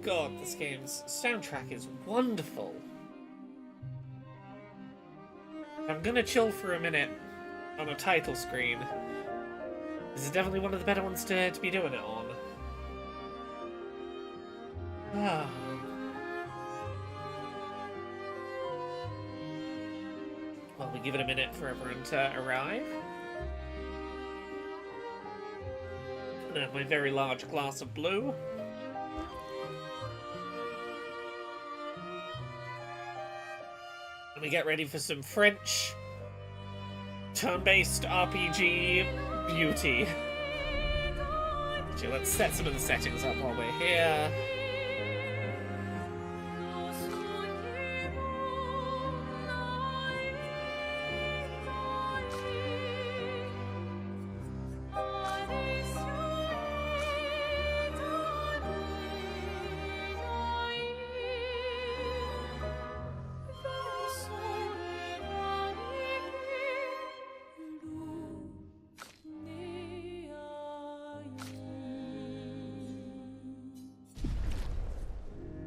God, this game's soundtrack is wonderful. I'm gonna chill for a minute on a title screen. This is definitely one of the better ones to be doing it on. Ah. Well, we give it a minute for everyone to arrive. And I have my very large glass of blue. And we get ready for some French turn-based RPG beauty. So let's set some of the settings up while we're here.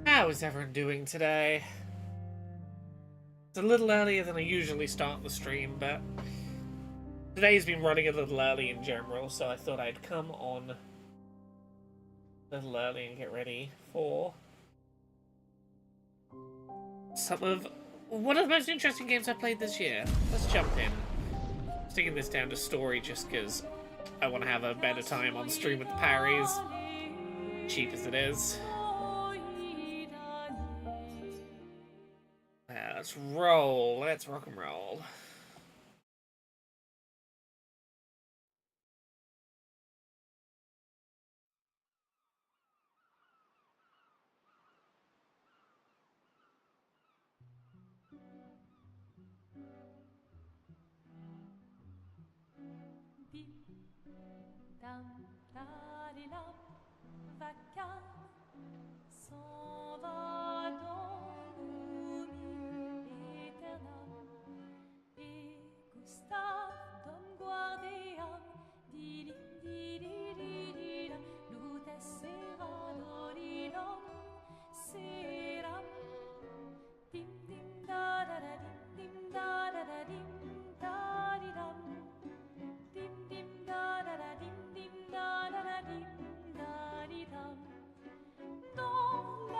How is everyone doing today? It's a little earlier than I usually start the stream, but today's been running a little early in general, so I thought I'd come on a little early and get ready for some of one of the most interesting games I played this year. Let's jump in. Sticking this down to story just because I want to have a better time on stream with the parries, cheap as it is. Let's roll. Let's rock and roll.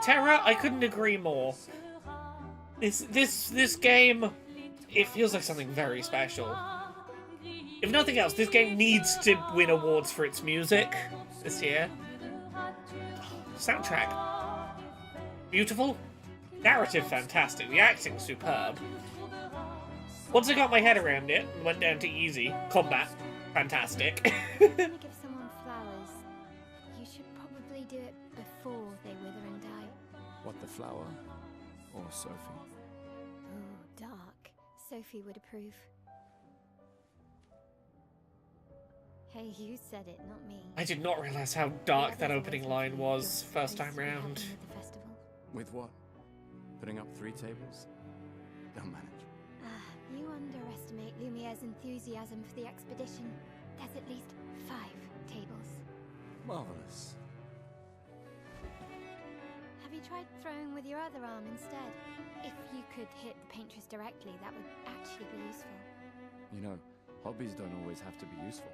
Terra, I couldn't agree more. This game, it feels like something very special. If nothing else, this game needs to win awards for its music this year. Soundtrack, beautiful. Narrative, fantastic. The acting, superb. Once I got my head around it and went down to easy, combat, fantastic. Give someone flowers. You should probably do it before they wither and die. What, the flower? Or Sophie? Ooh, dark. Sophie would approve. Hey, you said it, not me. I did not realize how dark that opening line was first time round. With what? Putting up 3 tables? They'll manage. You underestimate Lumiere's enthusiasm for the expedition. There's at least 5 tables. Marvelous. Have you tried throwing with your other arm instead? If you could hit the paintress directly, that would actually be useful. You know, hobbies don't always have to be useful.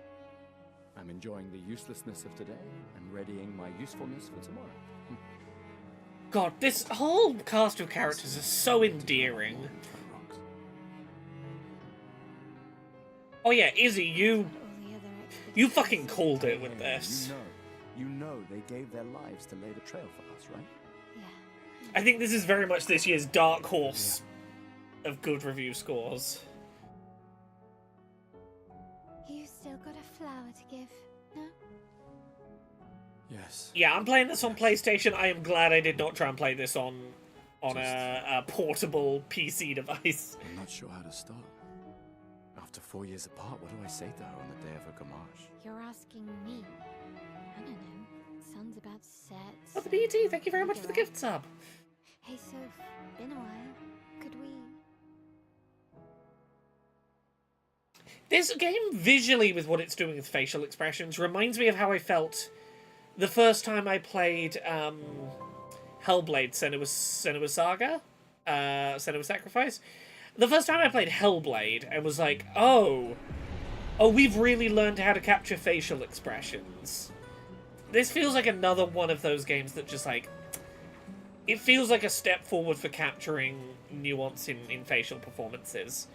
I'm enjoying the uselessness of today and readying my usefulness for tomorrow. God, this whole cast of characters is so endearing. Oh yeah, Izzy, you fucking called it with this. You know they gave their lives to lay the trail for us, right? Yeah. I think this is very much this year's dark horse of good review scores. You still got a flower to give, no? Yes. Yeah, I'm playing this on PlayStation. I am glad I did not try and play this on a portable PC device. I'm not sure how to start. After 4 years apart, what do I say to her on the day of her Gommage? You're asking me. I don't know. Son's about sets. Oh, the BT, thank you very much for the gift sub. Hey, Soph, been a while. Could we... This game, visually, with what it's doing with facial expressions, reminds me of how I felt the first time I played Hellblade Senua Saga, Senua Sacrifice. The first time I played Hellblade, I was like, oh, we've really learned how to capture facial expressions. This feels like another one of those games that just, like, it feels like a step forward for capturing nuance in facial performances.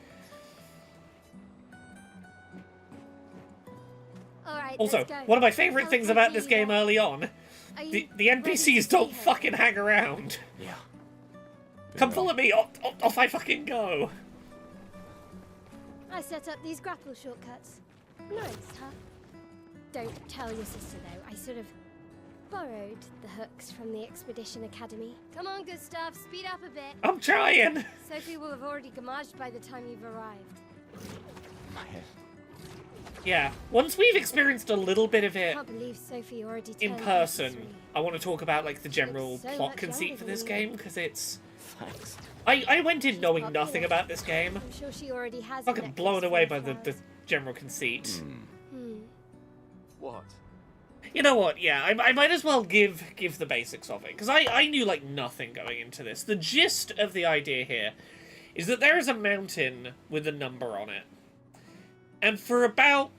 Alright, Also, let's go. one of my favourite things about this game Teleporting early on, the NPCs don't fucking hang around. Yeah. Come follow me, off I fucking go. I set up these grapple shortcuts. Nice, huh? Don't tell your sister, though. I sort of borrowed the hooks from the Expedition Academy. Come on, good stuff. Speed up a bit. I'm trying. Sophie will have already gommaged by the time you've arrived. Maelle. Yeah, once we've experienced a little bit of I it can't believe Sophie already in turned person, 23. I want to talk about, like, the general Looks so plot much conceit younger for this than you. game, because it's... Thanks. I went in She's knowing popular. nothing about this game. I'm sure she already has. a Fucking necklace blown full away of by the flowers. general conceit. What? You know what, yeah, I might as well give the basics of it, because I knew, like, nothing going into this. The gist of the idea here is that there is a mountain with a number on it. And for about,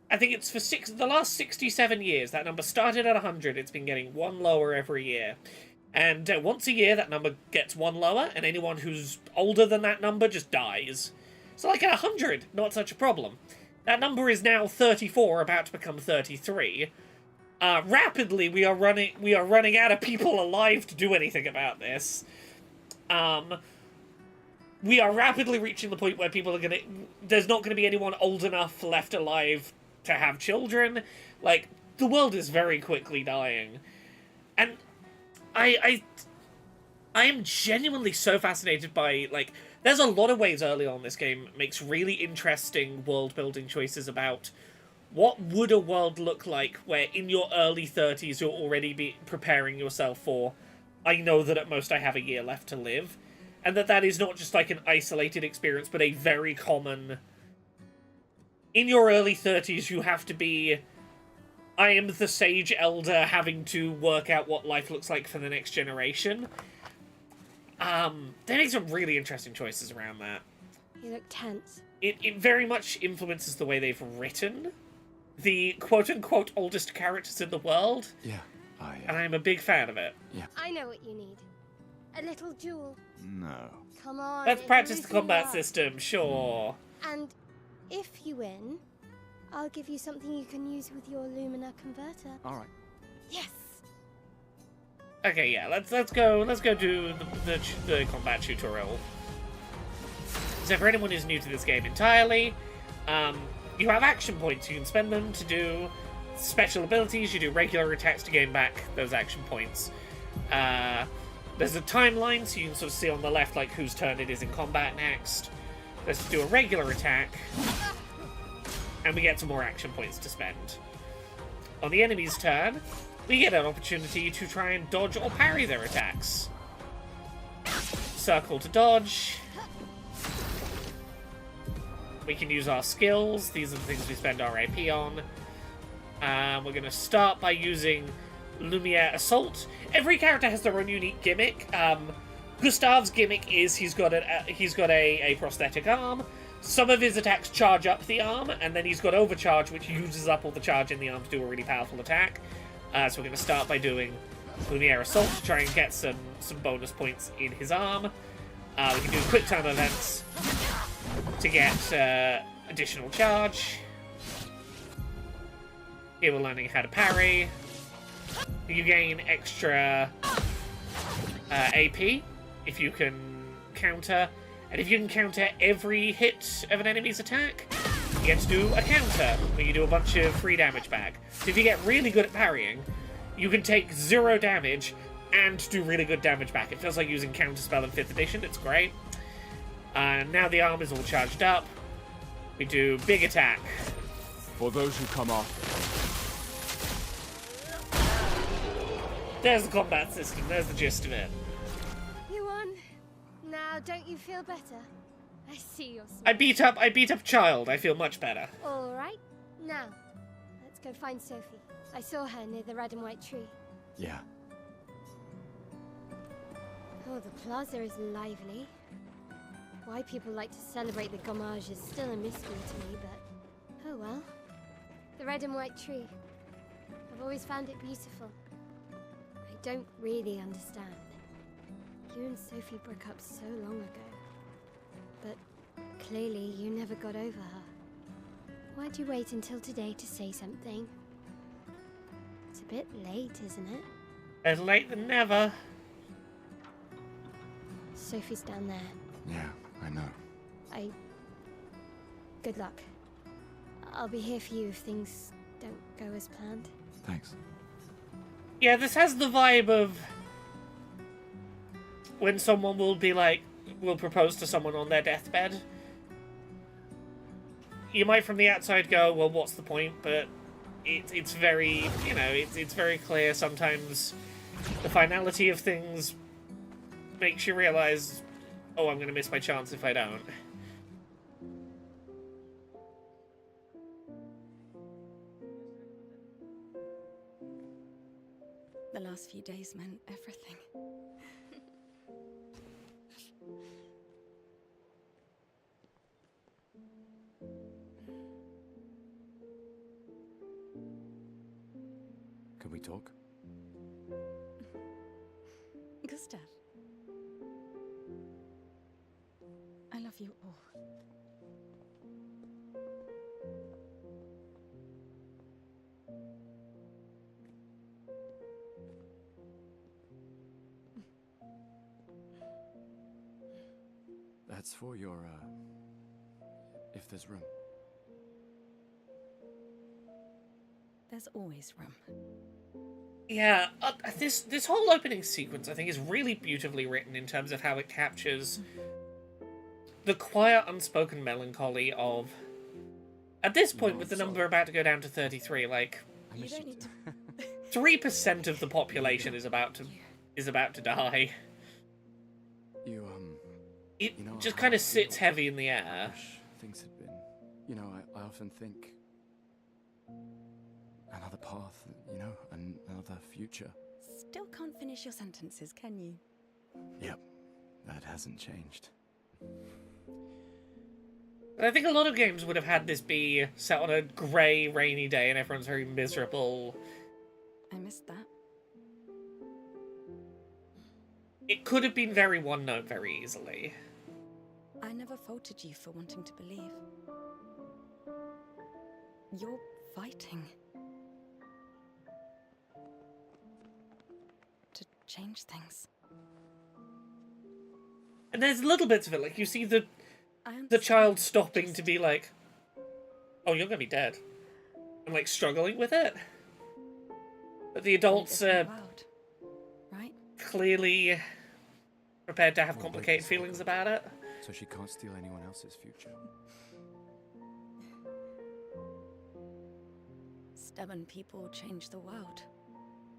I think it's for the last 67 years, that number started at 100, it's been getting one lower every year. And once a year, that number gets one lower, and anyone who's older than that number just dies. So, like, at 100, not such a problem. That number is now 34, about to become 33. Rapidly, we are running out of people alive to do anything about this. We are rapidly reaching the point where there's not gonna be anyone old enough left alive to have children. Like, the world is very quickly dying. And I am genuinely so fascinated by, like, there's a lot of ways early on this game makes really interesting world-building choices about what would a world look like where in your early 30s you're already preparing yourself for, I know that at most I have a year left to live, and that is not just like an isolated experience, but a very common... In your early 30s you have to be... I am the sage elder having to work out what life looks like for the next generation. They make some really interesting choices around that. You look tense. It very much influences the way they've written the quote-unquote oldest characters in the world. Yeah, And I'm a big fan of it. Yeah. I know what you need. A little jewel. No. Come on. Let's it'll practice the loosen you combat up. system, sure. And if you win, I'll give you something you can use with your Lumina converter. All right. Yes. Okay, yeah, let's go do the combat tutorial. So for anyone who's new to this game entirely, you have action points. You can spend them to do special abilities. You do regular attacks to gain back those action points. There's a timeline, so you can sort of see on the left, like, whose turn it is in combat next. Let's do a regular attack. And we get some more action points to spend. On the enemy's turn, we get an opportunity to try and dodge or parry their attacks. Circle to dodge. We can use our skills. These are the things we spend our AP on. We're going to start by using Lumiere Assault. Every character has their own unique gimmick. Gustav's gimmick is he's got a prosthetic arm. Some of his attacks charge up the arm, and then he's got Overcharge, which uses up all the charge in the arm to do a really powerful attack. So we're going to start by doing Lumiere Assault to try and get some bonus points in his arm. We can do quick time events to get additional charge. Here we're learning how to parry. You gain extra AP if you can counter. And if you can counter every hit of an enemy's attack, you get to do a counter, where you do a bunch of free damage back. So if you get really good at parrying, you can take 0 damage and do really good damage back. It feels like using Counterspell in 5th edition, it's great. Now the arm is all charged up. We do big attack. For those who come after. There's the combat system, there's the gist of it. You won. Now, don't you feel better? I see you're I beat up Child, I feel much better. All right. Now, let's go find Sophie. I saw her near the red and white tree. Yeah. Oh, the plaza is lively. Why people like to celebrate the Gommage is still a mystery to me, but oh well. The red and white tree. I've always found it beautiful. I don't really understand. You and Sophie broke up so long ago. But clearly you never got over her. Why'd you wait until today to say something? It's a bit late, isn't it? Better late than never. Sophie's down there. Yeah, I know. Good luck. I'll be here for you if things don't go as planned. Thanks. Yeah, this has the vibe of when someone will be like, will propose to someone on their deathbed. You might from the outside go, well, what's the point? But it's very, you know, it's very clear sometimes the finality of things makes you realize, oh, I'm going to miss my chance if I don't. The last few days meant everything. Can we talk? Gustav. I love you all. That's for your, if there's room. There's always room. Yeah, this whole opening sequence I think is really beautifully written in terms of how it captures the quiet, unspoken melancholy of, at this point, with the number about to go down to 33, like, You don't need to... 3% of the population is about to die. It You know, just I kind of feel- sits heavy in the air. wish things had been. You know, I often think another path, you know, another future. Still can't finish your sentences, can you? Yep, that hasn't changed. I think a lot of games would have had this be set on a grey, rainy day and everyone's very miserable. I missed that. It could have been very one note very easily. I never faulted you for wanting to believe. You're fighting. To change things. And there's little bits of it, like you see the child stopping to be like, oh, you're gonna be dead. And like struggling with it. But the adults are right? clearly prepared to have Well, complicated wait, feelings about it. So she can't steal anyone else's future. Stubborn people change the world.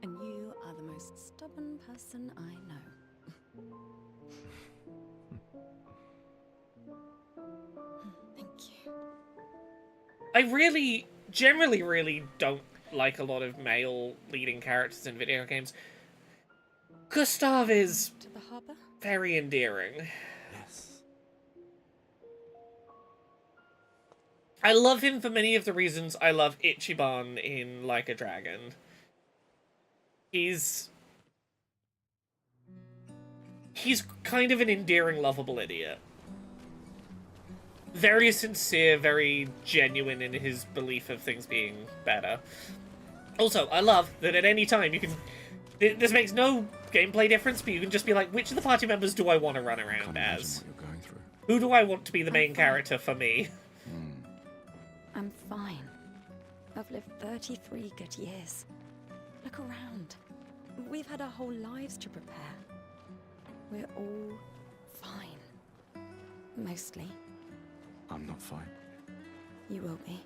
And you are the most stubborn person I know. Thank you. I really, generally really don't like a lot of male leading characters in video games. Gustav is To the harbor? very endearing. Yes. I love him for many of the reasons I love Ichiban in Like a Dragon. He's kind of an endearing, lovable idiot. Very sincere, very genuine in his belief of things being better. Also, I love that at any time you can... This makes no gameplay difference, but you can just be like, which of the party members do I want to run Can't around imagine as? what you're going through. Who do I want to be the main character for me? I'm fine. I've lived 33 good years. Look around. We've had our whole lives to prepare. We're all fine. Mostly. I'm not fine. You will be.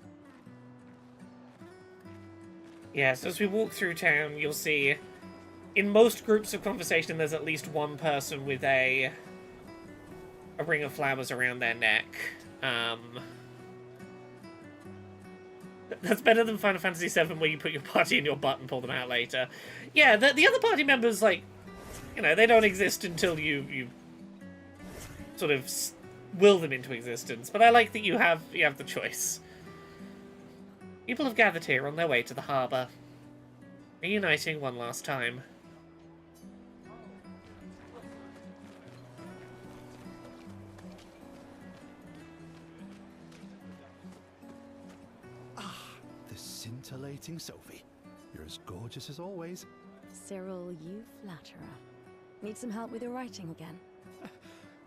Yes, as we walk through town, you'll see in most groups of conversation there's at least one person with a ring of flowers around their neck. That's better than Final Fantasy VII where you put your party in your butt and pull them out later. Yeah, the other party members, like, You know, they don't exist until you sort of will them into existence. But I like that you have the choice. People have gathered here on their way to the harbour, reuniting one last time. The scintillating Sophie. You're as gorgeous as always. Cyril, you flatterer. Need some help with your writing again?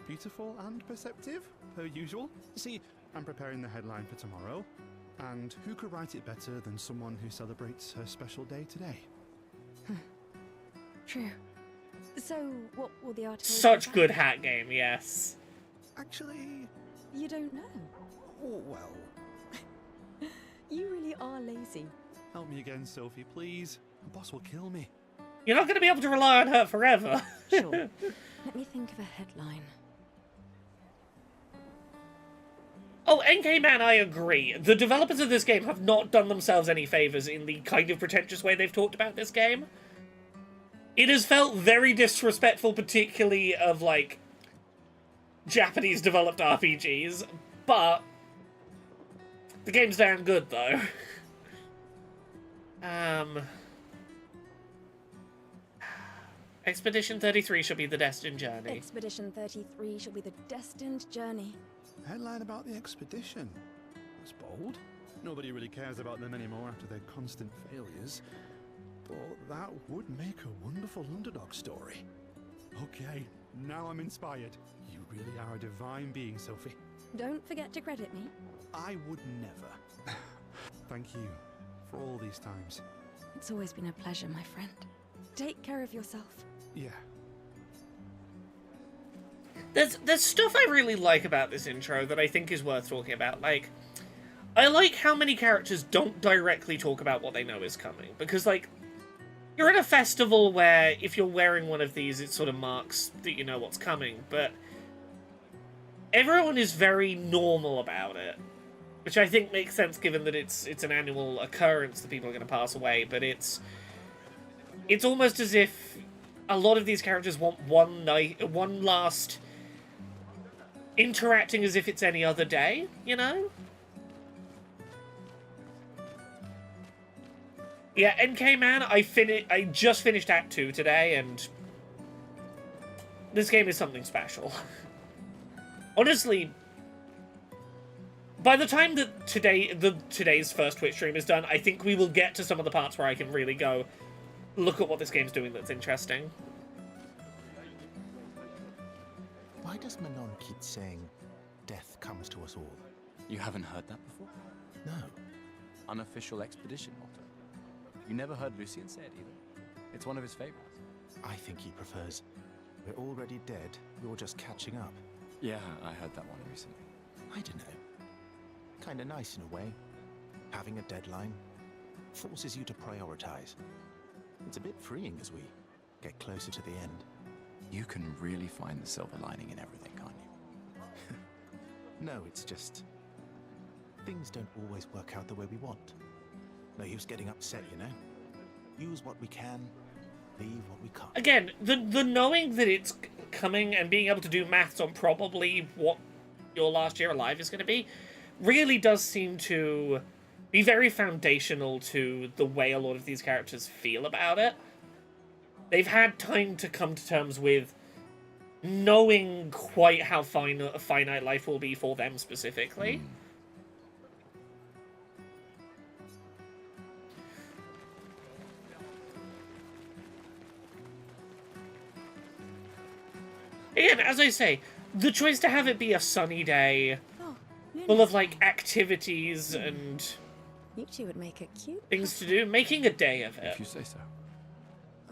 Beautiful and perceptive, per usual. See, I'm preparing the headline for tomorrow. And who could write it better than someone who celebrates her special day today? True. So, what will the article be Such about? good hat game, yes. Actually, You don't know. well, You really are lazy. help me again, Sophie, please. The boss will kill me. You're not going to be able to rely on her forever. Sure. Let me think of a headline. Oh, NK Man, I agree. The developers of this game have not done themselves any favours in the kind of pretentious way they've talked about this game. It has felt very disrespectful, particularly of, like, Japanese-developed RPGs, but the game's damn good, though. Expedition 33 shall be the destined journey. Expedition 33 shall be the destined journey. Headline about the expedition. That's bold. Nobody really cares about them anymore after their constant failures. But that would make a wonderful underdog story. Okay, now I'm inspired. You really are a divine being, Sophie. Don't forget to credit me. I would never. Thank you for all these times. It's always been a pleasure, my friend. Take care of yourself. Yeah. There's stuff I really like about this intro that I think is worth talking about. Like, I like how many characters don't directly talk about what they know is coming. Because, like, you're at a festival where if you're wearing one of these, it sort of marks that you know what's coming. But everyone is very normal about it. Which I think makes sense given that it's an annual occurrence that people are going to pass away. But it's almost as if a lot of these characters want one last interacting as if it's any other day, you know? Yeah, NK Man, I just finished Act 2 today, and this game is something special. Honestly, by the time that today's first Twitch stream is done, I think we will get to some of the parts where I can really go, look at what this game's doing that's interesting. Why does Manon keep saying, death comes to us all? You haven't heard that before? No. Unofficial expedition motto. You never heard Lucien say it either. It's one of his favorites. I think he prefers, we're already dead, you're just catching up. Yeah, I heard that one recently. I don't know. Kinda nice in a way. Having a deadline forces you to prioritize. It's a bit freeing as we get closer to the end. You can really find the silver lining in everything, can't you? No, it's just things don't always work out the way we want. No use getting upset, you know? Use what we can, leave what we can't. Again, the knowing that it's coming and being able to do maths on probably what your last year alive is going to be really does seem to be very foundational to the way a lot of these characters feel about it. They've had time to come to terms with knowing quite how finite life will be for them specifically. Again, as I say, the choice to have it be a sunny day, Oh, full of, like, activities and you two would make a cute things to do, making a day of it. If you say so.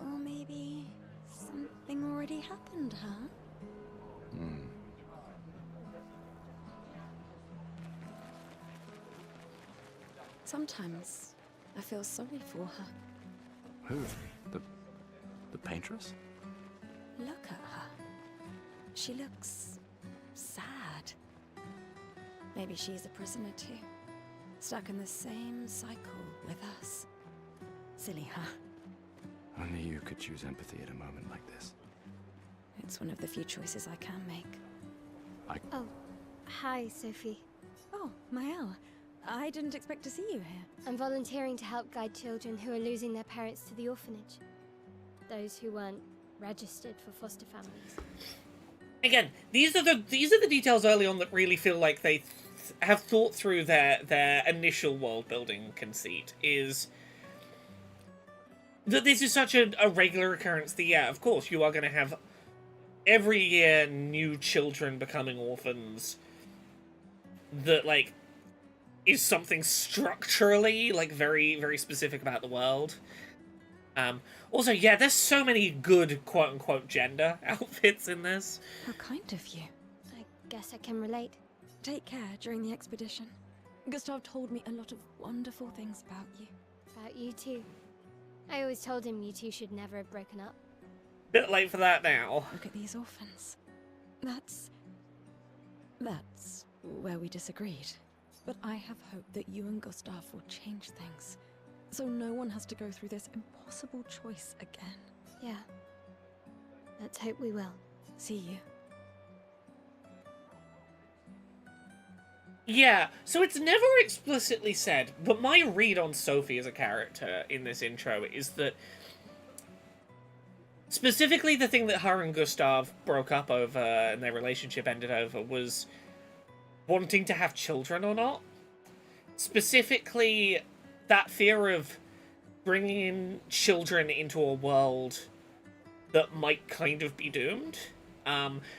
Or maybe something already happened, huh? Sometimes I feel sorry for her. Who? The paintress? Look at her. She looks sad. Maybe she's a prisoner too. Stuck in the same cycle with us. Silly, huh? Only you could choose empathy at a moment like this. It's one of the few choices I can make. Oh, hi, Sophie. Oh, Maelle. I didn't expect to see you here. I'm volunteering to help guide children who are losing their parents to the orphanage. Those who weren't registered for foster families. Again, these are the details early on that really feel like they have thought through their initial world building conceit. Is that this is such a regular occurrence that, yeah, of course, you are going to have every year new children becoming orphans that, like, is something structurally, like, very, very specific about the world. Also, yeah, there's so many good quote-unquote gender outfits in this. How kind of you. I guess I can relate. Take care during the expedition. Gustav told me a lot of wonderful things about you. About you too. I always told him you two should never have broken up. Bit late for that now. Look at these orphans. That's where we disagreed. But I have hope that you and Gustav will change things, so no one has to go through this impossible choice again. Yeah. Let's hope we will. See you. Yeah, so it's never explicitly said, but my read on Sophie as a character in this intro is that specifically the thing that her and Gustav broke up over and their relationship ended over was wanting to have children or not. Specifically, that fear of bringing in children into a world that might kind of be doomed.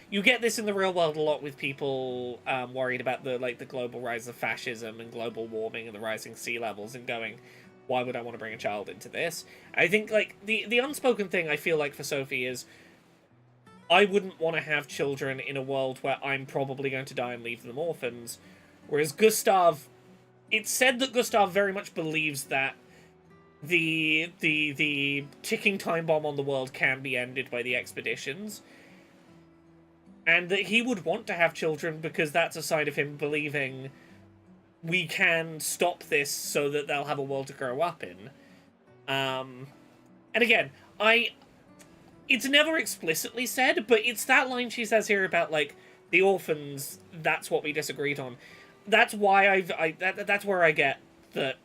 You get this in the real world a lot with people worried about the global rise of fascism and global warming and the rising sea levels and going, why would I want to bring a child into this? I think, like, the unspoken thing I feel like for Sophie is I wouldn't want to have children in a world where I'm probably going to die and leave them orphans. Whereas Gustav, it's said that Gustav very much believes that the ticking time bomb on the world can be ended by the expeditions. And that he would want to have children because that's a sign of him believing we can stop this so that they'll have a world to grow up in. And again, it's never explicitly said, but it's that line she says here about, like, the orphans, that's what we disagreed on. That's why that's where I get that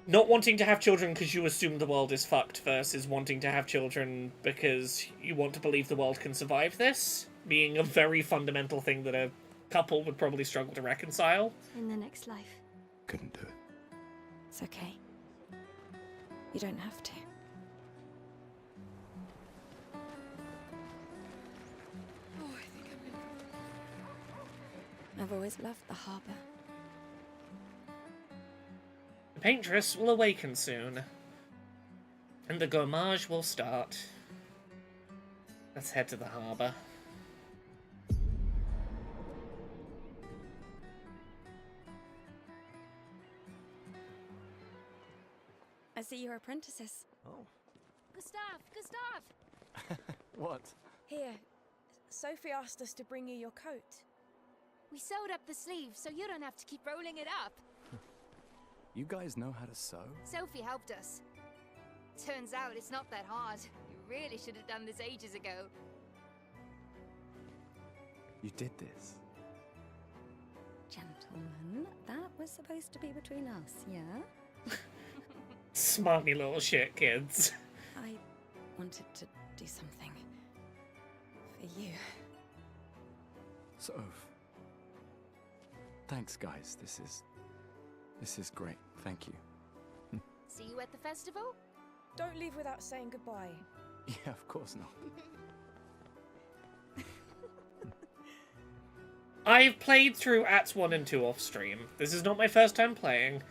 not wanting to have children because you assume the world is fucked versus wanting to have children because you want to believe the world can survive this, being a very fundamental thing that a couple would probably struggle to reconcile. In the next life. Couldn't do it. It's okay. You don't have to. Oh, I think I've always loved the harbour. The paintress will awaken soon, and the Gommage will start. Let's head to the harbour. I see you're apprentices. Oh. Gustav! What? Here, Sophie asked us to bring you your coat. We sewed up the sleeves so you don't have to keep rolling it up. You guys know how to sew? Sophie helped us. Turns out it's not that hard. You really should have done this ages ago. You did this? Gentlemen, that was supposed to be between us, yeah? Smarmy little shit, kids. I wanted to do something for you. Soph. Thanks, guys. This is great. Thank you. See you at the festival? Don't leave without saying goodbye. Yeah, of course not. I've played through Acts 1 and 2 off stream. This is not my first time playing.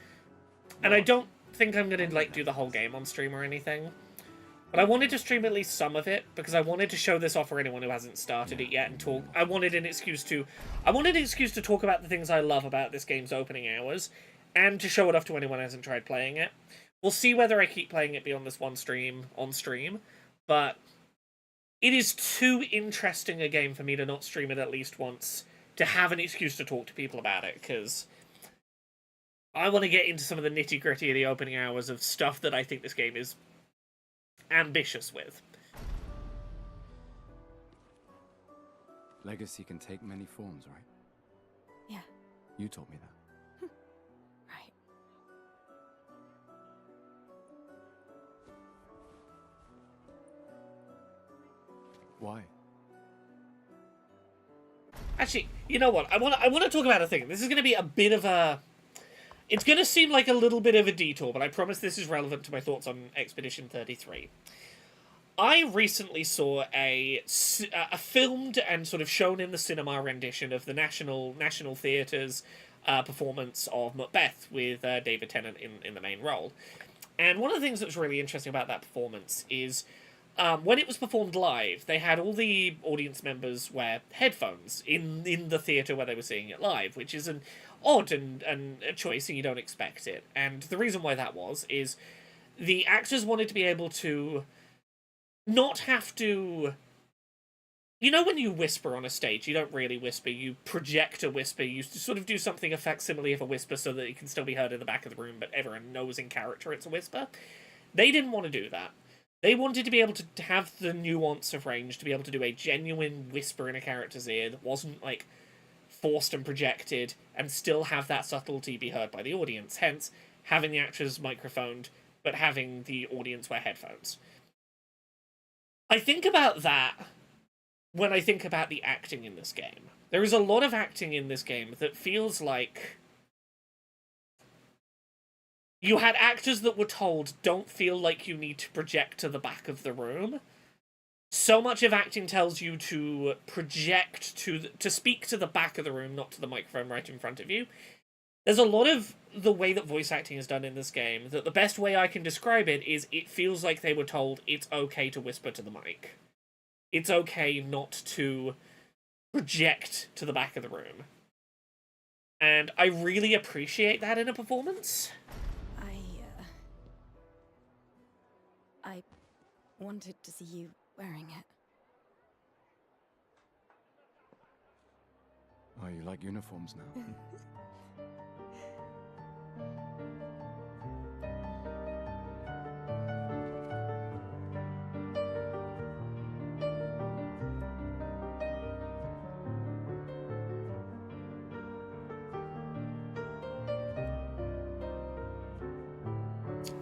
And I don't think I'm going to, like, do the whole game on stream or anything. But I wanted to stream at least some of it, because I wanted to show this off for anyone who hasn't started it yet and talk. I wanted an excuse to talk about the things I love about this game's opening hours, and to show it off to anyone who hasn't tried playing it. We'll see whether I keep playing it beyond this one stream, on stream, but it is too interesting a game for me to not stream it at least once, to have an excuse to talk to people about it, because I want to get into some of the nitty-gritty of the opening hours of stuff that I think this game is ambitious with. Legacy can take many forms, right? Yeah, You told me that. right. Why? Actually, you know what? I want to talk about a thing. This is going to be a bit of a... It's going to seem like a little bit of a detour, but I promise this is relevant to my thoughts on Expedition 33. I recently saw a filmed and sort of shown in the cinema rendition of the National Theatre's performance of Macbeth with David Tennant in the main role. And one of the things that was really interesting about that performance is when it was performed live, they had all the audience members wear headphones in the theatre where they were seeing it live, which is an odd and a choice, and you don't expect it. And the reason why that is the actors wanted to be able to not have to... You know when you whisper on a stage, you don't really whisper, you project a whisper, you sort of do something a facsimile of a whisper so that it can still be heard in the back of the room, but everyone knows in character it's a whisper. They didn't want to do that. They wanted to be able to have the nuance of range, to be able to do a genuine whisper in a character's ear that wasn't, like, forced and projected, and still have that subtlety be heard by the audience, hence having the actors microphoned, but having the audience wear headphones. I think about that when I think about the acting in this game. There is a lot of acting in this game that feels like you had actors that were told, don't feel like you need to project to the back of the room. So much of acting tells you to project to speak to the back of the room, not to the microphone right in front of you. There's a lot of the way that voice acting is done in this game that the best way I can describe it is it feels like they were told it's okay to whisper to the mic. It's okay not to project to the back of the room. And I really appreciate that in a performance. I wanted to see you wearing it. Oh, you like uniforms now?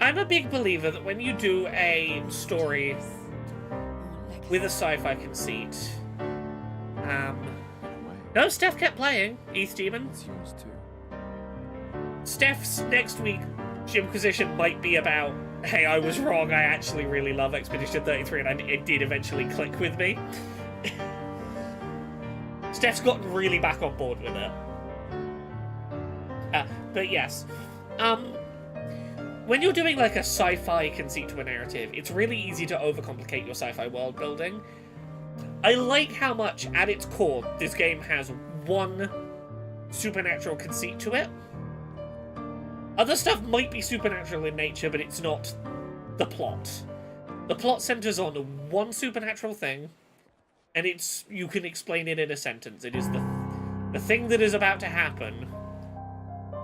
I'm a big believer that when you do a story with a sci-fi conceit... No, Steph kept playing East Demon. It's yours too. Steph's next week Jimquisition might be about, hey, I was wrong, I actually really love Expedition 33, and it did eventually click with me. Steph's gotten really back on board with it. But yes. When you're doing like a sci-fi conceit to a narrative, it's really easy to overcomplicate your sci-fi world building. I like how much, at its core, this game has one supernatural conceit to it. Other stuff might be supernatural in nature, but it's not the plot. The plot centers on one supernatural thing, and you can explain it in a sentence. It is the thing that is about to happen,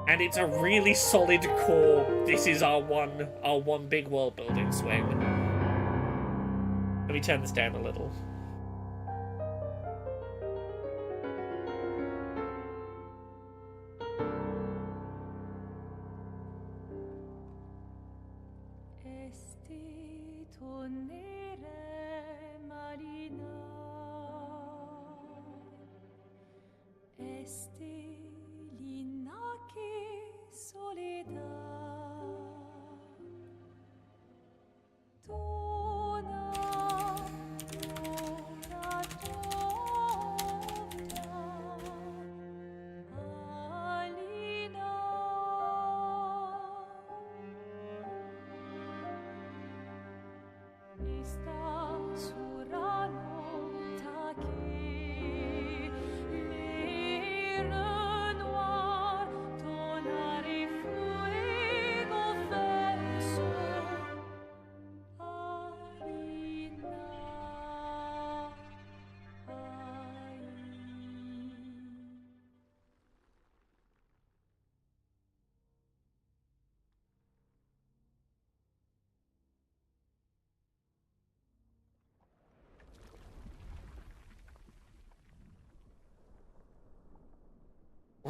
and it's a really solid core. This is our one big world building swing. Let me turn this down a little.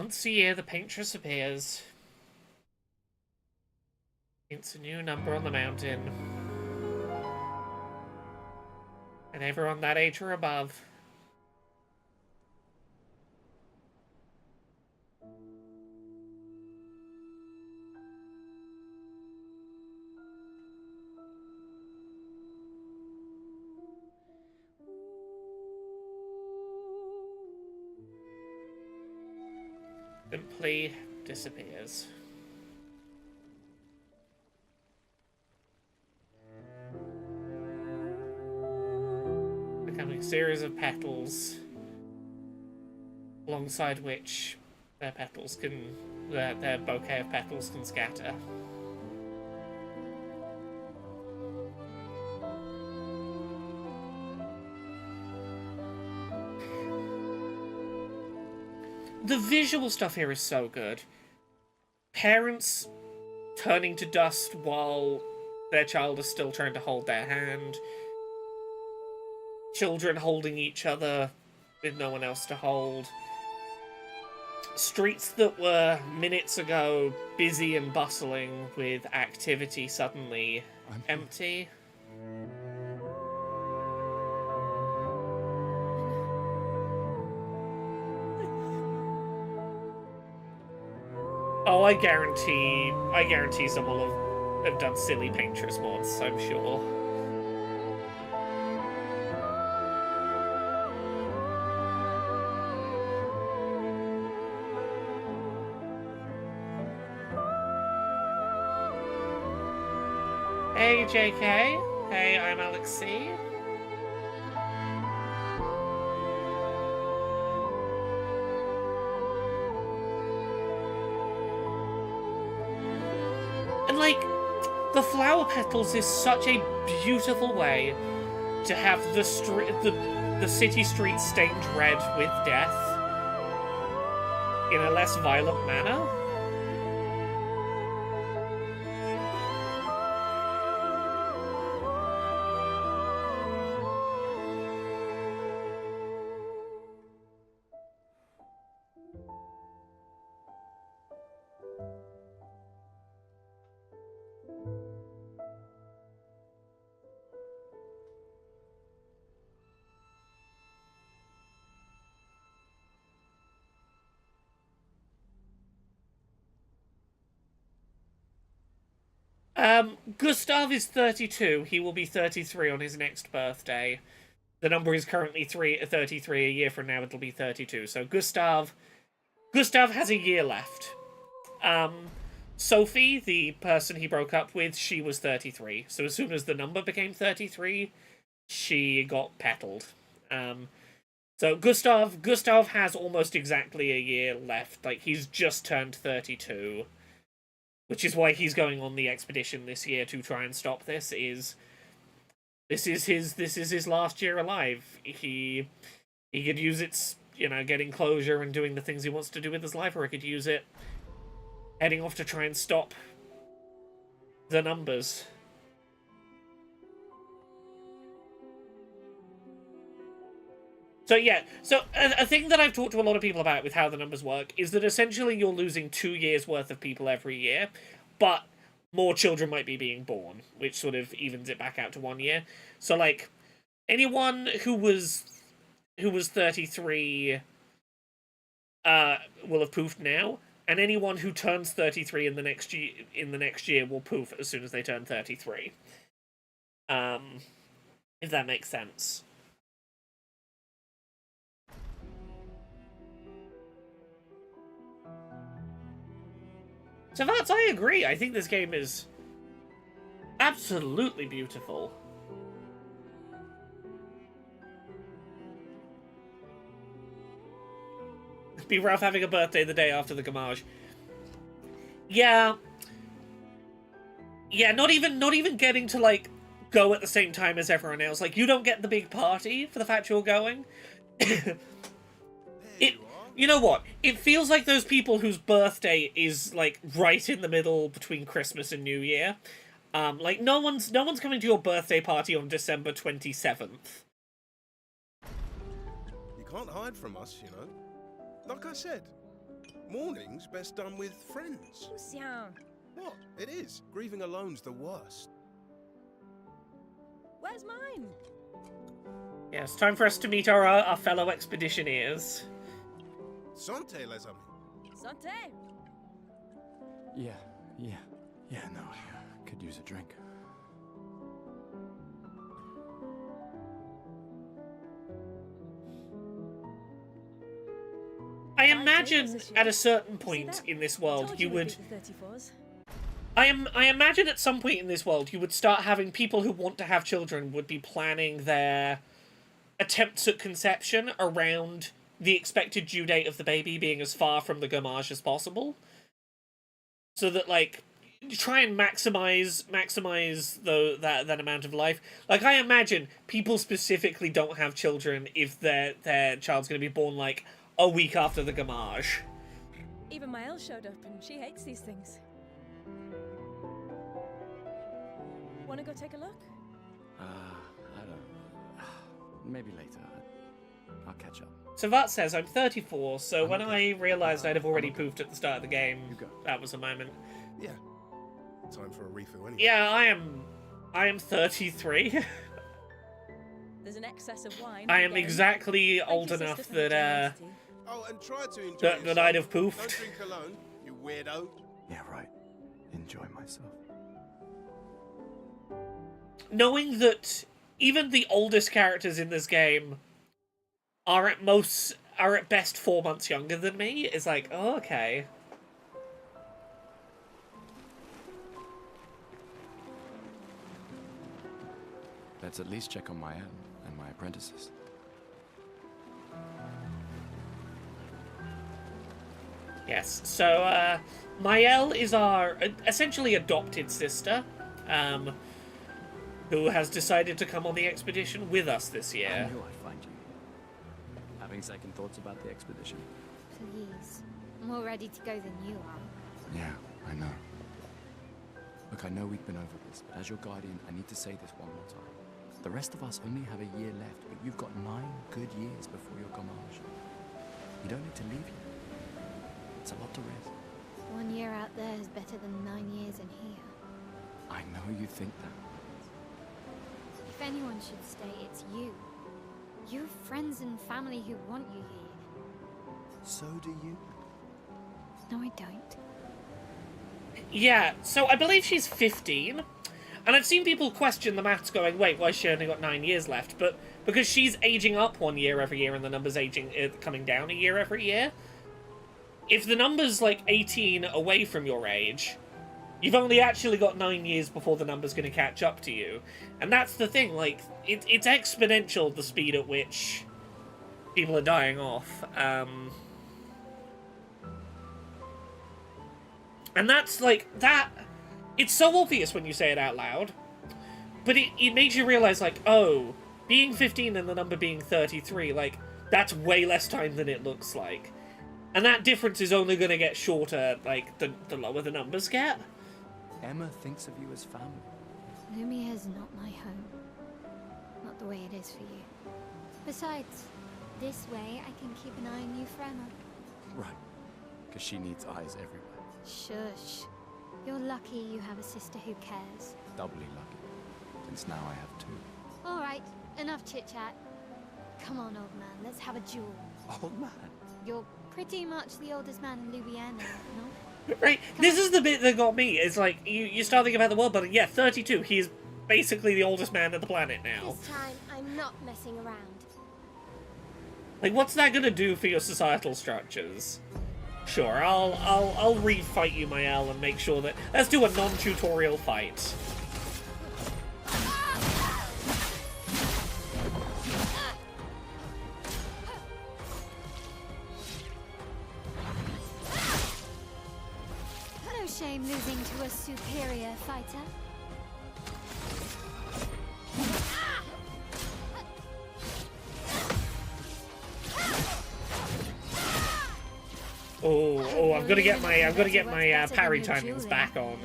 Once a year, the paintress appears. It's a new number on the mountain. And everyone that age or above. Simply disappears. Becoming a series of petals, alongside which their petals can, their bouquet of petals can scatter. The visual stuff here is so good. Parents turning to dust while their child is still trying to hold their hand. Children holding each other with no one else to hold. Streets that were minutes ago busy and bustling with activity suddenly empty. Oh, I guarantee someone will have done silly paintress mods, I'm sure. Hey, JK. Hey, I'm Alex C. And, like, the flower petals is such a beautiful way to have the city streets stained red with death in a less violent manner. Gustav is 32. He will be 33 on his next birthday. The number is currently 33. A year from now, it'll be 32. So Gustav has a year left. Sophie, the person he broke up with, she was 33. So as soon as the number became 33, she got petaled. So Gustav has almost exactly a year left. Like, he's just turned 32. Which is why he's going on the expedition this year to try and stop this. This is his last year alive. He could use it, getting closure and doing the things he wants to do with his life, or he could use it heading off to try and stop the numbers. So yeah, a thing that I've talked to a lot of people about with how the numbers work is that essentially you're losing 2 years worth of people every year, but more children might be being born, which sort of evens it back out to 1 year. So like, anyone who was 33 will have poofed now, and anyone who turns 33 in the next year will poof as soon as they turn 33. If that makes sense. So that's, I agree. I think this game is absolutely beautiful. Be Ralph having a birthday the day after the Gommage. Yeah. Yeah, not even getting to, like, go at the same time as everyone else. Like, you don't get the big party for the fact you're going. You know what? It feels like those people whose birthday is, like, right in the middle between Christmas and New Year. Like, no one's coming to your birthday party on December 27th. You can't hide from us, you know. Like I said, Mourning's best done with friends. Lucien, What? It is. Grieving alone's the worst. where's mine? Yes, time for us to meet our fellow expeditioneers. Santé, les amis. Santé. Yeah, no, I could use a drink. I imagine at a certain point in this world you would... I imagine at some point in this world you would start having people who want to have children would be planning their attempts at conception around the expected due date of the baby being as far from the Gommage as possible. So that, like, try and maximize that amount of life. Like, I imagine people specifically don't have children if their child's going to be born, like, a week after the Gommage. Even Maelle showed up and she hates these things. Wanna go take a look? I don't... Maybe later. I'll catch up. So Vart says, I'm 34, so when I realised I'd have already poofed at the start of the game, that was a moment. Yeah. Time for a refill anyway. Yeah, I am 33. There's an excess of wine. I am exactly old enough that, Oh, and try to enjoy that I'd have poofed. Don't drink alone, you weirdo. Yeah, right. Enjoy myself. Knowing that even the oldest characters in this game are at best 4 months younger than me is like, oh, okay. Let's at least check on Maelle and my apprentices. Yes, so, Maelle is our essentially adopted sister, who has decided to come on the expedition with us this year. I knew I'd find you here. Having second thoughts about the expedition? Please. I'm more ready to go than you are. Yeah, I know. Look, I know we've been over this, but as your guardian, I need to say this one more time. The rest of us only have a year left, but you've got 9 good years before your Gommage. You don't need to leave yet. It's a lot to risk. 1 year out there is better than 9 years in here. I know you think that. If anyone should stay, it's you. You have friends and family who want you here. So do you? No, I don't. Yeah, so I believe she's 15, and I've seen people question the maths going, wait, why has she only got 9 years left? But because she's aging up 1 year every year and the number's coming down a year every year, if the number's like 18 away from your age, you've only actually got 9 years before the number's going to catch up to you. And that's the thing, like, it's exponential, the speed at which people are dying off. And that's, like, that... It's so obvious when you say it out loud, but it makes you realise, like, oh, being 15 and the number being 33, like, that's way less time than it looks like. And that difference is only going to get shorter, like, the lower the numbers get. Emma thinks of you as family. Lumia's not my home. Not the way it is for you. Besides, this way I can keep an eye on you forever. Right. Because she needs eyes everywhere. Shush. You're lucky you have a sister who cares. Doubly lucky. Since now I have 2. Alright, enough chit-chat. Come on, old man, let's have a duel. Old man? You're pretty much the oldest man in Louisiana, no? Right, this is the bit that got me. It's like, you start thinking about the world, but yeah, 32, he is basically the oldest man on the planet now. This time, I'm not messing around. Like, what's that gonna do for your societal structures? Sure, I'll refight you, Maelle, and make sure that... Let's do a non-tutorial fight. No shame losing to a superior fighter. Oh, I've got to get my parry timings back on.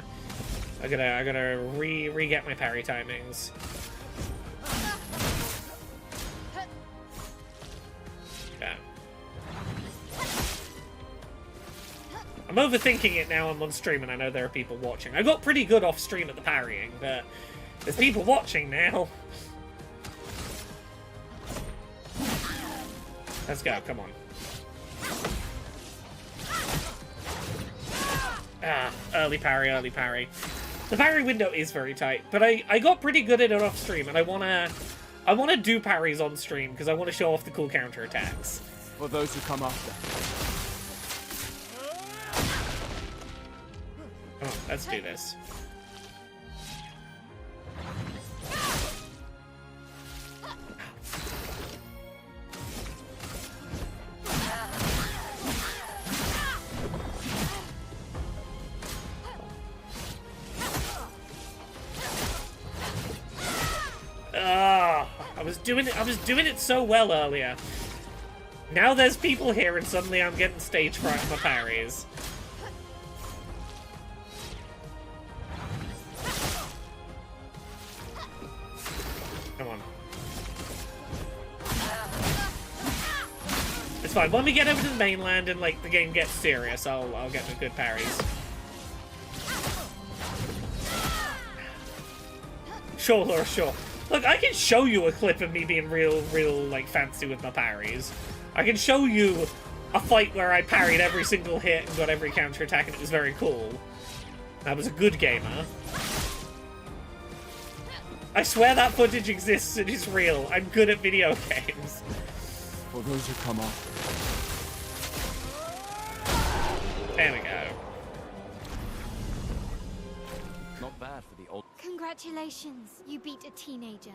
I gotta re-get my parry timings. Yeah. I'm overthinking it now I'm on stream and I know there are people watching. I got pretty good off stream at the parrying, but there's people watching now. Let's go, come on. Ah, early parry, early parry. The parry window is very tight, but I got pretty good at it off stream, and I wanna do parries on stream because I want to show off the cool counter attacks. For those who come after. Come on, let's do this. I was doing it so well earlier. Now there's people here and suddenly I'm getting stage fright on my parries. Come on. It's fine. When we get over to the mainland and like the game gets serious, I'll get the good parries. Sure, Laura, sure. Look, I can show you a clip of me being real, like, fancy with my parries. I can show you a fight where I parried every single hit and got every counter-attack and it was very cool. I was a good gamer. I swear that footage exists and is real. I'm good at video games. For those who come after. There we go. Not bad for the old... Congratulations, you beat a teenager.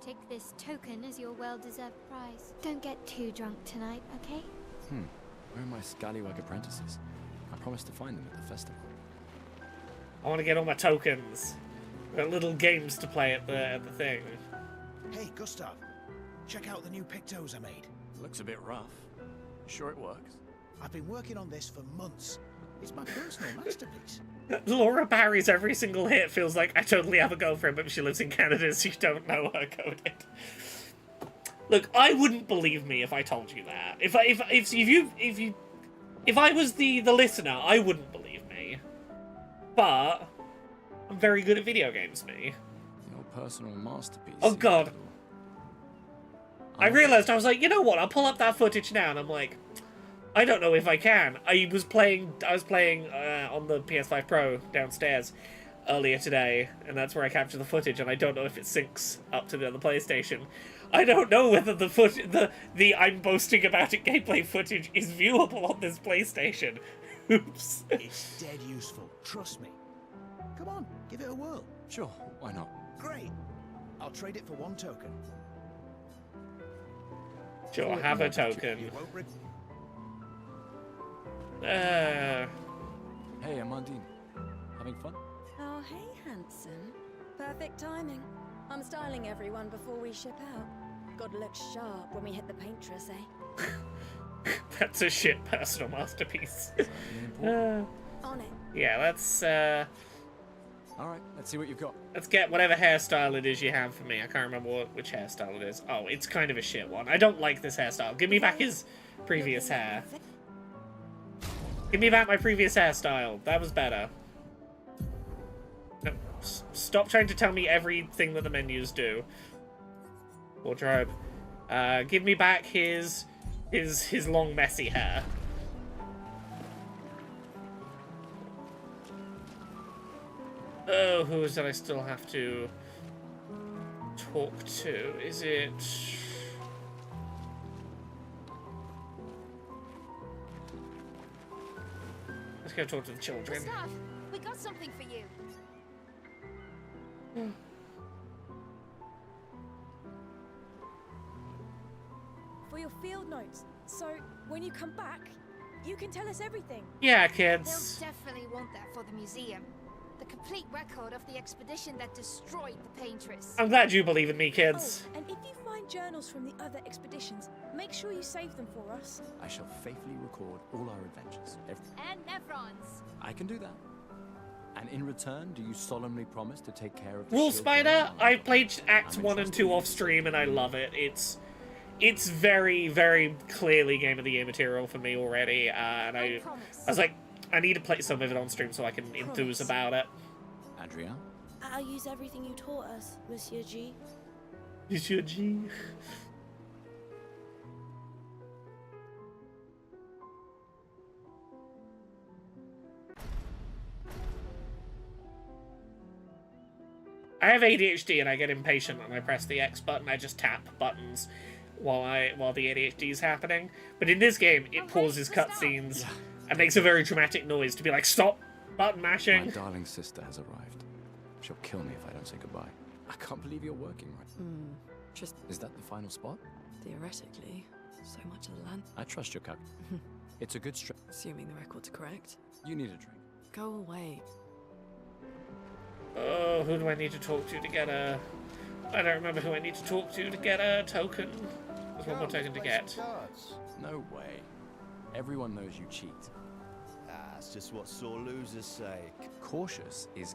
Take this token as your well-deserved prize. Don't get too drunk tonight, okay? Where are my scallywag apprentices? I promised to find them at the festival. I want to get all my tokens. We've got little games to play at the thing. Hey, Gustav. Check out the new pictos I made. Looks a bit rough. Sure it works? I've been working on this for months. It's my personal masterpiece. Laura parries every single hit. Feels like I totally have a girlfriend, but she lives in Canada, so you don't know her coded. Look, I wouldn't believe me if I told you that. If I was the listener, I wouldn't believe me. But I'm very good at video games, me. Your personal masterpiece. Oh God. I realized, I was like, you know what? I'll pull up that footage now, and I'm like, I don't know if I can. I was playing on the PS5 Pro downstairs earlier today, and that's where I captured the footage, and I don't know if it syncs up to the other PlayStation. I don't know whether the I'm boasting about it gameplay footage is viewable on this PlayStation. Oops. It's dead useful, trust me. Come on, give it a whirl. Sure, why not? Great. I'll trade it for one token. Sure, I'll have a token. You won't Hey, Amandine. Having fun? Oh, hey, handsome. Perfect timing. I'm styling everyone before we ship out. Gotta look sharp when we hit the paintress, eh? That's a shit personal masterpiece. On it. Yeah, let's Alright, let's see what you've got. let's get whatever hairstyle it is you have for me. I can't remember which hairstyle it is. Oh, it's kind of a shit one. I don't like this hairstyle. Give me back his previous hair. Give me back my previous hairstyle. That was better. No, stop trying to tell me everything that the menus do. Wardrobe. Give me back his long messy hair. Oh, who is that I still have to talk to? Is it... Let's go talk to the children. Gustav, we got something for you. For your field notes. So, when you come back, you can tell us everything. Yeah, They'll kids. definitely want that for the museum. The complete record of the expedition that destroyed the paintress. I'm glad you believe in me, kids. Oh, and if you find journals from the other expeditions, make sure you save them for us. I shall faithfully record all our adventures. And Nephron's. I can do that. And in return, do you solemnly promise to take care of the Rule shield Spider, bearer? I played Acts I'm 1 and entrusted 2 with off this. stream and I love it. It's very, very clearly Game of the Year material for me already. And I was like, I need to play some of it on stream so I can enthuse about it. Adrian? I'll use everything you taught us, Monsieur G. Monsieur G. I have ADHD and I get impatient and I press the X button. I just tap buttons while the ADHD is happening. But in this game, it pauses cutscenes and makes a very dramatic noise to be like, stop button mashing. My darling sister has arrived. She'll kill me if I don't say goodbye. I can't believe you're working right. Just Is that the final spot? theoretically, so much of the land. I trust your calc. It's a good strip. Assuming the record's correct. You need a drink. Go away. Oh, who do I need to talk to get a... I don't remember who I need to talk to get a token. There's one more token to get. No way. Everyone knows you cheat. That's just what sore losers say. Cautious is...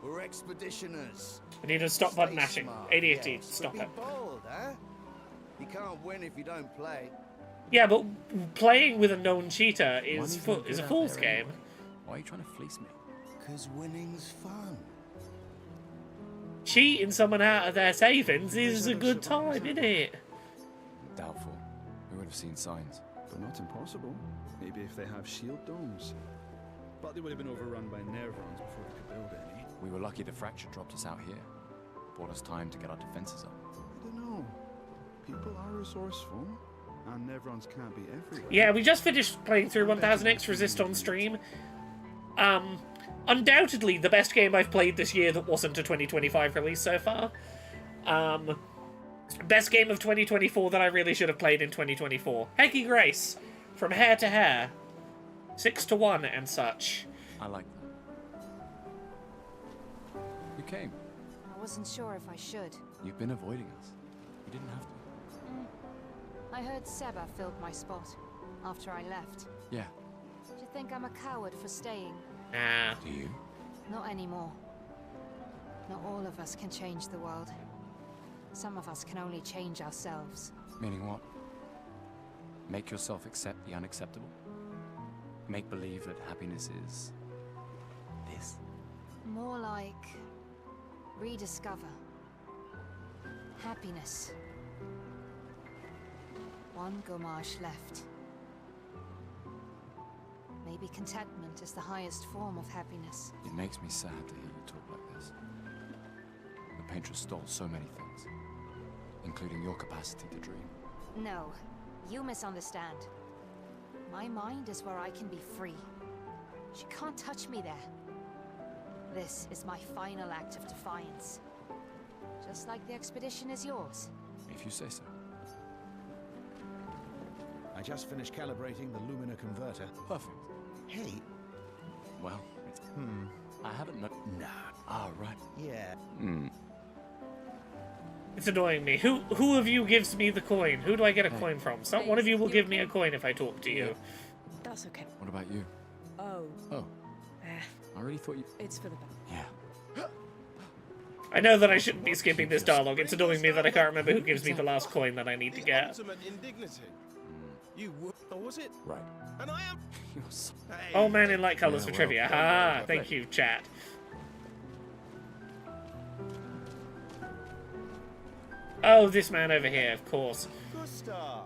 We're expeditioners. I need to stop button Stay mashing. smart, ADHD, yes, stop but it. be bold, huh? You can't win if you don't play. Yeah, but playing with a known cheater is Money's no is a good out fool's there game. anyway. Why are you trying to fleece me? Because winning's fun. Cheating someone out of their savings is a good time, isn't it? Doubtful. We would have seen signs. But not impossible. Maybe if they have shield domes. But they would have been overrun by Nevrons before they could build any. We were lucky the fracture dropped us out here. Bought us time to get our defenses up. I don't know. People are resourceful. And Nevrons can't be everywhere. Yeah, we just finished playing through 1000X Resist on stream. Undoubtedly the best game I've played this year that wasn't a 2025 release so far. Best game of 2024 that I really should have played in 2024. Heggy Grace, From Hair to Hair, 6-1 and such. I like that. You came. I wasn't sure if I should. You've been avoiding us. You didn't have to. I heard Seba filled my spot after I left. Yeah. Do you think I'm a coward for staying? Nah. Do you? Not anymore. Not all of us can change the world. Some of us can only change ourselves. Meaning what? Make yourself accept the unacceptable? Make believe that happiness is... this? More like... rediscover. Happiness. One Gommage left. Maybe contentment is the highest form of happiness. It makes me sad to hear you talk like this. The paintress stole so many things, including your capacity to dream. No, you misunderstand. My mind is where I can be free. She can't touch me there. This is my final act of defiance. Just like the expedition is yours. If you say so. I just finished calibrating the Lumina converter. Perfect. Hey. Well, it's... I haven't no... Nah. Ah, right. Yeah. It's annoying me. Who of you gives me the coin? Who do I get a coin from? One of you will give me a coin if I talk to you. That's okay. What about you? Oh. Oh. I really thought you... It's for the best. Yeah. I know that I shouldn't be skipping this dialogue. It's annoying me that I can't remember who gives me the last coin that I need to get. Ultimate indignity. You would, or was it? Right. And I am. You're so... Oh man in light colours Yeah, for well, trivia. well, Thank you, chat. Oh, this man over here, of course. Gustav.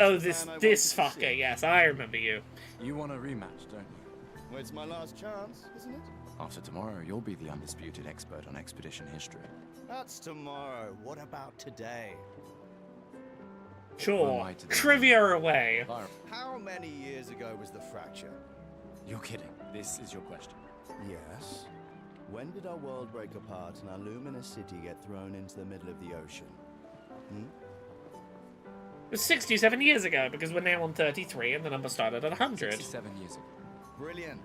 Oh, this fucker. Yes, I remember you. You want a rematch, don't you? Well, it's my last chance, isn't it? After tomorrow, you'll be the undisputed expert on expedition history. That's tomorrow. What about today? Sure. Trivia away. How many years ago was the fracture? You're kidding. This is your question. Yes. When did our world break apart and our luminous city get thrown into the middle of the ocean? It was 67 years ago, because we're now on 33 and the number started at 100. 67 years ago. Brilliant.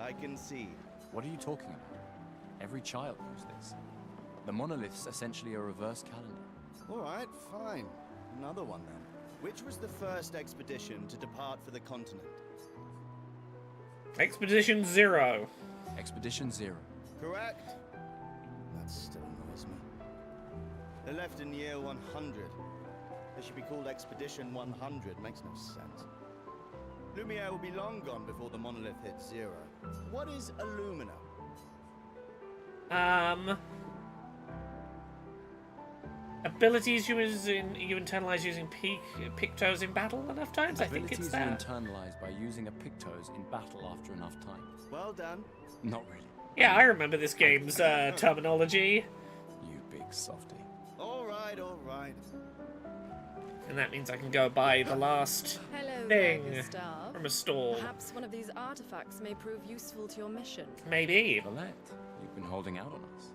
I can see. What are you talking about? Every child knows this. The monolith's essentially a reverse calendar. All right, fine. Another one then. Which was the first expedition to depart for the continent? Expedition 0. Expedition 0. Correct. That still annoys me. They left in year 100. They should be called Expedition 100. Makes no sense. Lumiere will be long gone before the monolith hits zero. What is Illumina? Abilities you internalize using Pictos in battle enough times? I think it's that. Abilities you internalize by using a Pictos in battle after enough time. Well done. Not really. Yeah, I remember this game's terminology. You big softy. All right, all right. And that means I can go buy the last Hello, thing there, Gustav. from a stall. Perhaps one of these artifacts may prove useful to your mission. Maybe. Valette, you've been holding out on us.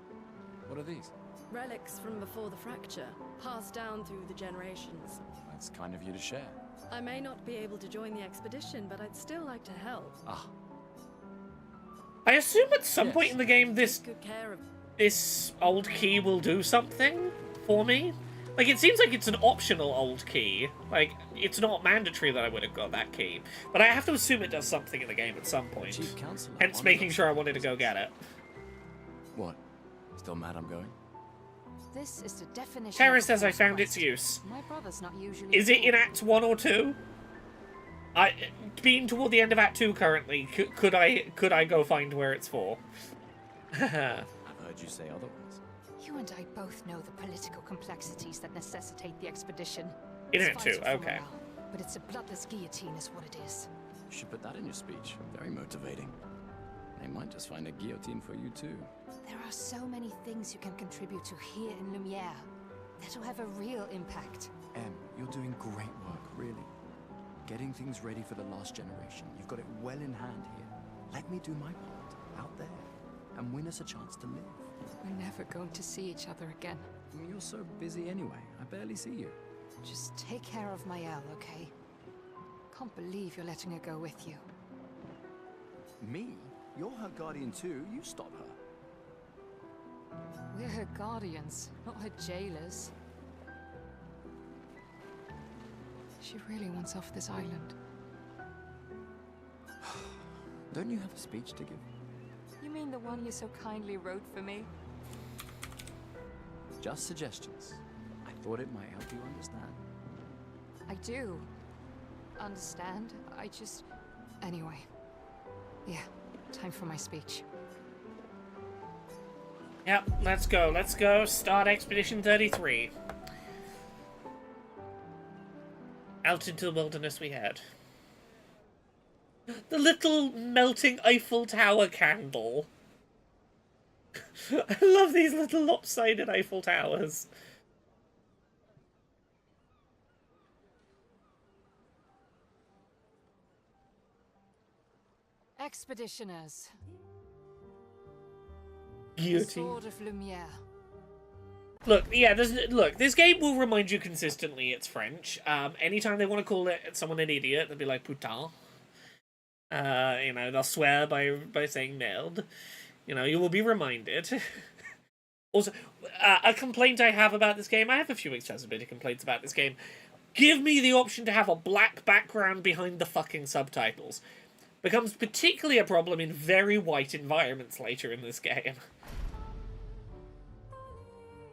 What are these? Relics from before the fracture, passed down through the generations. That's kind of you to share. I may not be able to join the expedition, but I'd still like to help. Ah. I assume at some point Yes. in the game Good care of. this old key will do something for me. Like, it seems like it's an optional old key. Like, it's not mandatory that I would have got that key. But I have to assume it does something in the game at some point. Chief Counselor, Hence making sure I wanted to go get it. What? Still mad I'm going? This is the definition. Tara of a says I forced found quest. its use. My brother's not usually. Is it in Act 1 or 2? Being toward the end of Act 2 currently, could I go find where it's for? I've heard you say otherwise. You and I both know the political complexities that necessitate the expedition. In It's Act 2, vital for okay. morale, but it's a bloodless guillotine is what it is. You should put that in your speech. Very motivating. They might just find a guillotine for you too. There are so many things you can contribute to here in Lumiere that'll have a real impact. Em, you're doing great work, really. Getting things ready for the last generation. You've got it well in hand here. Let me do my part, out there, and win us a chance to live. We're never going to see each other again. You're so busy anyway. I barely see you. Just take care of Maelle, okay? Can't believe you're letting her go with you. Me? You're her guardian too. You stop her. We're her guardians, not her jailers. She really wants off this island. Don't you have a speech to give? You mean the one you so kindly wrote for me? Just suggestions. I thought it might help you understand. I do. Understand? I just... Anyway. Yeah, time for my speech. Yep, let's go. Let's go. Start Expedition 33. Out into the wilderness we head. The little melting Eiffel Tower candle. I love these little lopsided Eiffel Towers. Expeditioners. Guillotine. The Sword of Lumiere. Look, yeah, this game will remind you consistently it's French. Anytime they want to call someone an idiot, they'll be like, putain. You know, they'll swear by saying merde. You know, you will be reminded. Also, a complaint I have about this game, I have a few accessibility complaints about this game. Give me the option to have a black background behind the fucking subtitles. Becomes particularly a problem in very white environments later in this game.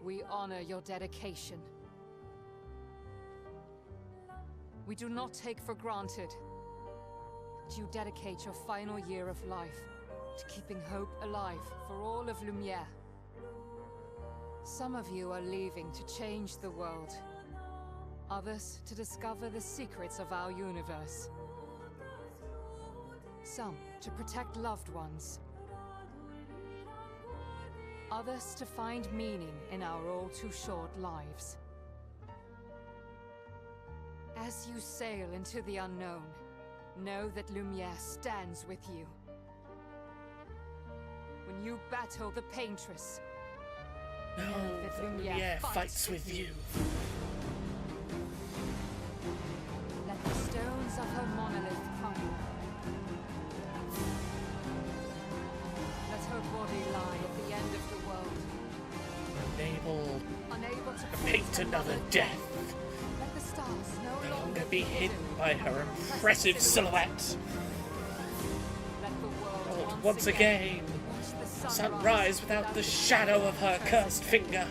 We honor your dedication. We do not take for granted that you dedicate your final year of life to keeping hope alive for all of Lumiere. Some of you are leaving to change the world. Others to discover the secrets of our universe. Some to protect loved ones. Others to find meaning in our all-too-short lives. As you sail into the unknown, know that Lumiere stands with you. When you battle the Paintress, know that Lumiere fights with you. Let the stones of her monolith crumble. Let her body lie at the end of the world. Unable to Paint another death. Let the stars No longer be hidden by her impressive silhouette. Let the world Oh, once again, watch the sunrise without the shadow of her cursed finger.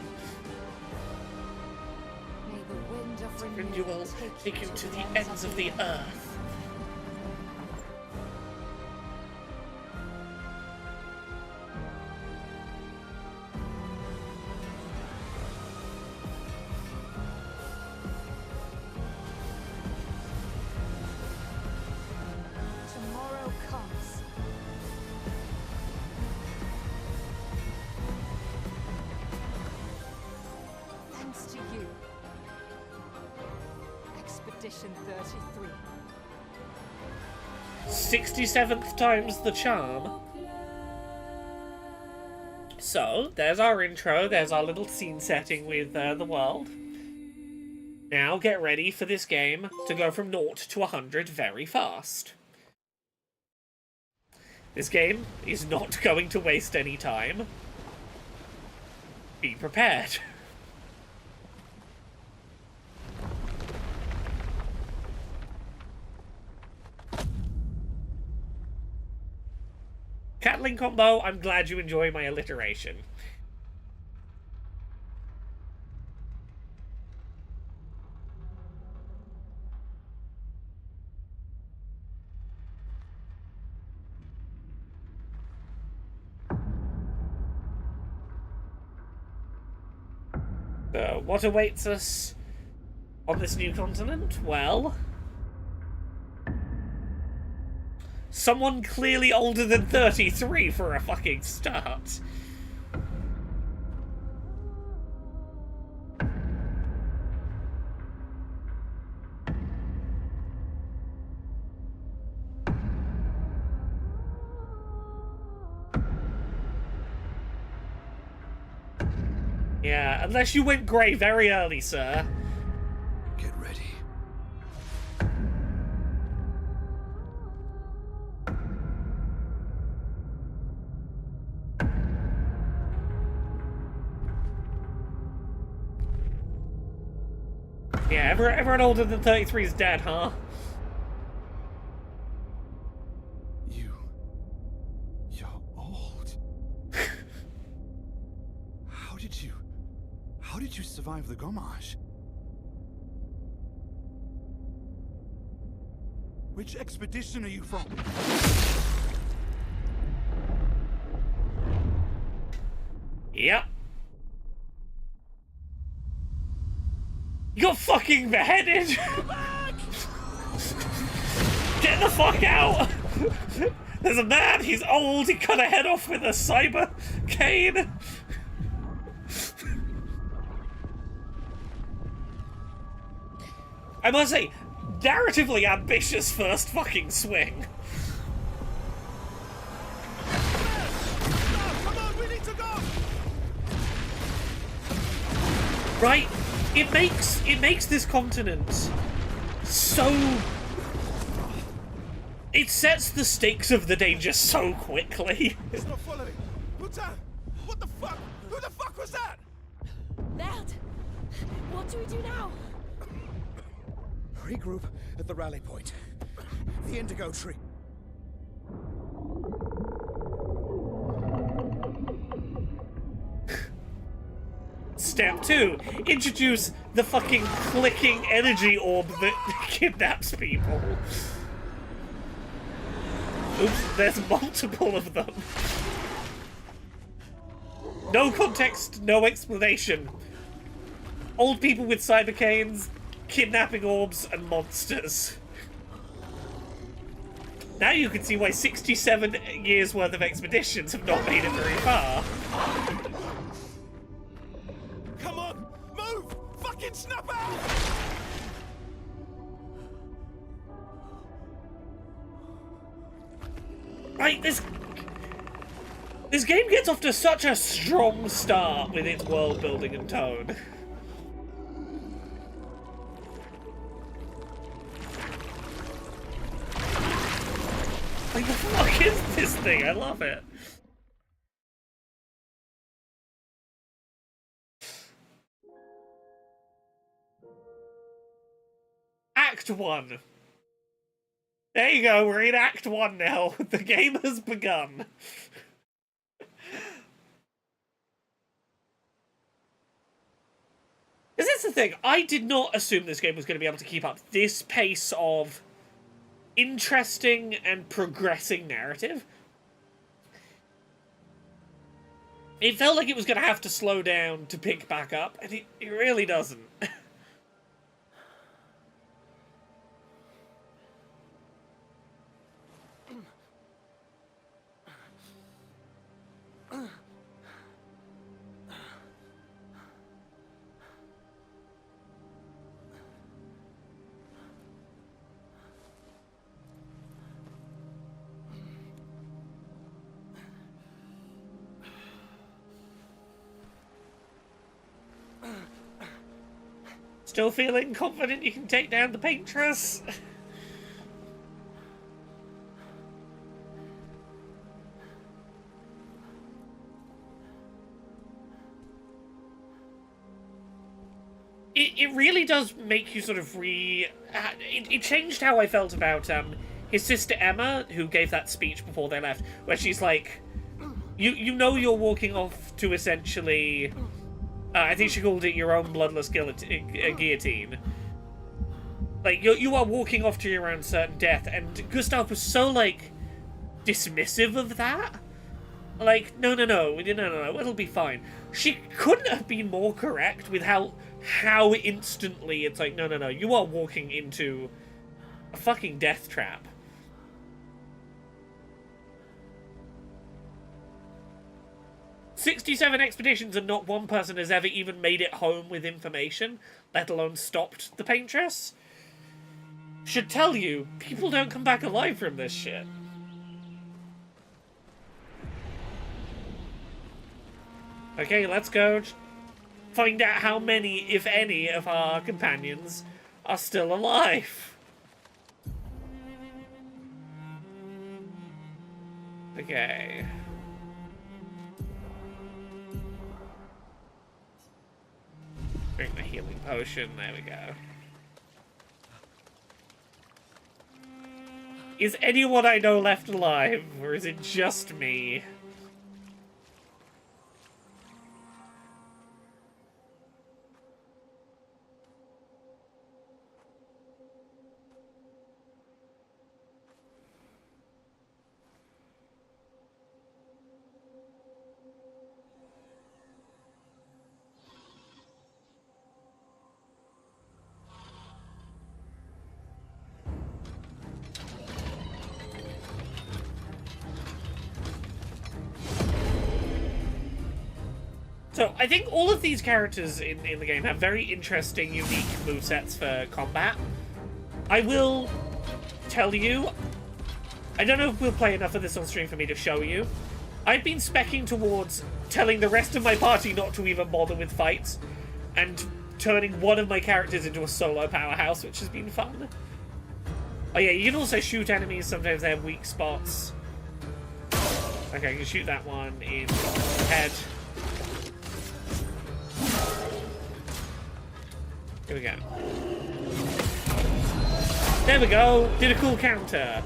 May the wind of Renewal take you to the ends of the earth. Expedition 33. 67th time's the charm. So, there's our intro, there's our little scene setting with the world. Now get ready for this game to go from 0 to 100 very fast. This game is not going to waste any time. Be prepared. Catling combo, I'm glad you enjoy my alliteration. So, what awaits us on this new continent? Well, someone clearly older than 33 for a fucking start. Yeah, unless you went grey very early, sir. Get ready. Yeah, everyone older than 33 is dead, huh? You're old. How did you survive the Gommage? Which expedition are you from? Yep. You got fucking beheaded! Get the fuck out! There's a man, he's old, he cut a head off with a cyber cane! I must say, narratively ambitious first fucking swing. Come on, we need to go! Right? It makes this continent so... It sets the stakes of the danger so quickly. It's not following. Lieutenant, what the fuck? Who the fuck was that? Dad! What do we do now? Regroup at the rally point. The Indigo Tree. Step 2. Introduce the fucking clicking energy orb that kidnaps people. Oops, there's multiple of them. No context, no explanation. Old people with cyber canes, kidnapping orbs, and monsters. Now you can see why 67 years worth of expeditions have not made it very far. Come on, move! Fucking snap out! Right, this game gets off to such a strong start with its world building and tone. Like, the fuck is this thing? I love it. Act 1. There you go, we're in Act 1 now. The game has begun. Because that's the thing, I did not assume this game was going to be able to keep up this pace of interesting and progressing narrative. It felt like it was going to have to slow down to pick back up, and it really doesn't. Still feeling confident you can take down the paintress? It really does make you sort of it changed how I felt about his sister Emma, who gave that speech before they left, where she's like, you know you're walking off to essentially, I think she called it your own bloodless guillotine. Like, you are walking off to your own certain death, and Gustav was so, like, dismissive of that. Like, no, it'll be fine. She couldn't have been more correct with how instantly it's like, no, you are walking into a fucking death trap. "67 expeditions and not one person has ever even made it home with information, let alone stopped the paintress. Should tell you, people don't come back alive from this shit." Okay, let's go find out how many, if any, of our companions are still alive. Okay. Drink the healing potion, there we go. Is anyone I know left alive, or is it just me? So, I think all of these characters in the game have very interesting, unique movesets for combat. I will tell you, I don't know if we'll play enough of this on stream for me to show you. I've been speccing towards telling the rest of my party not to even bother with fights, and turning one of my characters into a solo powerhouse, which has been fun. Oh yeah, you can also shoot enemies, sometimes they have weak spots. Okay, I can shoot that one in the head. Here we go. There we go! Did a cool counter.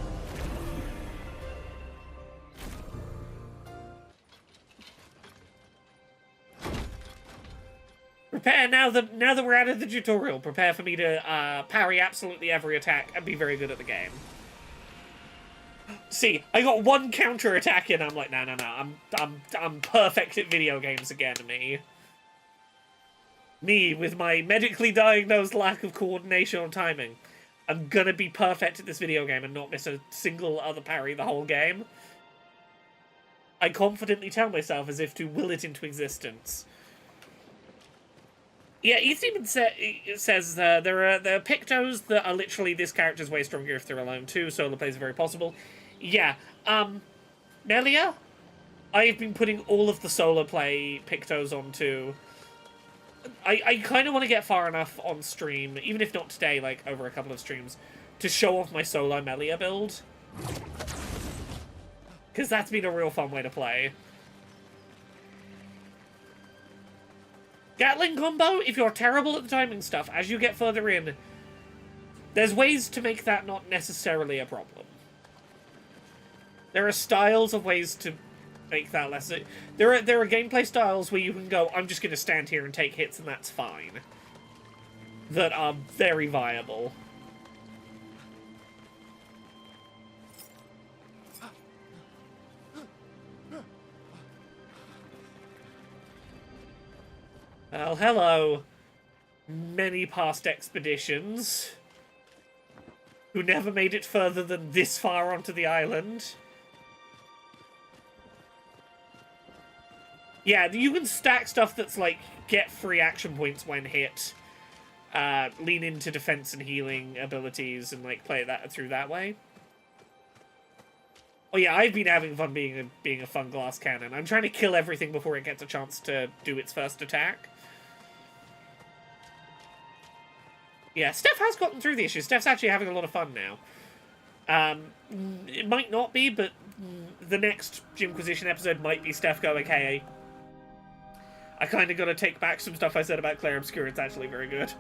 Prepare now that we're out of the tutorial. Prepare for me to parry absolutely every attack and be very good at the game. See, I got one counter attack in. I'm like, no. I'm perfect at video games again. Me with my medically diagnosed lack of coordination or timing. I'm gonna be perfect at this video game and not miss a single other parry the whole game. I confidently tell myself as if to will it into existence. Yeah, Ethan even says there are Pictos that are literally this character's way stronger if they're alone too. Solo plays are very possible. Yeah, Maelle, I've been putting all of the solo play Pictos onto. I kind of want to get far enough on stream, even if not today, like over a couple of streams, to show off my solo Maelle build. Because that's been a real fun way to play. Gatling combo, if you're terrible at the timing stuff, as you get further in, there's ways to make that not necessarily a problem. There are styles of ways to make that less... There are gameplay styles where you can go, I'm just going to stand here and take hits and that's fine. That are very viable. Well, hello, many past expeditions who never made it further than this far onto the island. Yeah, you can stack stuff that's like, get free action points when hit, lean into defense and healing abilities, and like play that through that way. Oh yeah, I've been having fun being a fun glass cannon. I'm trying to kill everything before it gets a chance to do its first attack. Yeah, Steph has gotten through the issue. Steph's actually having a lot of fun now. It might not be, but the next Gymquisition episode might be Steph going, hey, I kind of got to take back some stuff I said about Clair Obscur. It's actually very good.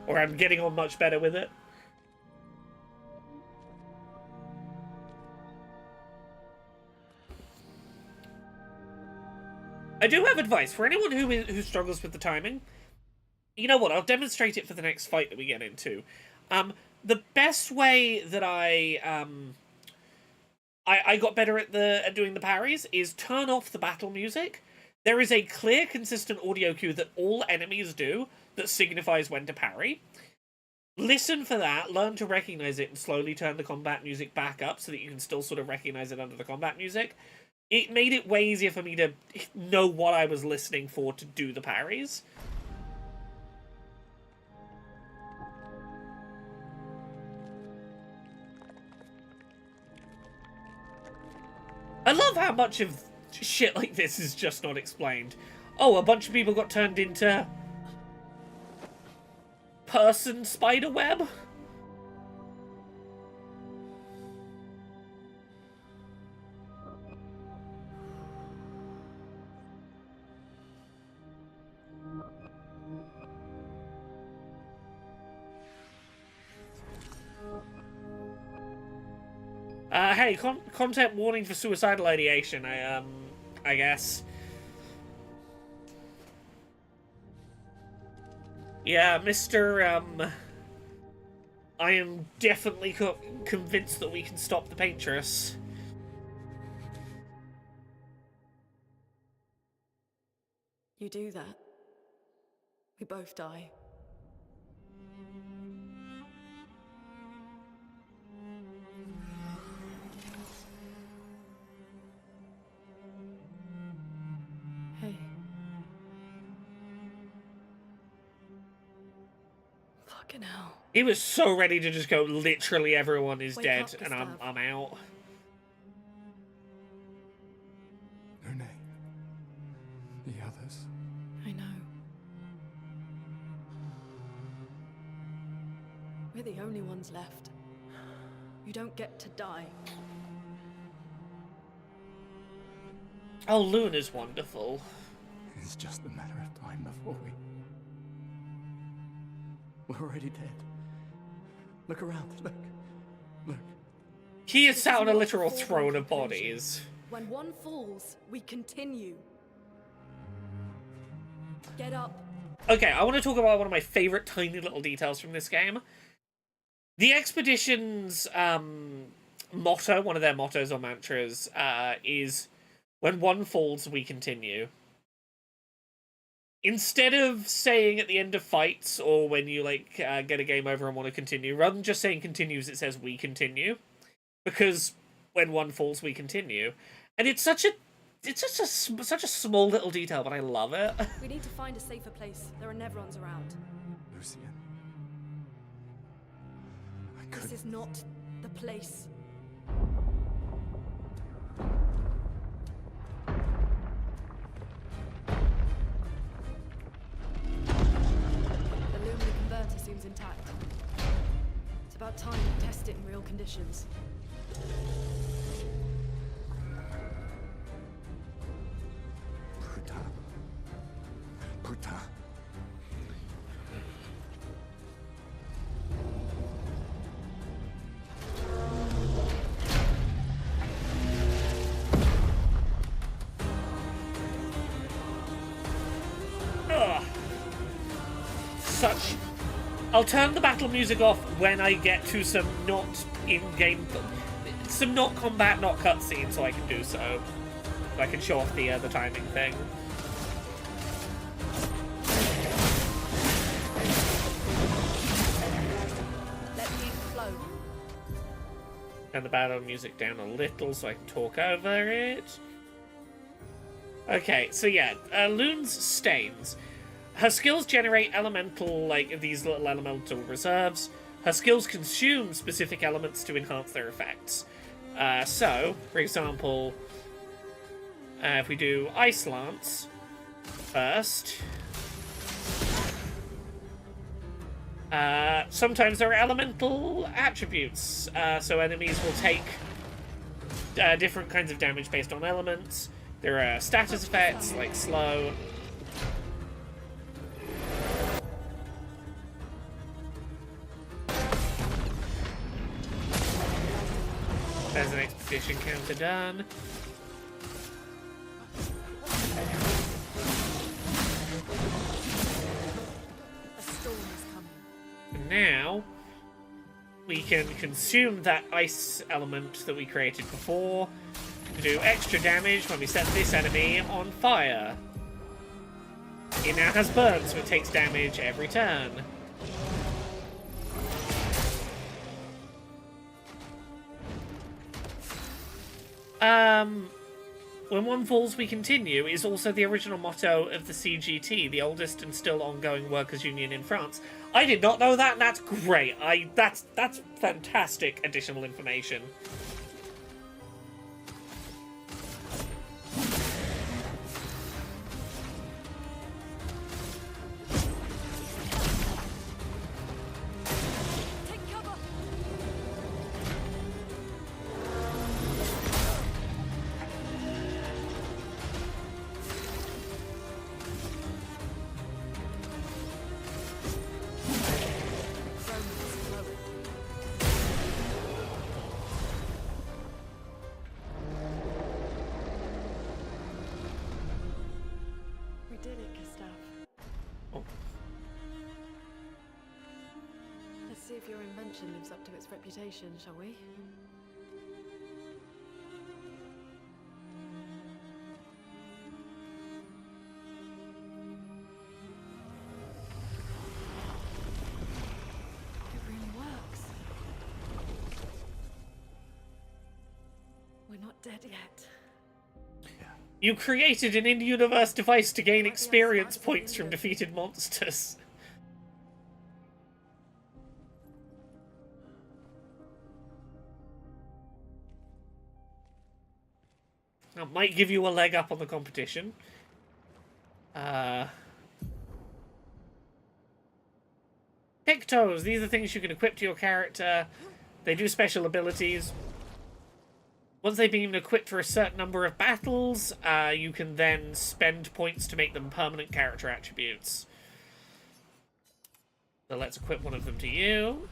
Or I'm getting on much better with it. I do have advice for anyone who struggles with the timing. You know what? I'll demonstrate it for the next fight that we get into. The best way that I got better at doing the parries is turn off the battle music. There is a clear, consistent audio cue that all enemies do that signifies when to parry. Listen for that, learn to recognize it, and slowly turn the combat music back up so that you can still sort of recognize it under the combat music. It made it way easier for me to know what I was listening for to do the parries. I love how much of shit like this is just not explained. Oh, a bunch of people got turned into person spiderweb? Hey, content warning for suicidal ideation, I guess. Yeah, Mr. I am definitely convinced that we can stop the paintress. You do that, we both die. Hey. Fucking hell. He was so ready to just go, literally everyone is Wake dead, up, and Gustav. I'm out. No name. The others. I know. We're the only ones left. You don't get to die. Oh, Luna's wonderful. It's just a matter of time before we're already dead. Look around. Look. He is sat on a literal throne of bodies. When one falls, we continue. Get up. Okay, I want to talk about one of my favorite tiny little details from this game. The Expedition's motto, one of their mottos or mantras, is when one falls, we continue. Instead of saying at the end of fights or when you get a game over and want to continue, rather than just saying continues, it says we continue. Because when one falls, we continue. And it's such a small little detail, but I love it. We need to find a safer place. There are Neverons around. Lucian. This is not the place. The Lumina converter seems intact. It's about time to test it in real conditions. Putain. Ugh. Such... I'll turn the battle music off when I get to some not in-game... Some not combat, not cutscenes, so I can do so. So I can show off the timing thing. Let me flow. Turn the battle music down a little so I can talk over it. Okay, so yeah, Lune's Stains. Her skills generate elemental, these little elemental reserves. Her skills consume specific elements to enhance their effects. So, for example, if we do Ice Lance first... Sometimes there are elemental attributes, so enemies will take different kinds of damage based on elements. There are status effects, like slow. There's an expedition counter done. A storm is coming. And now we can consume that ice element that we created before to do extra damage when we set this enemy on fire. It now has burn, so it takes damage every turn. When one falls, we continue is also the original motto of the CGT, the oldest and still ongoing workers' union in France. I did not know that, and that's great. That's fantastic additional information. See if your invention lives up to its reputation, shall we? It really works. We're not dead yet. You created an in-universe device to gain experience points from defeated monsters. That might give you a leg up on the competition. Pictos, these are things you can equip to your character. They do special abilities. Once they've been equipped for a certain number of battles, you can then spend points to make them permanent character attributes. So let's equip one of them to you.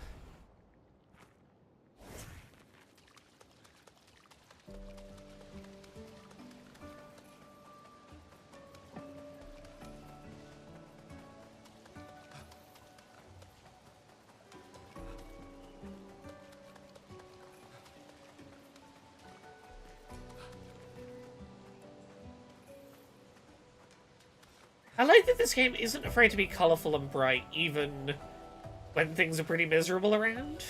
I like that this game isn't afraid to be colourful and bright, even when things are pretty miserable around.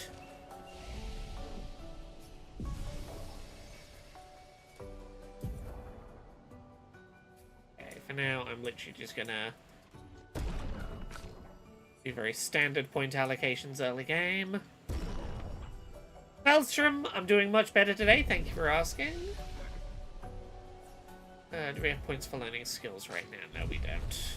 Okay, for now, I'm literally just gonna do very standard point allocations early game. Maelstrom, I'm doing much better today, thank you for asking. Do we have points for learning skills right now? No, we don't.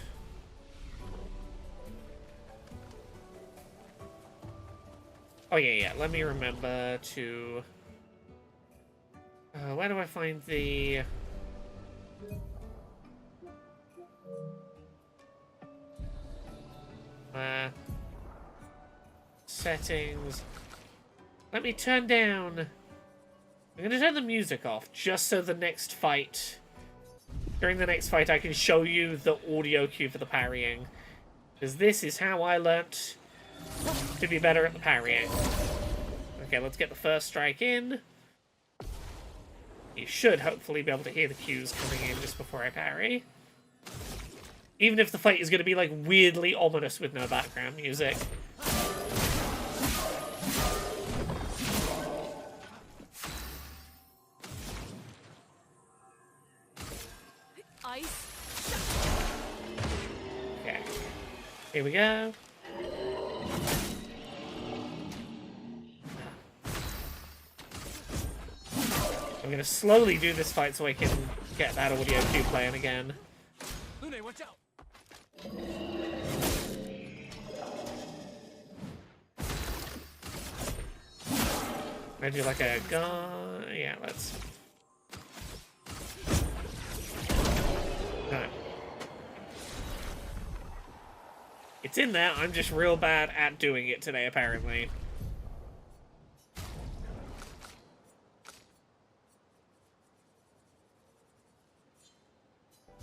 Oh, yeah. Let me remember to... where do I find the... settings. Let me turn down... I'm going to turn the music off, just so the next fight... During the next fight, I can show you the audio cue for the parrying. Because this is how I learnt to be better at the parrying. Okay, let's get the first strike in. You should hopefully be able to hear the cues coming in just before I parry. Even if the fight is going to be, like, weirdly ominous with no background music. Okay, here we go. I'm gonna slowly do this fight so I can get that audio cue playing again. Lune, watch out! I do like a gun. Yeah, let's. No. It's in there. I'm just real bad at doing it today, apparently.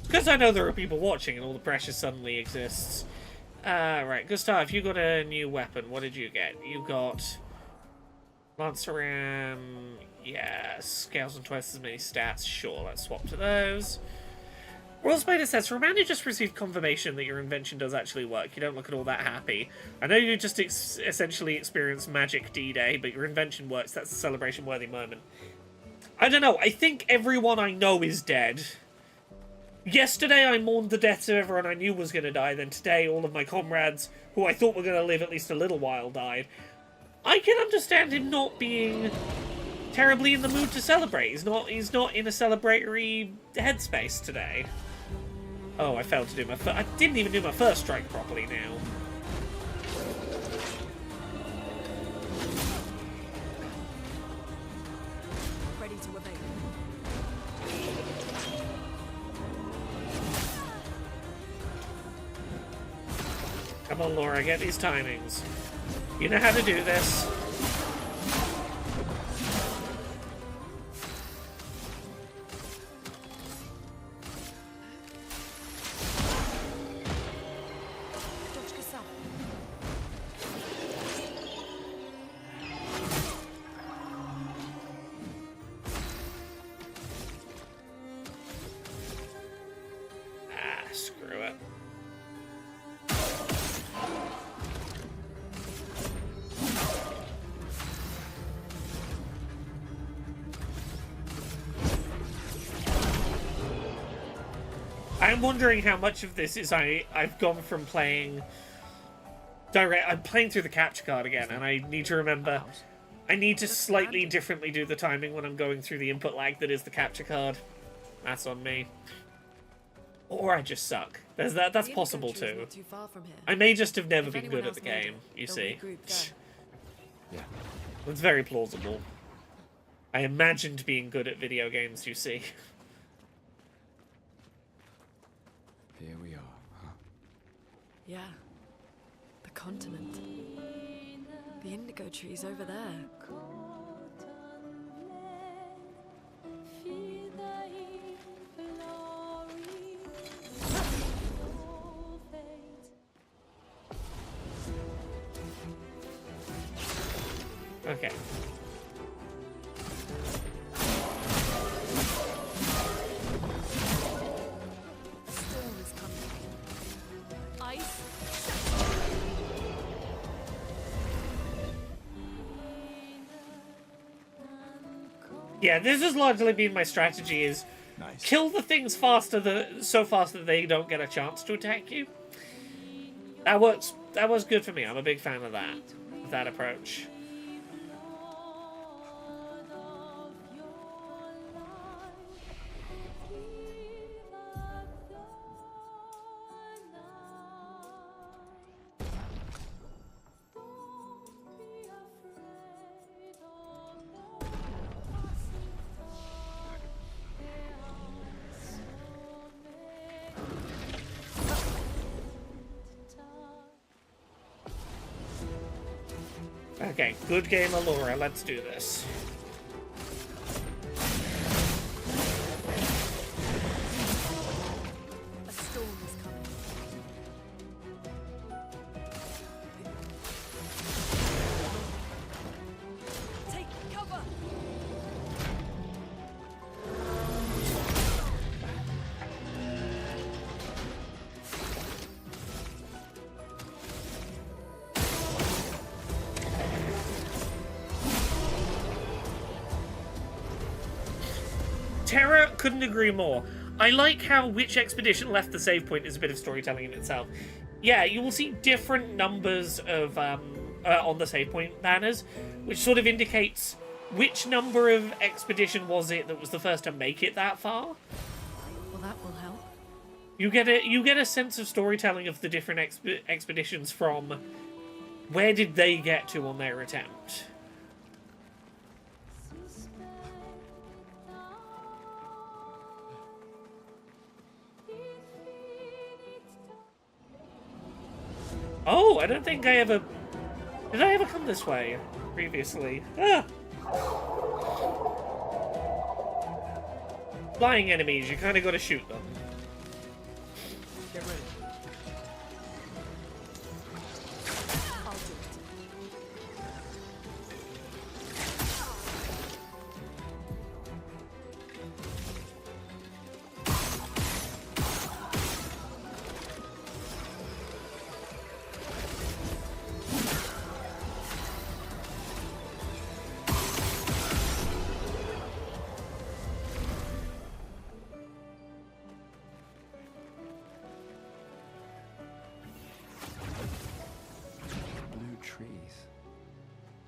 Because I know there are people watching and all the pressure suddenly exists. Right, Gustav, you got a new weapon. What did you get? You got Lancer Ram. Yeah, scales and twice as many stats. Sure, let's swap to those. Royal Spider says, Romana just received confirmation that your invention does actually work. You don't look at all that happy. I know you just essentially experienced magic D-Day, but your invention works. That's a celebration-worthy moment. I don't know. I think everyone I know is dead. Yesterday I mourned the deaths of everyone I knew was going to die, then today all of my comrades, who I thought were going to live at least a little while, died. I can understand him not being terribly in the mood to celebrate. He's not in a celebratory headspace today. Oh, I failed to do my I didn't even do my first strike properly now. Ready to evade. Come on, Laura, get these timings. You know how to do this. Screw it. I'm wondering how much of this is I've gone from playing direct. I'm playing through the capture card again, and I need to remember. I need to slightly differently do the timing when I'm going through the input lag that is the capture card. That's on me. Or I just suck. That's possible too. I may just have never been good at the game, you see. Yeah. It's very plausible. I imagined being good at video games, you see. Here we are, huh? Yeah. The continent. The indigo trees over there. Okay. Storm is coming. Ice. Yeah, this has largely been my strategy: is kill the things so fast that they don't get a chance to attack you. That works. That was good for me. I'm a big fan of that approach. Okay, good game, Allura. Let's do this. A storm is coming. Take cover. Terra couldn't agree more. I like how which expedition left the save point is a bit of storytelling in itself. Yeah, you will see different numbers of on the save point banners, which sort of indicates which number of expedition was it that was the first to make it that far. Well, that will help. You get a sense of storytelling of the different expeditions from where did they get to on their attempt. Oh, I don't think I ever... Did I ever come this way previously? Ah! Flying enemies, you kind of got to shoot them. Get ready.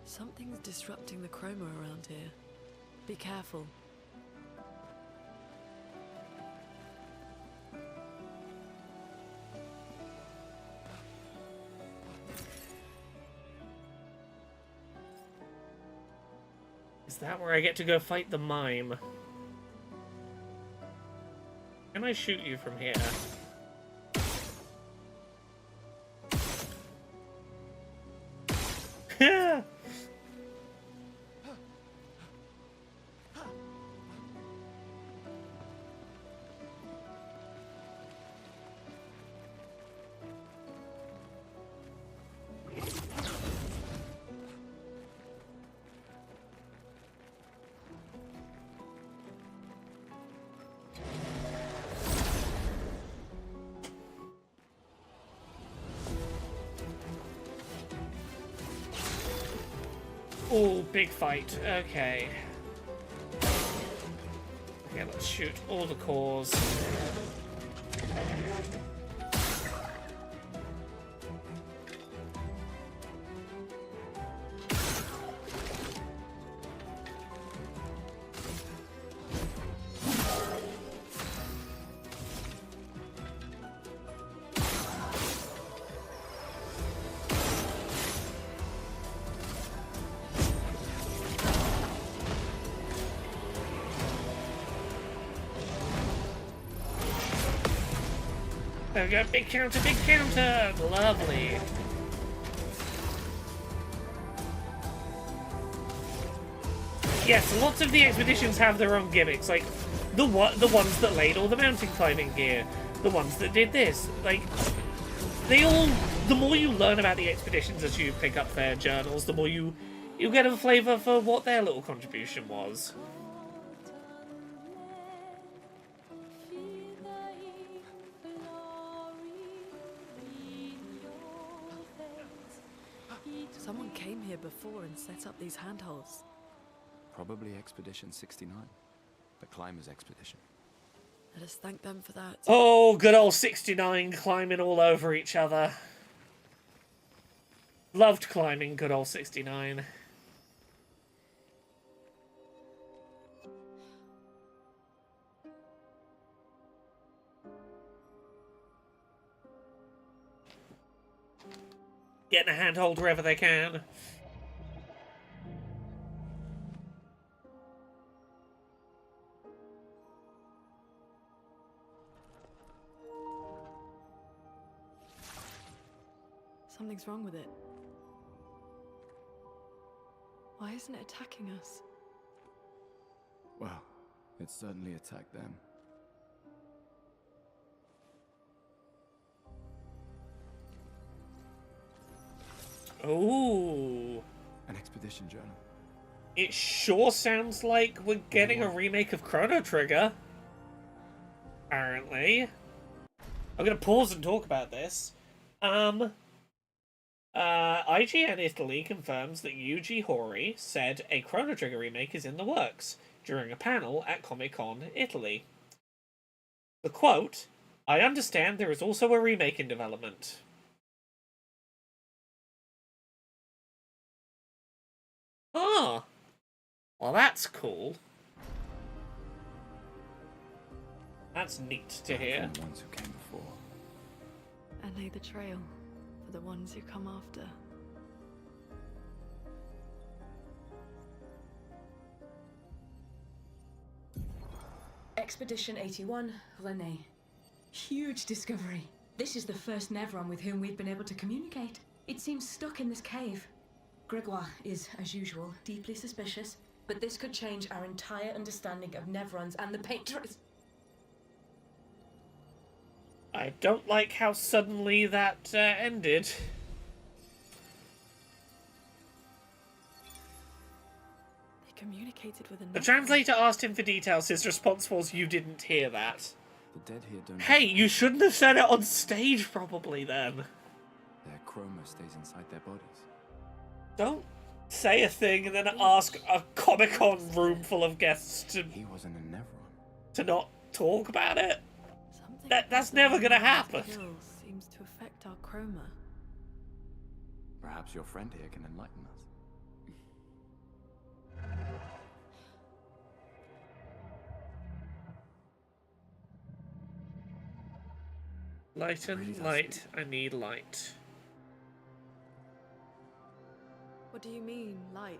Something's disrupting the chroma around here. Be careful. Is that where I get to go fight the mime? Can I shoot you from here? Oh, big fight. Okay. Okay, let's shoot all the cores. There we go, big counter, big counter! Lovely. Yes, lots of the expeditions have their own gimmicks, like the ones that laid all the mountain climbing gear, the ones that did this, like, they all, the more you learn about the expeditions as you pick up their journals, the more you get a flavour for what their little contribution was. Someone came here before and set up these handholds. Probably Expedition 69. The Climbers Expedition. Let us thank them for that. Oh, good old 69 climbing all over each other. Loved climbing good old 69. Getting a handhold wherever they can. Something's wrong with it. Why isn't it attacking us? Well, it certainly attacked them. Ooh. An expedition journal. It sure sounds like we're getting a remake of Chrono Trigger. Apparently. I'm gonna pause and talk about this. IGN Italy confirms that Yuji Horii said a Chrono Trigger remake is in the works during a panel at Comic-Con Italy. The quote, "I understand there is also a remake in development." Ah, well that's cool. That's neat to hear. The ones who came before. And lay the trail for the ones who come after. Expedition 81, René. Huge discovery. This is the first Nevron with whom we've been able to communicate. It seems stuck in this cave. Gregoire is, as usual, deeply suspicious, but this could change our entire understanding of Nevrons and the Patrons. I don't like how suddenly that ended. They communicated with a The translator asked him for details. His response was, "You didn't hear that." The dead here don't... Hey, you shouldn't have said it on stage, probably, then. Their chroma stays inside their bodies. Don't say a thing and then ask a Comic-Con room full of guests to... He wasn't a Nevron. To not talk about it? That's never gonna happen. Seems to affect our chroma. Perhaps your friend here can enlighten us. Lighten, light. I need light. What do you mean, light?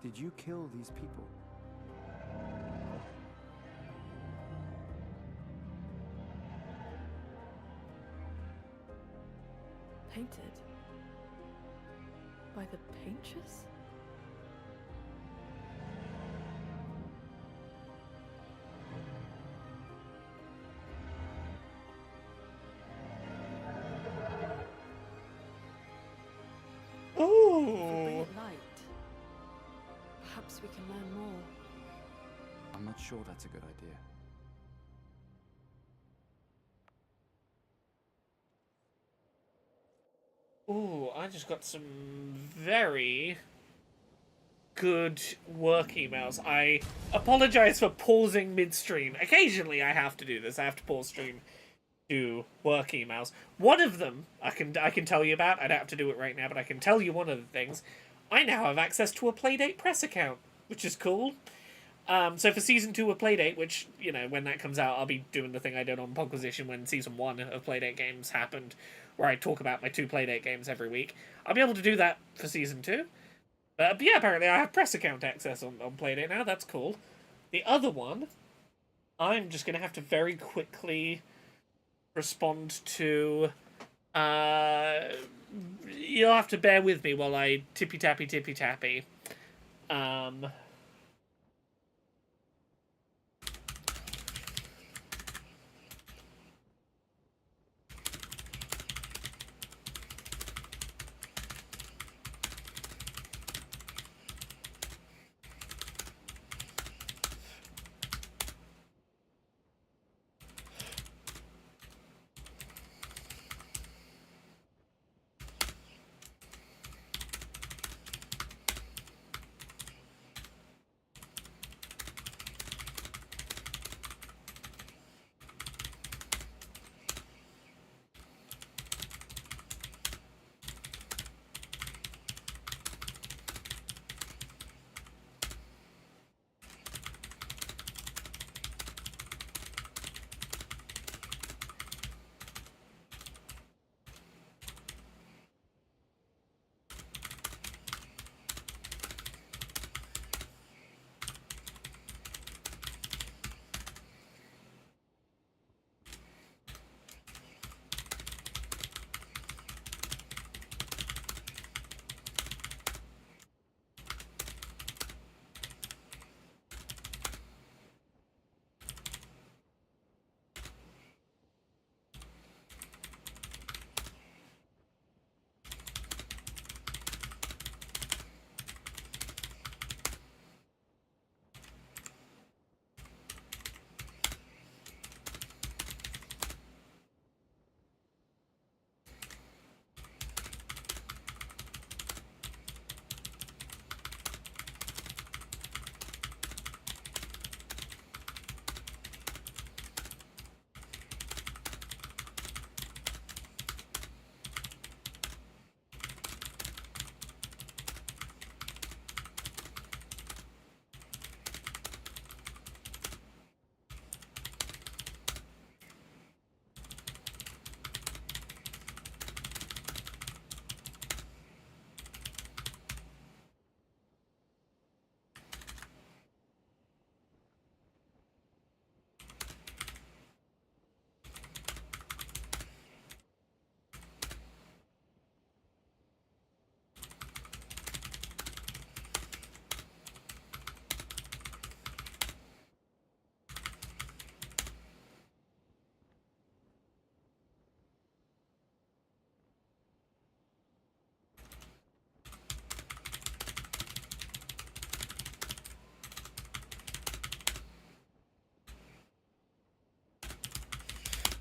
Did you kill these people? Painted? By the paintress? Ooh. Light. Perhaps we can learn more. I'm not sure that's a good idea. Ooh, I just got some very good work emails. I apologize for pausing midstream. Occasionally I have to do this. I have to pause stream to work emails. One of them I can tell you about. I don't have to do it right now, but I can tell you one of the things. I now have access to a Playdate Press account, which is cool. So for Season 2 of Playdate, which, you know, when that comes out, I'll be doing the thing I did on Podquisition when Season 1 of Playdate Games happened, where I talk about my 2 Playdate games every week. I'll be able to do that for Season 2. But yeah, apparently I have press account access on Playdate now. That's cool. The other one, I'm just going to have to very quickly respond to... you'll have to bear with me while I tippy-tappy.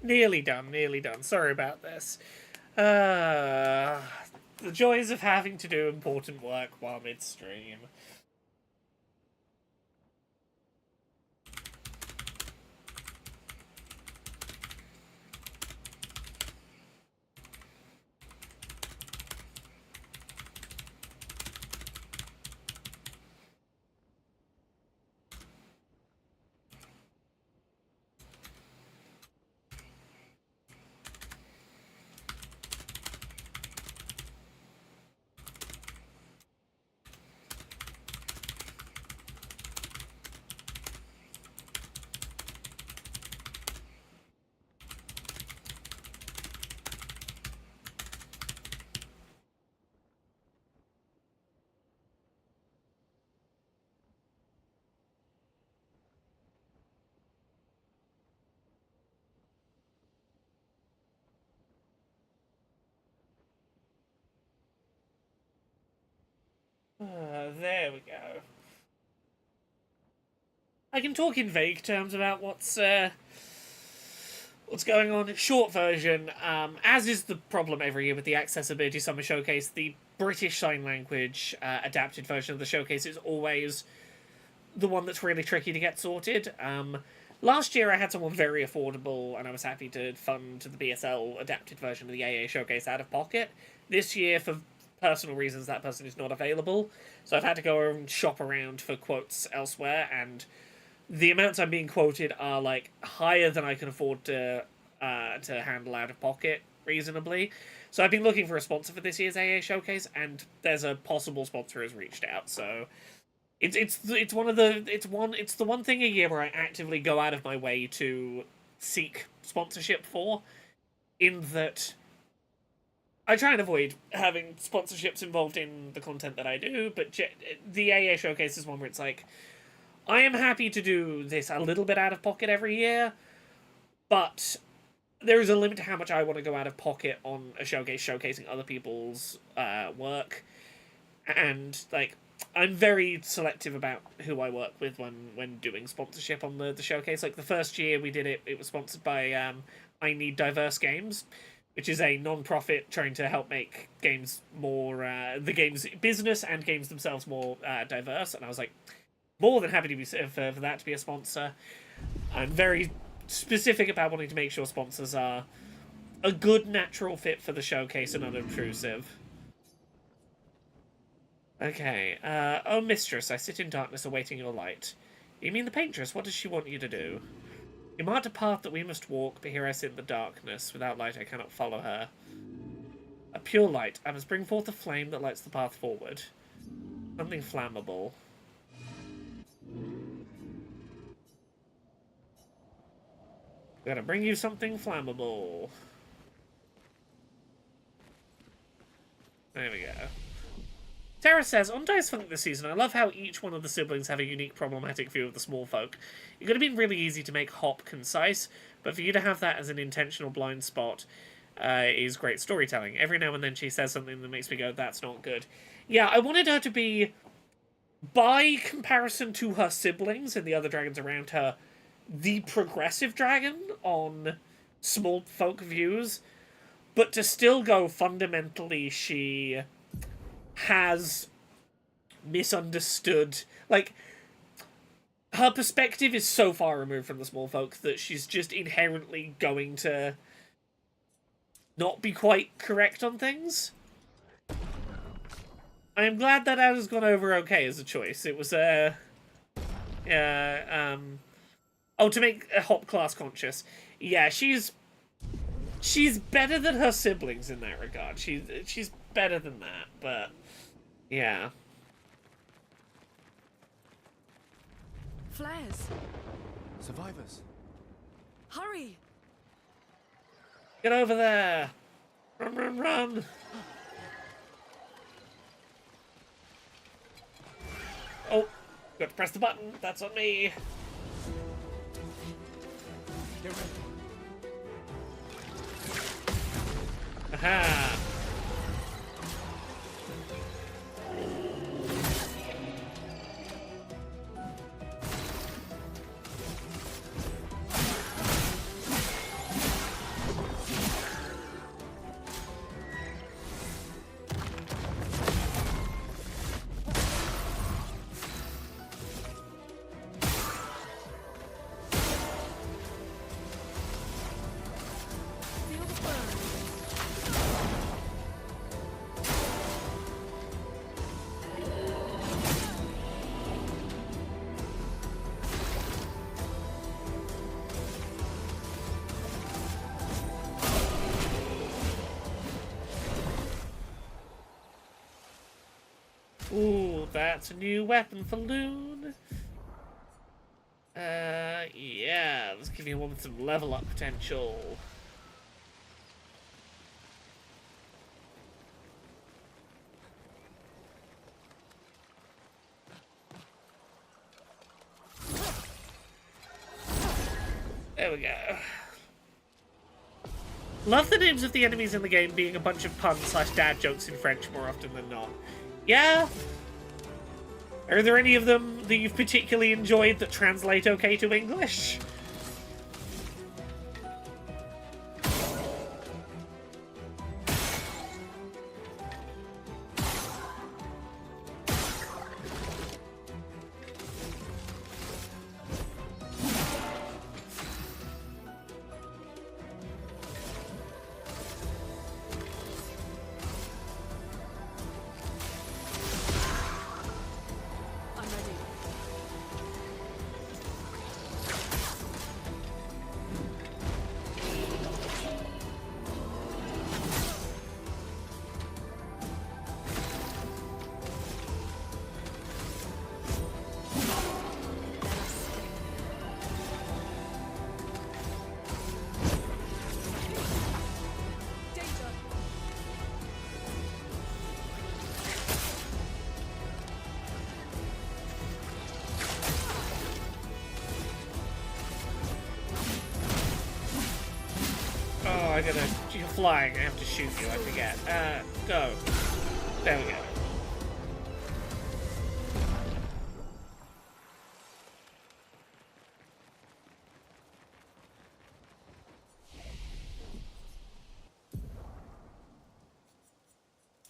Nearly done, nearly done. Sorry about this. The joys of having to do important work while midstream. There we go. I can talk in vague terms about what's going on. Short version, as is the problem every year with the Accessibility Summer Showcase, the British Sign Language adapted version of the showcase is always the one that's really tricky to get sorted. Last year I had someone very affordable, and I was happy to fund the BSL adapted version of the AA Showcase out of pocket. This year, for personal reasons, that person is not available, so I've had to go and shop around for quotes elsewhere, and the amounts I'm being quoted are, like, higher than I can afford to handle out of pocket reasonably. So I've been looking for a sponsor for this year's AA Showcase, and there's a possible sponsor has reached out, so it's the one thing a year where I actively go out of my way to seek sponsorship for, in that I try and avoid having sponsorships involved in the content that I do, but the AA Showcase is one where it's like, I am happy to do this a little bit out of pocket every year, but there is a limit to how much I want to go out of pocket on a showcase showcasing other people's work. And, like, I'm very selective about who I work with when doing sponsorship on the showcase. Like, the first year we did it was sponsored by I Need Diverse Games, which is a non-profit trying to help make games more, the game's business and games themselves more diverse. And I was like, more than happy to be for that to be a sponsor. I'm very specific about wanting to make sure sponsors are a good natural fit for the showcase and unobtrusive. Okay, oh mistress, I sit in darkness awaiting your light. You mean the paintress? What does she want you to do? You marked a path that we must walk, but here I sit in the darkness. Without light I cannot follow her. A pure light. I must bring forth a flame that lights the path forward. Something flammable. Gotta bring you something flammable. There we go. Tara says, on Dice Funk this season, I love how each one of the siblings have a unique problematic view of the small folk. It could have been really easy to make Hop concise, but for you to have that as an intentional blind spot is great storytelling. Every now and then she says something that makes me go, that's not good. Yeah, I wanted her to be, by comparison to her siblings and the other dragons around her, the progressive dragon on small folk views, but to still go fundamentally she has misunderstood, like, her perspective is so far removed from the small folk that she's just inherently going to not be quite correct on things. I am glad that has gone over okay as a choice. It was oh, to make a Hop class conscious. Yeah, she's better than her siblings in that regard. She's better than that, but yeah. Flares. Survivors. Hurry! Get over there! Run, run, run! Oh, got to press the button. That's on me. Get ready. Aha! Ooh, that's a new weapon for Loon. Yeah, let's give you one with some level up potential. There we go. Love the names of the enemies in the game being a bunch of puns / dad jokes in French more often than not. Yeah? Are there any of them that you've particularly enjoyed that translate okay to English? You're flying, I have to shoot you, I forget. Go. There we go.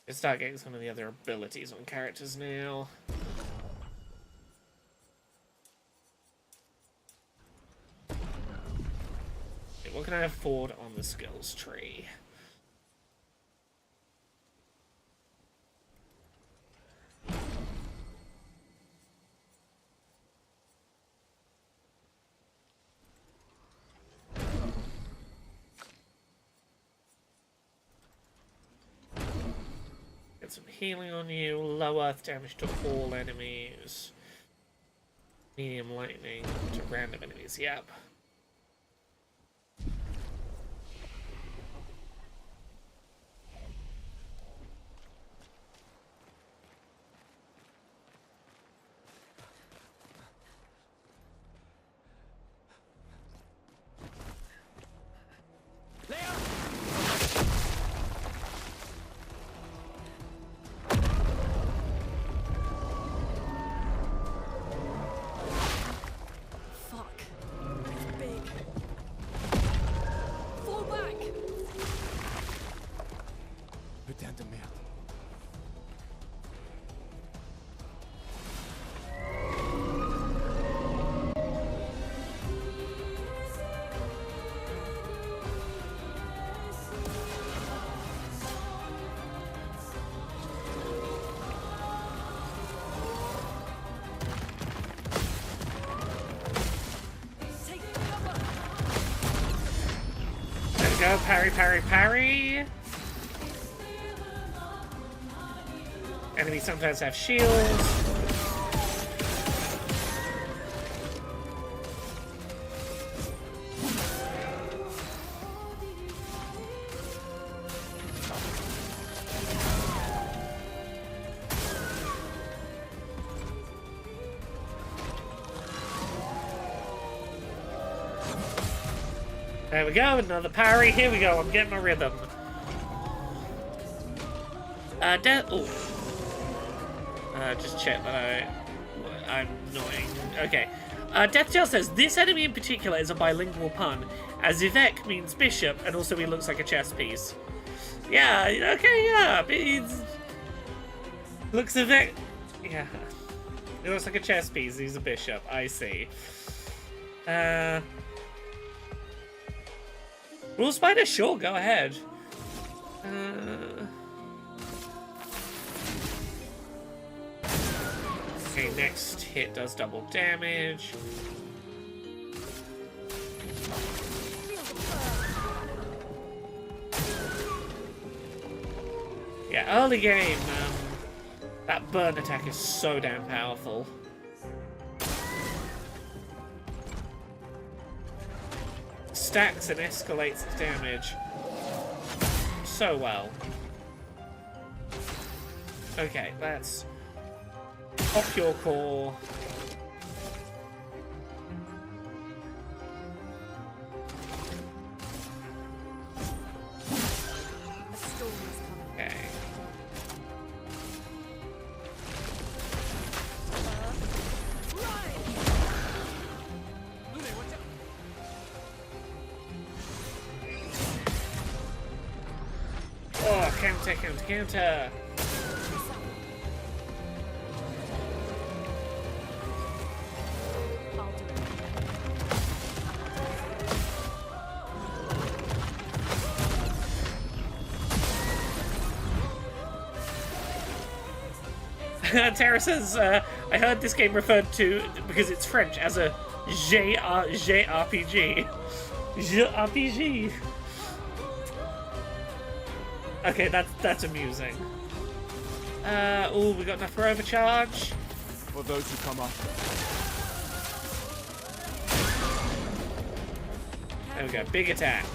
Let's start getting some of the other abilities on characters now. What can I afford on the skills tree? Get some healing on you, low earth damage to all enemies, medium lightning to random enemies, yep. Go, parry, parry, parry. Enemies sometimes have shields. There we go, another parry. Here we go, I'm getting my rhythm. Just check that I'm annoying. Okay. Deathtail says, this enemy in particular is a bilingual pun, as Vivek means bishop, and also he looks like a chess piece. Yeah, okay, yeah. Looks Vivek. Yeah. He looks like a chess piece, he's a bishop, I see. Rule Spider, sure, go ahead. Okay, next hit does double damage. Yeah, early game. That burn attack is so damn powerful. Stacks and escalates its damage so well. Okay, let's pop your core. Okay. Oh, counter, counter, counter. Tara says, I heard this game referred to, because it's French, as a JRPG. JRPG. Okay, that's amusing. Oh, we got enough for overcharge. For those who come after. There we go, big attack.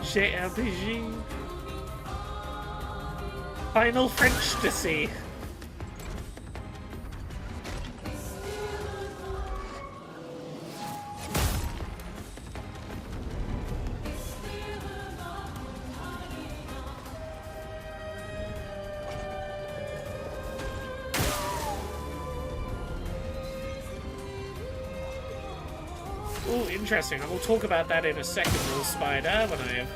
JRPG. Final French to see. Ooh, interesting. I will talk about that in a second, little spider, when I have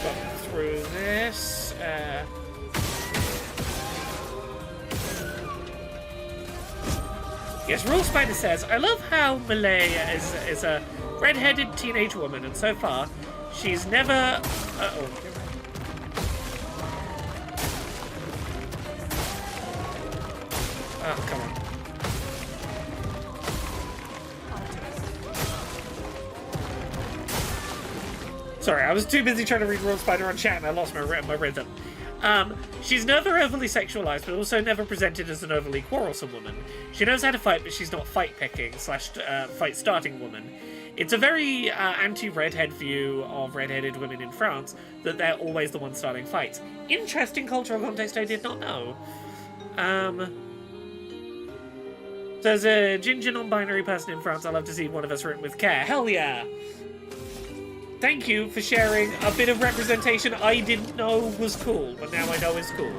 gotten through this. Yes, Rule Spider says, I love how Maelle is a red-headed teenage woman, and so far, she's never... Uh-oh. Oh, come on. Sorry, I was too busy trying to read World Spider on chat and I lost my rhythm. She's never overly sexualized, but also never presented as an overly quarrelsome woman. She knows how to fight, but she's not fight-picking / fight-starting woman. It's a very anti-redhead view of redheaded women in France, that they're always the ones starting fights. Interesting cultural context I did not know. So as a ginger non-binary person in France, I love to see one of us written with care. Hell yeah! Thank you for sharing a bit of representation I didn't know was cool, but now I know is cool.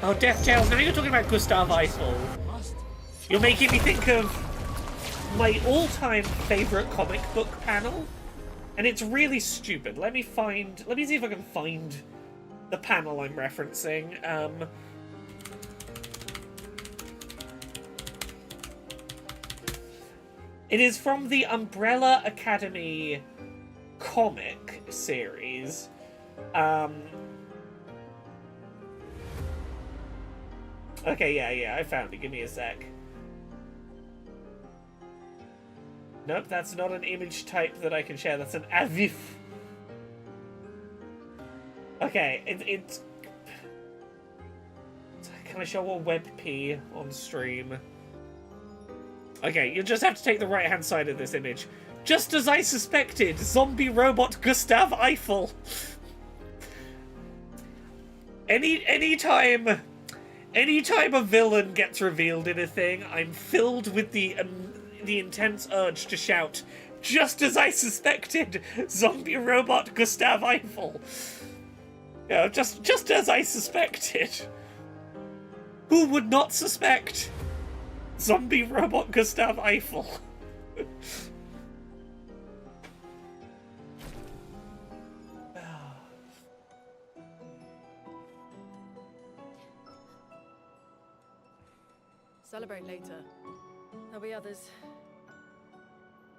Oh, Death Tales, now you're talking about Gustav Eiffel. You're making me think of my all-time favourite comic book panel, and it's really stupid. Let me see if I can find the panel I'm referencing. It is from the Umbrella Academy comic series. Okay, yeah, I found it. Give me a sec. Nope, that's not an image type that I can share. That's an AVIF. Okay, it's... Can I show a WebP on stream? Okay, you'll just have to take the right-hand side of this image. Just as I suspected, zombie robot Gustav Eiffel. Anytime a villain gets revealed in a thing, I'm filled with the intense urge to shout, just as I suspected, zombie robot Gustav Eiffel. You know, just as I suspected. Who would not suspect? Zombie robot Gustav Eiffel. Celebrate later. There'll be others.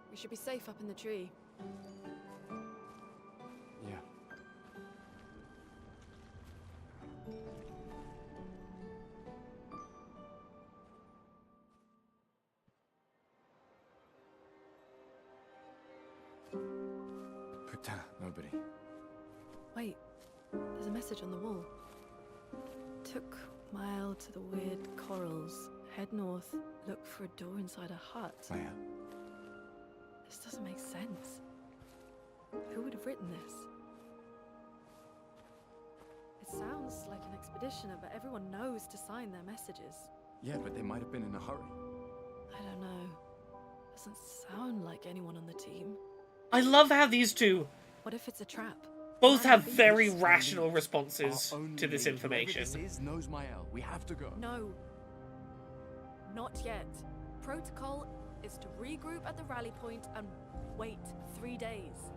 We should be safe up in the tree. Yeah. Nobody. Wait, there's a message on the wall. Took Maelle to the weird corals. Head north, look for a door inside a hut. Maelle. This doesn't make sense. Who would have written this? It sounds like an expeditioner, but everyone knows to sign their messages. Yeah, but they might have been in a hurry. I don't know. Doesn't sound like anyone on the team. I love how these two What if it's a trap? both have Maybe very it's rational responses Our only to this lead, information. whoever this is knows Maelle. We have to go. No. Not yet. Protocol is to regroup at the rally point and wait 3 days.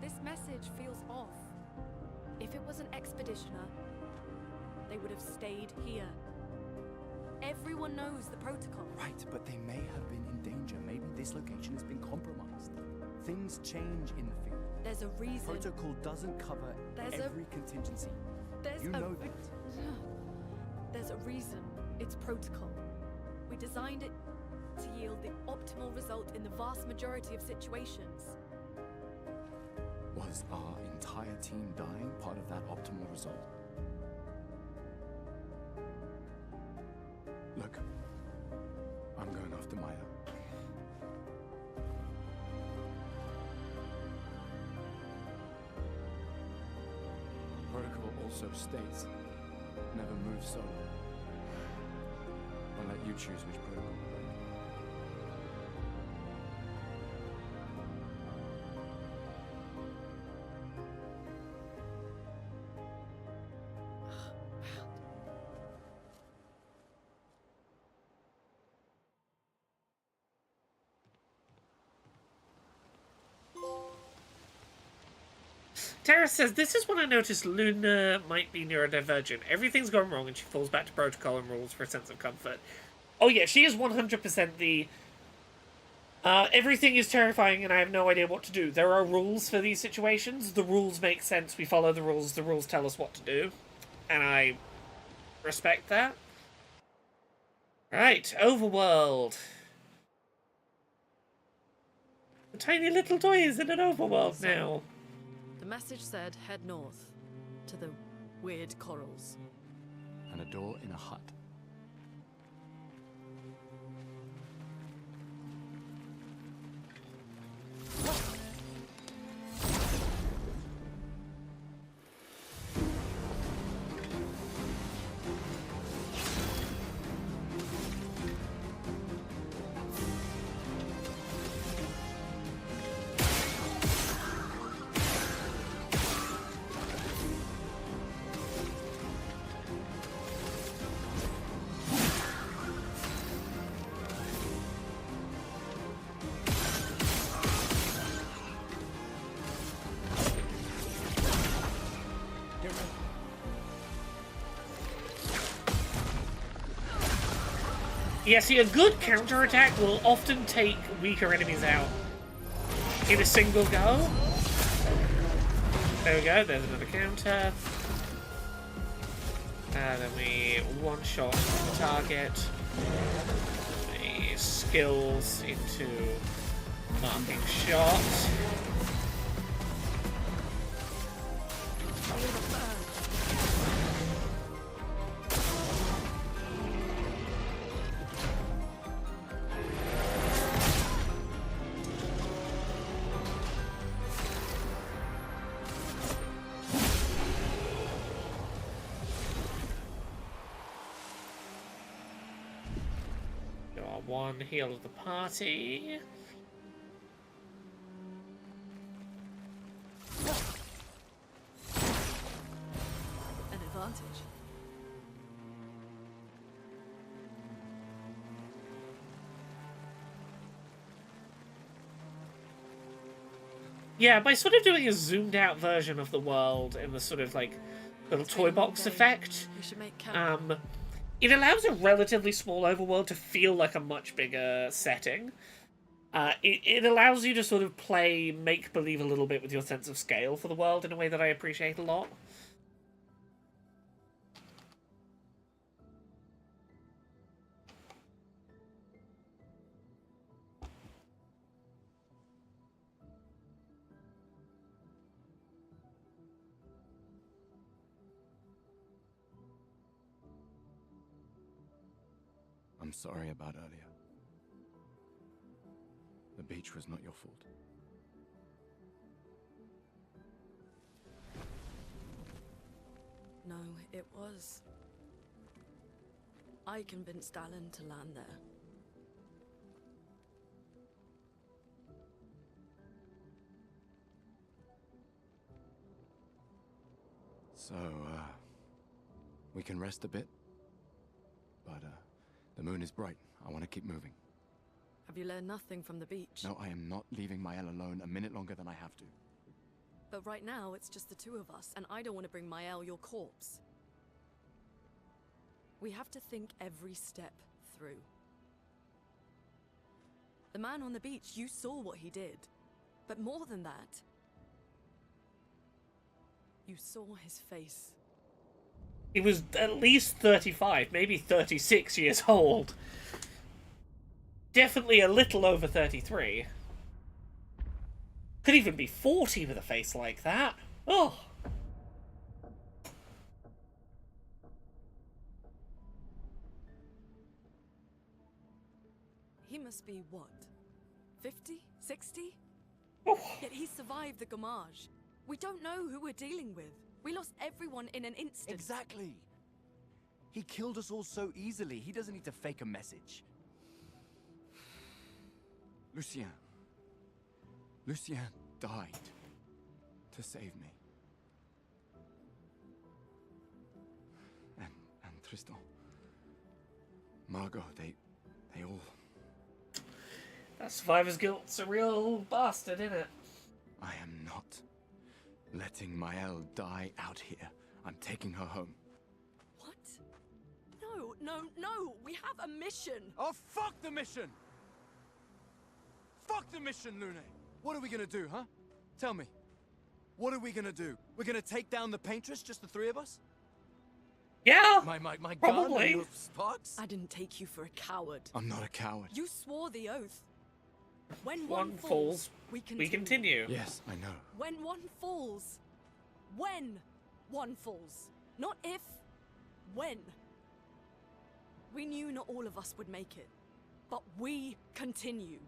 This message feels off. If it was an expeditioner, they would have stayed here. Everyone knows the protocol. Right, but they may have been in danger. Maybe this location has been compromised. Things change in the field. There's a reason. Protocol doesn't cover every contingency. You know that. There's a reason it's protocol. We designed it to yield the optimal result in the vast majority of situations. Was our entire team dying part of that optimal result? Look, I'm going after Maelle. Protocol also states, never move solo. I'll let you choose which protocol. Tara says, this is when I noticed Luna might be neurodivergent. Everything's gone wrong and she falls back to protocol and rules for a sense of comfort. Oh yeah, she is 100% the... everything is terrifying and I have no idea what to do. There are rules for these situations. The rules make sense. We follow the rules tell us what to do. And I respect that. Right, Overworld. The tiny little toy is in an Overworld now. The message said head north to the weird corals. And a door in a hut. Yeah, see, a good counterattack will often take weaker enemies out in a single go. There we go, there's another counter. Then we one-shot the target. The skills into marking shot. One heal of the party. An advantage. Yeah, by sort of doing a zoomed out version of the world in the sort of like little toy box effect, We should make camp. it allows a relatively small overworld to feel like a much bigger setting. It allows you to sort of play make-believe a little bit with your sense of scale for the world in a way that I appreciate a lot. I'm sorry about earlier. The beach was not your fault. No, it was. I convinced Alan to land there. So, we can rest a bit? But, the moon is bright. I want to keep moving. Have you learned nothing from the beach? No, I am not leaving Maelle alone a minute longer than I have to. But right now, it's just the two of us, and I don't want to bring Maelle your corpse. We have to think every step through. The man on the beach, you saw what he did. But more than that, you saw his face. He was at least 35, maybe 36 years old. Definitely a little over 33. Could even be 40 with a face like that. Oh. He must be what? 50? 60? Oh. Yet he survived the Gommage. We don't know who we're dealing with. We lost everyone in an instant. Exactly. He killed us all so easily. He doesn't need to fake a message. Lucien. Lucien died to save me. And Tristan. Margot, they all... That survivor's guilt's a real bastard, isn't it? I am not letting Maelle die out here. I'm taking her home. What? No, no, no! We have a mission! Oh, fuck the mission! Fuck the mission, Lune! What are we gonna do, huh? Tell me. What are we gonna do? We're gonna take down the Paintress, just the three of us? Yeah! My probably. gun and your sparks? I didn't take you for a coward. I'm not a coward. You swore the oath. When one falls, we continue. Yes, I know. When one falls. When one falls. Not if. When. We knew not all of us would make it. But we continue.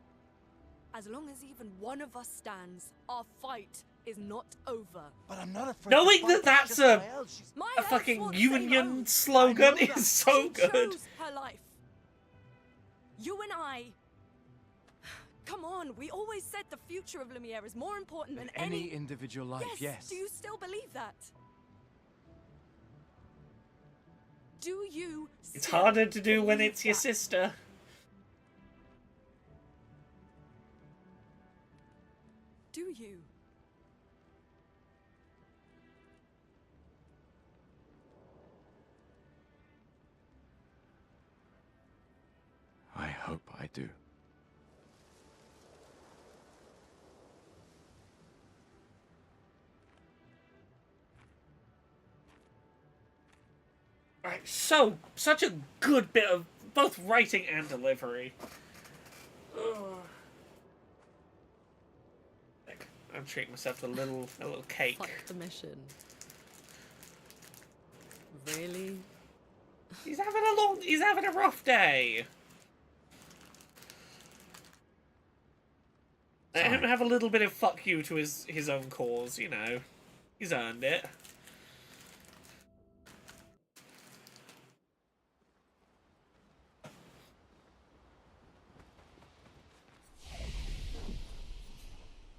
As long as even one of us stands, our fight is not over. But I'm not afraid. Knowing that that's a Maelle fucking swore the Union same oath. slogan is so She good. chose her life. You and I. Come on, we always said the future of Lumiere is more important than any individual life, yes. Do you still believe that? Do you It's still harder to do when believe it's your that? sister. Do you? I hope I do. Right, so such a good bit of both writing and delivery. Ugh. I'm treating myself to a little cake. Fuck the mission. Really? He's having a rough day. Let him have a little bit of fuck you to his own cause, you know. He's earned it.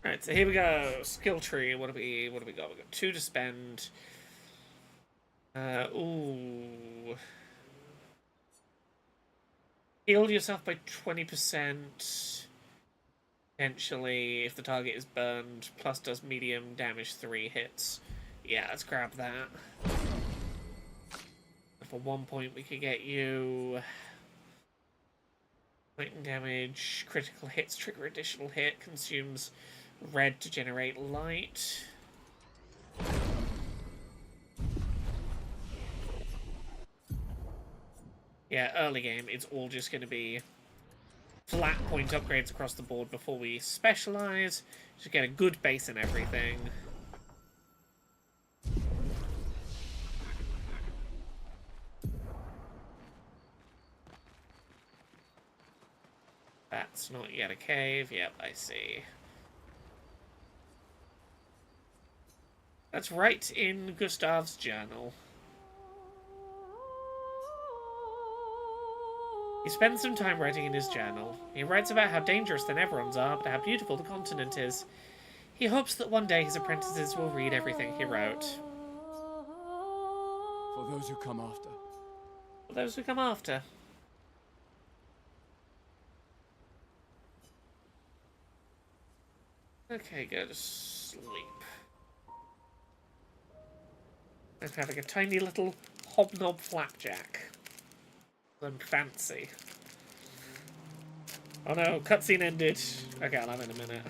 Right, so here we go. Skill tree. What do we got? We got 2 to spend. Ooh. Heal yourself by 20%. Potentially, if the target is burned, plus does medium damage 3 hits. Yeah, let's grab that. For 1 point, we could get you lightning damage, critical hits, trigger additional hit, consumes red to generate light. Yeah, early game, it's all just going to be flat point upgrades across the board before we specialize. Just get a good base and everything. That's not yet a cave. Yep, I see. That's right in Gustav's journal. He spends some time writing in his journal. He writes about how dangerous the Neverons are, but how beautiful the continent is. He hopes that one day his apprentices will read everything he wrote. For those who come after. For those who come after. Okay, go to sleep. I'm having a tiny little hobnob flapjack. I'm fancy. Oh no, cutscene ended. Okay, I'll have it in a minute.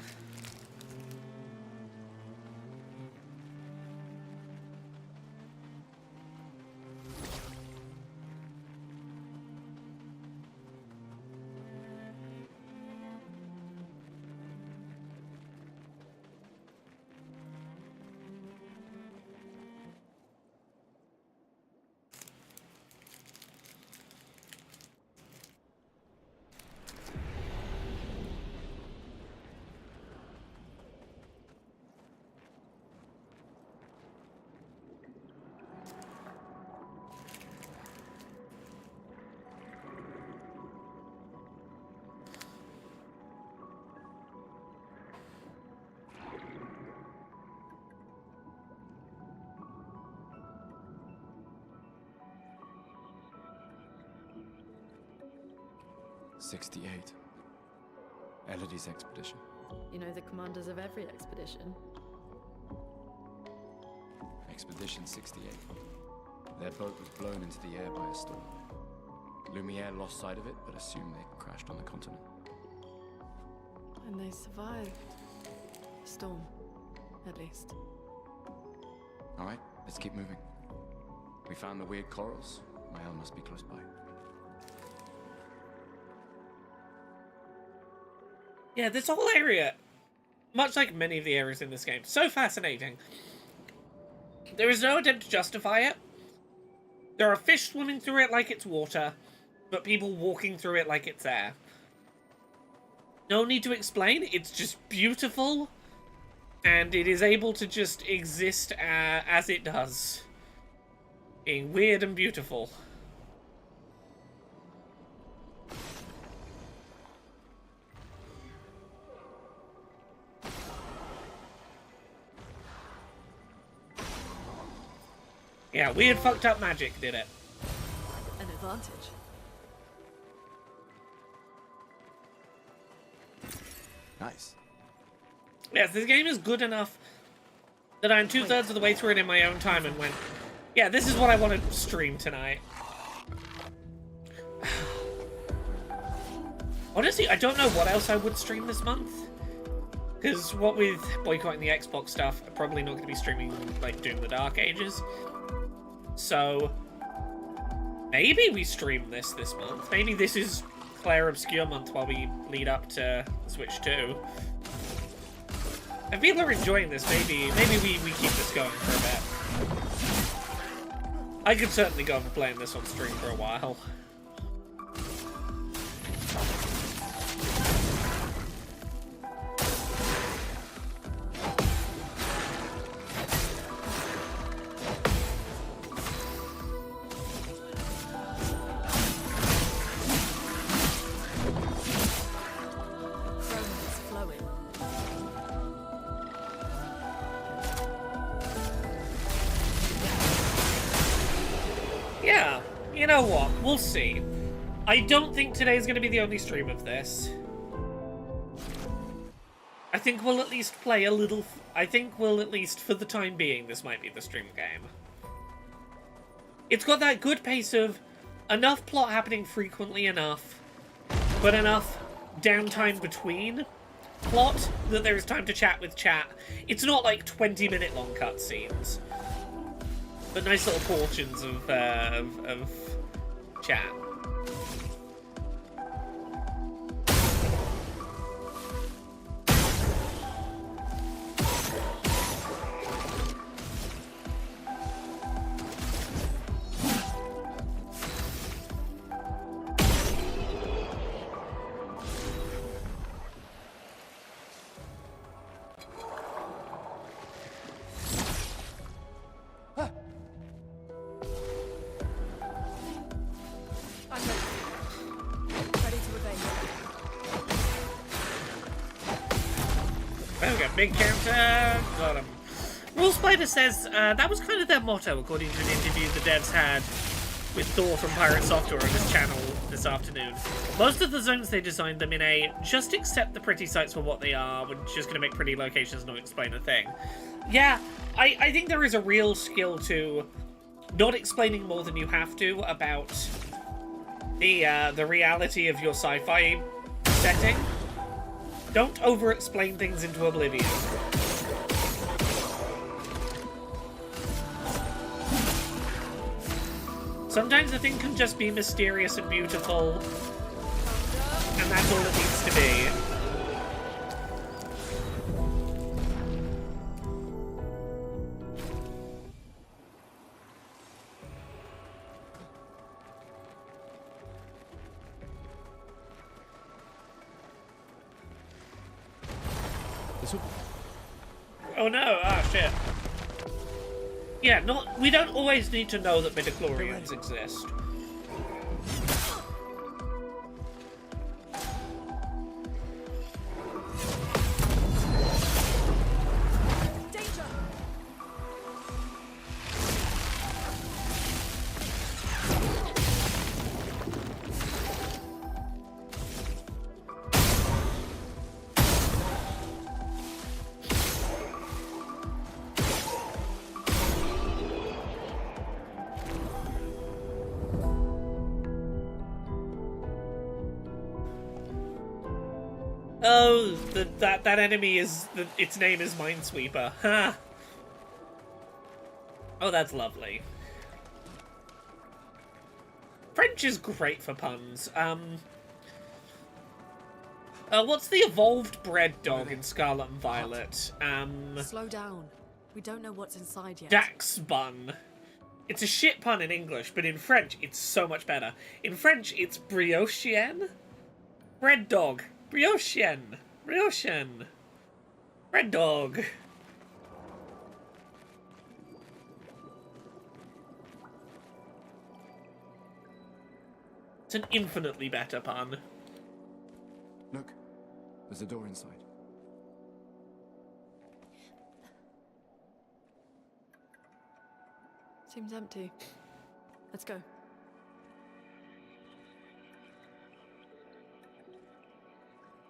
'68. Elodie's expedition. You know the commanders of every expedition. Expedition 68. Their boat was blown into the air by a storm. Lumiere lost sight of it, but assumed they crashed on the continent. And they survived. The storm, at least. Alright, let's keep moving. We found the weird corals. Maelle must be close by. Yeah, this whole area, much like many of the areas in this game, so fascinating. There is no attempt to justify it. There are fish swimming through it like it's water, but people walking through it like it's air. No need to explain, it's just beautiful, and it is able to just exist as it does. Being weird and beautiful. Yeah, weird fucked up magic did it. An advantage. Nice. Yes, this game is good enough that I'm 2/3 of the way through it in my own time and went, yeah, this is what I want to stream tonight. Honestly, I don't know what else I would stream this month. Because what with boycotting the Xbox stuff, I'm probably not going to be streaming, like, Doom the Dark Ages. So, maybe we stream this month. Maybe this is Clair Obscur month while we lead up to Switch 2. If people are enjoying this, maybe we keep this going for a bit. I could certainly go over playing this on stream for a while. Yeah, you know what? We'll see. I don't think today's going to be the only stream of this. I think we'll at least play a little... I think we'll at least, for the time being, this might be the stream game. It's got that good pace of enough plot happening frequently enough, but enough downtime between plot that there is time to chat with chat. It's not like 20-minute long cutscenes, but nice little portions of chat. Big counter. Got him. Rule Spider says that was kind of their motto, according to an interview the devs had with Thor from Pirate Software on his channel this afternoon. Most of the zones they designed them in a just accept the pretty sites for what they are, we're just going to make pretty locations not explain a thing. Yeah, I think there is a real skill to not explaining more than you have to about the reality of your sci-fi setting. Don't over-explain things into oblivion. Sometimes a thing can just be mysterious and beautiful, and that's all it needs to be. Oh no, ah shit. Yeah, we don't always need to know that midichlorians exist. Oh, that enemy is its name is Minesweeper. Ha. Oh, that's lovely. French is great for puns. What's the evolved bread dog in Scarlet and Violet? Slow down. We don't know what's inside yet. Dax bun. It's a shit pun in English, but in French, it's so much better. In French, it's briochien. Bread dog. Briochien. Briochien. Bread dog. It's an infinitely better pun. Look, there's a door inside. Seems empty. Let's go.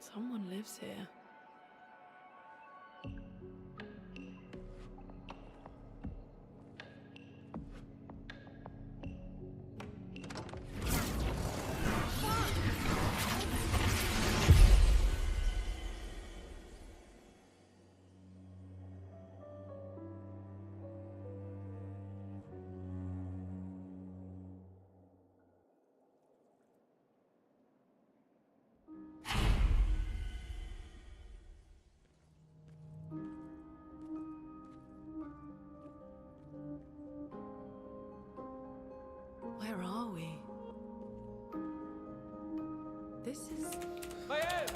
Someone lives here. Where are we? This is... Maelle!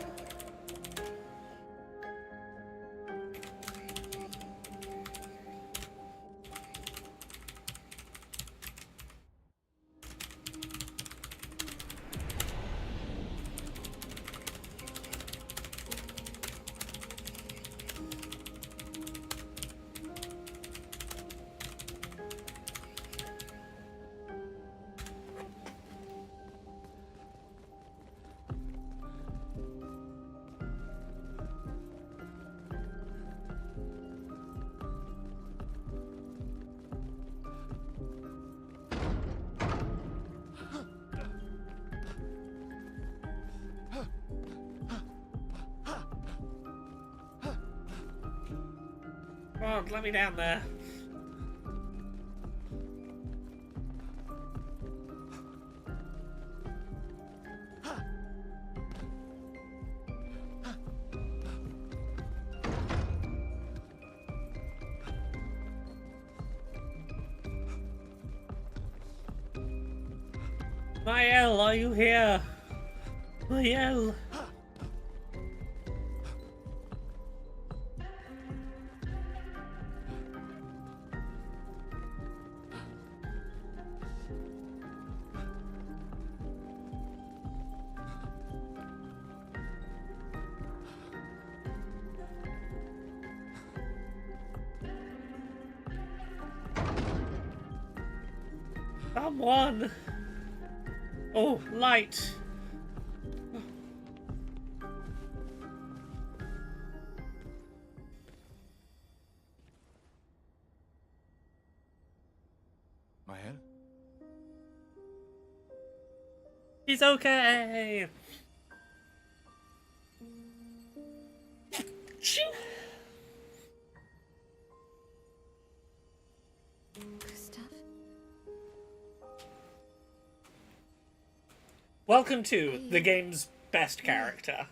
Come on, let me down there. Maelle, are you here? Maelle. Someone! Oh, light! Maelle? He's okay! Gustav? Welcome to the game's best character.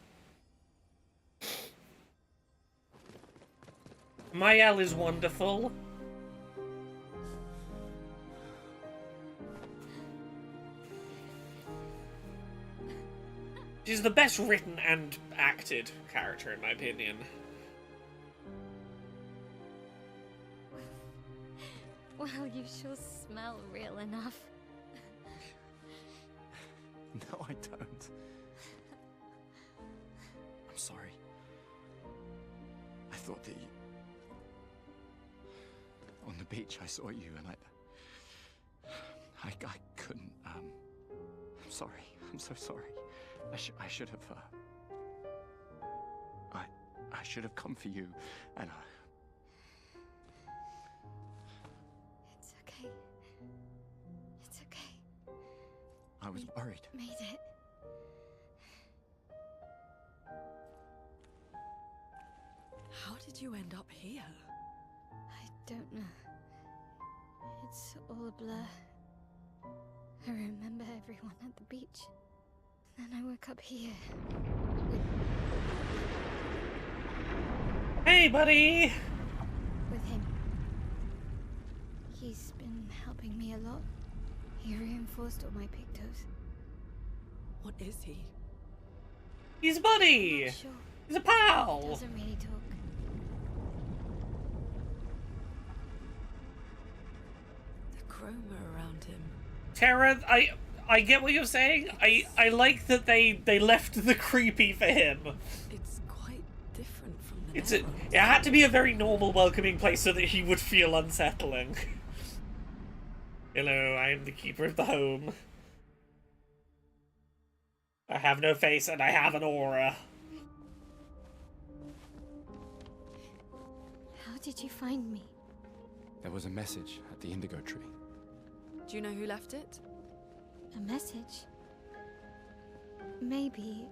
Maelle is wonderful. She's the best written and acted character, in my opinion. Well, you sure smell real enough. No, I don't. I'm sorry. I thought that you... On the beach, I saw you and I couldn't, I'm sorry. I'm so sorry. I should have, I should have come for you, and It's okay. It's okay. I was worried. Made it. How did you end up here? I don't know. It's all a blur. I remember everyone at the beach. Then I woke up here. Hey, buddy! With him. He's been helping me a lot. He reinforced all my pictos. What is he? He's a buddy! Not sure. He's a pal! Doesn't really talk. The chroma around him. Tara, I get what you're saying. I like that they left the creepy for him. It's quite different from the It had to be a very normal, welcoming place so that he would feel unsettling. Hello, I am the keeper of the home. I have no face and I have an aura. How did you find me? There was a message at the indigo tree. Do you know who left it? A message? Maybe.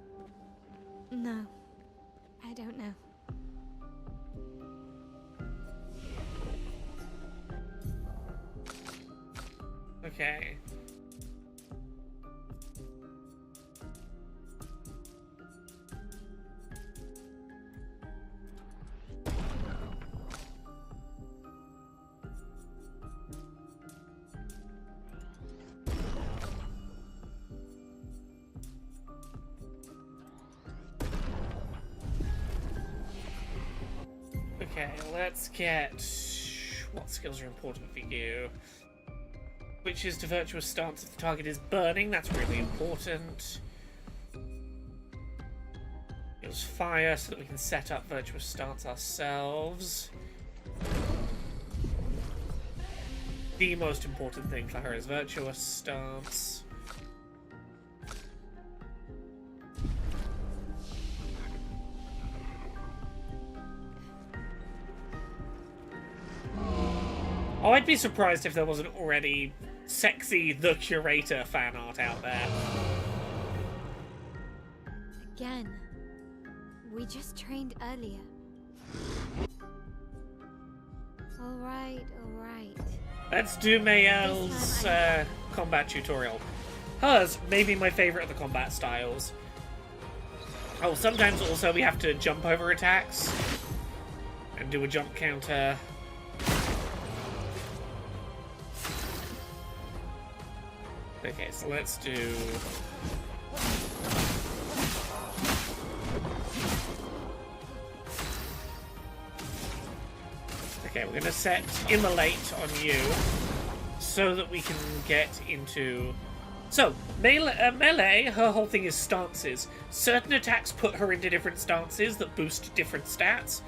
No. I don't know. Okay. Okay, let's get... What skills are important for you? Which is to virtuous stance if the target is burning, that's really important. Use fire so that we can set up virtuous stance ourselves. The most important thing for her is virtuous stance. Oh, I'd be surprised if there wasn't already sexy The Curator fan art out there. Again. We just trained earlier. Alright, alright. Let's do Maelle's combat tutorial. Hers may be my favourite of the combat styles. Oh, sometimes also we have to jump over attacks and do a jump counter. Okay, so let's do... Okay, we're gonna set Immolate on you so that we can get into... So, Melee, her whole thing is stances. Certain attacks put her into different stances that boost different stats.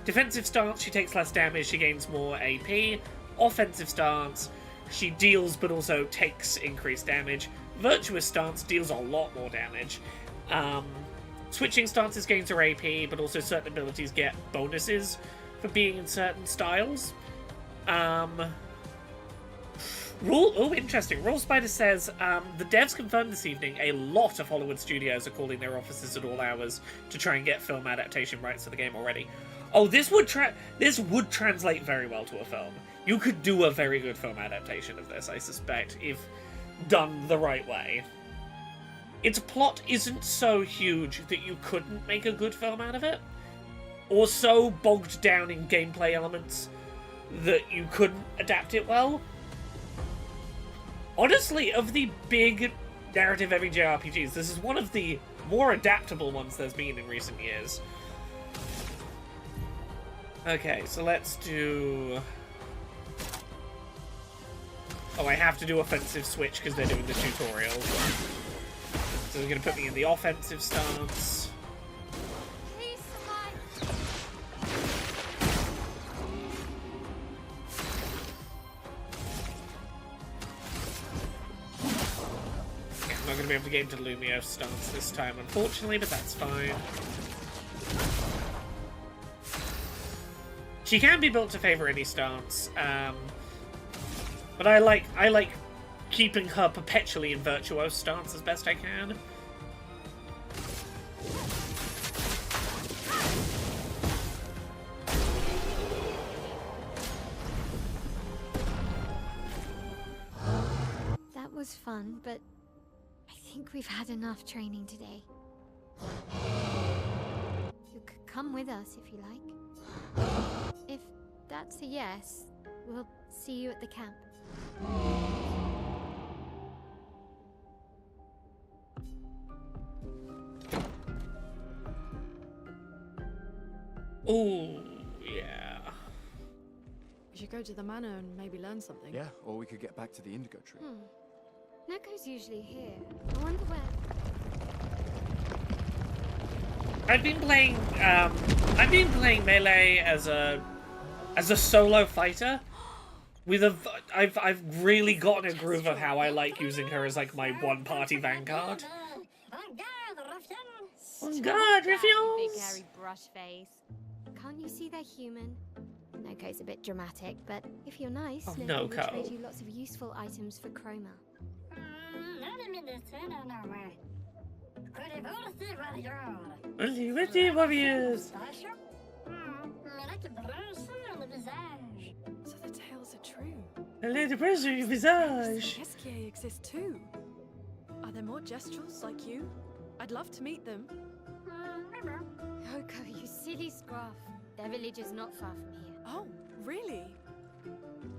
Defensive stance, she takes less damage, she gains more AP. Offensive stance, she deals but also takes increased damage. Virtuous Stance deals a lot more damage. Switching stances gains her AP, but also certain abilities get bonuses for being in certain styles. Interesting. Roll Spider says, the devs confirmed this evening a lot of Hollywood studios are calling their offices at all hours to try and get film adaptation rights for the game already. Oh, this would translate very well to a film. You could do a very good film adaptation of this, I suspect, if done the right way. Its plot isn't so huge that you couldn't make a good film out of it, or so bogged down in gameplay elements that you couldn't adapt it well. Honestly, of the big narrative-heavy JRPGs, this is one of the more adaptable ones there's been in recent years. Okay, so let's do... Oh, I have to do offensive switch because they're doing the tutorial. So they're going to put me in the offensive stance. I'm not going to be able to get into Lumio stance this time, unfortunately, but that's fine. She can be built to favor any stance, but I like keeping her perpetually in virtuose stance as best I can. That was fun, but I think we've had enough training today. You could come with us if you like. If that's a yes, we'll see you at the camp. Ooh, yeah. We should go to the manor and maybe learn something. Yeah, or we could get back to the indigo tree. Neko's usually here. I wonder where... I've been playing Melee as a solo fighter. I've really gotten a groove of how I like using her as like my one party vanguard. On guard, ruffians! Big hairy brush face. Can't you see they're human? Neko's a bit dramatic, but if you're nice, Neko will trade you lots of useful items for chroma. Warriors! So the tales are true. The pressure your visage. Esquier exist too. Are there more Gestrels like you? I'd love to meet them. Oko, you silly scruff. Their village is not far from here. Oh, really?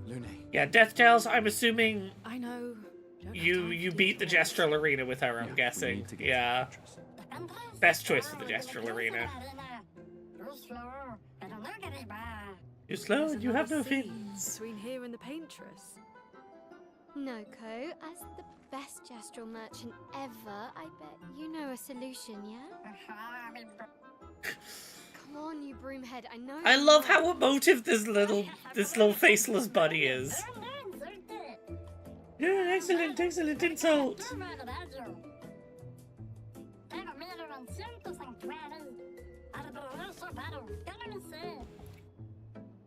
Lune. Yeah, Death Tales, I'm assuming I know. you beat the Gestural Arena with her, I'm guessing. Yeah. Best choice for the Gestural Arena. You're slow and you have no fins. Between here and the paintress. Noko, as the best gestural merchant ever, I bet you know a solution, yeah? Come on, you broomhead, I know. I love how emotive this little faceless buddy is. Yeah, excellent insult.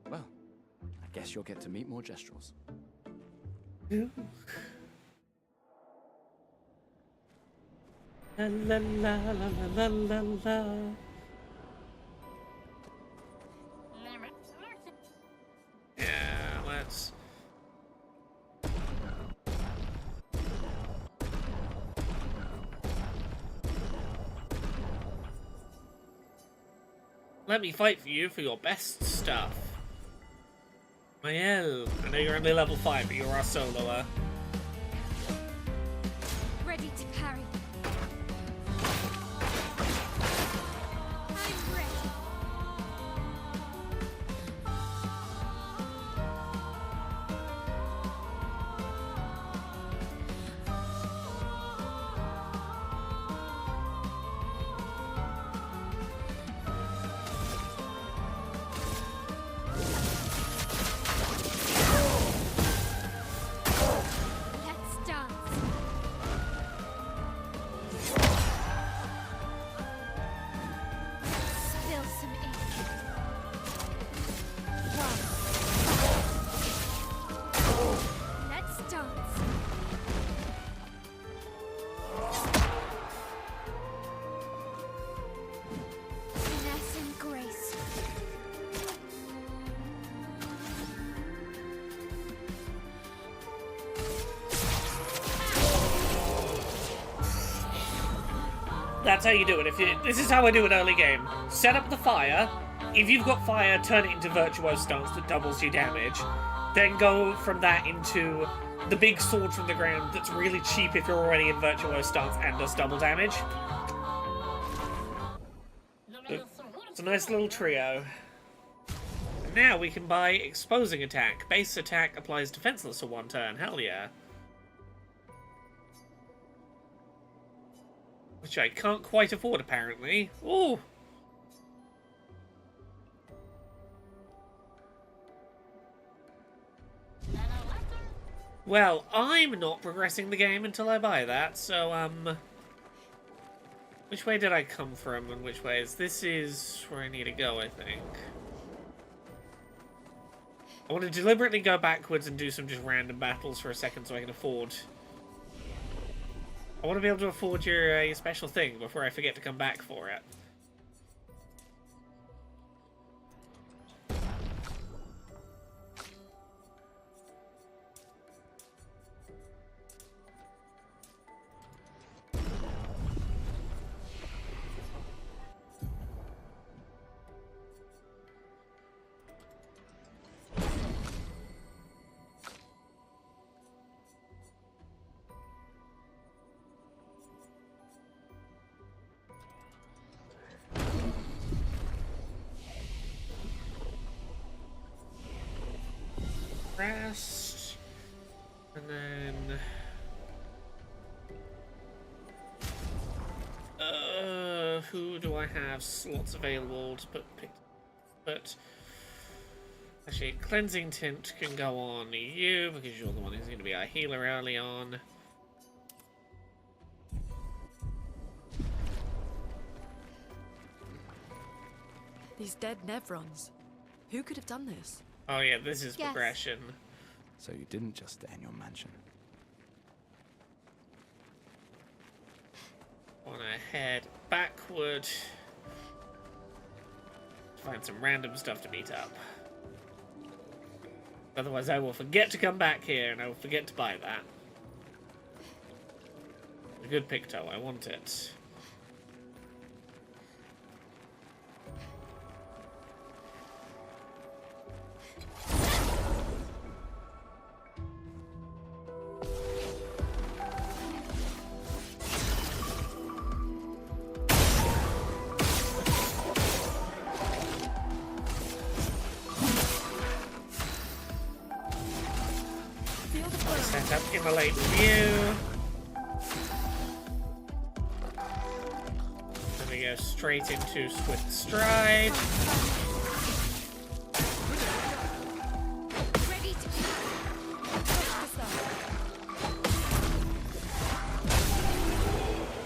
Well, I guess you'll get to meet more Gestrels. La la la la la la la. Yeah, let's. Let me fight for you for your best stuff. Maelle, I know you're only level 5, but you're our soloer. Ready to parry. I'm ready. That's how you do it. This is how I do it early game. Set up the fire. If you've got fire, turn it into virtuoso stance that doubles your damage. Then go from that into the big sword from the ground that's really cheap if you're already in virtuoso stance and does double damage. It's a nice little trio. And now we can buy exposing attack. Base attack applies defenseless for 1 turn. Hell yeah. Which I can't quite afford, apparently. Ooh! Well, I'm not progressing the game until I buy that, so, which way did I come from, and which way is... This is where I need to go, I think. I want to deliberately go backwards and do some just random battles for a second so I can afford... I want to be able to afford your special thing before I forget to come back for it. Rest, and then who do I have slots available to put actually cleansing tint can go on you because you're the one who's going to be our healer early on. These dead Nevrons. Who could have done this? Oh yeah, this is progression. So you didn't just stay in your mansion. Wanna head backward. Find some random stuff to meet up. Otherwise I will forget to come back here and I will forget to buy that. A good picto, I want it. Set up immolate view. Then we go straight into swift stride.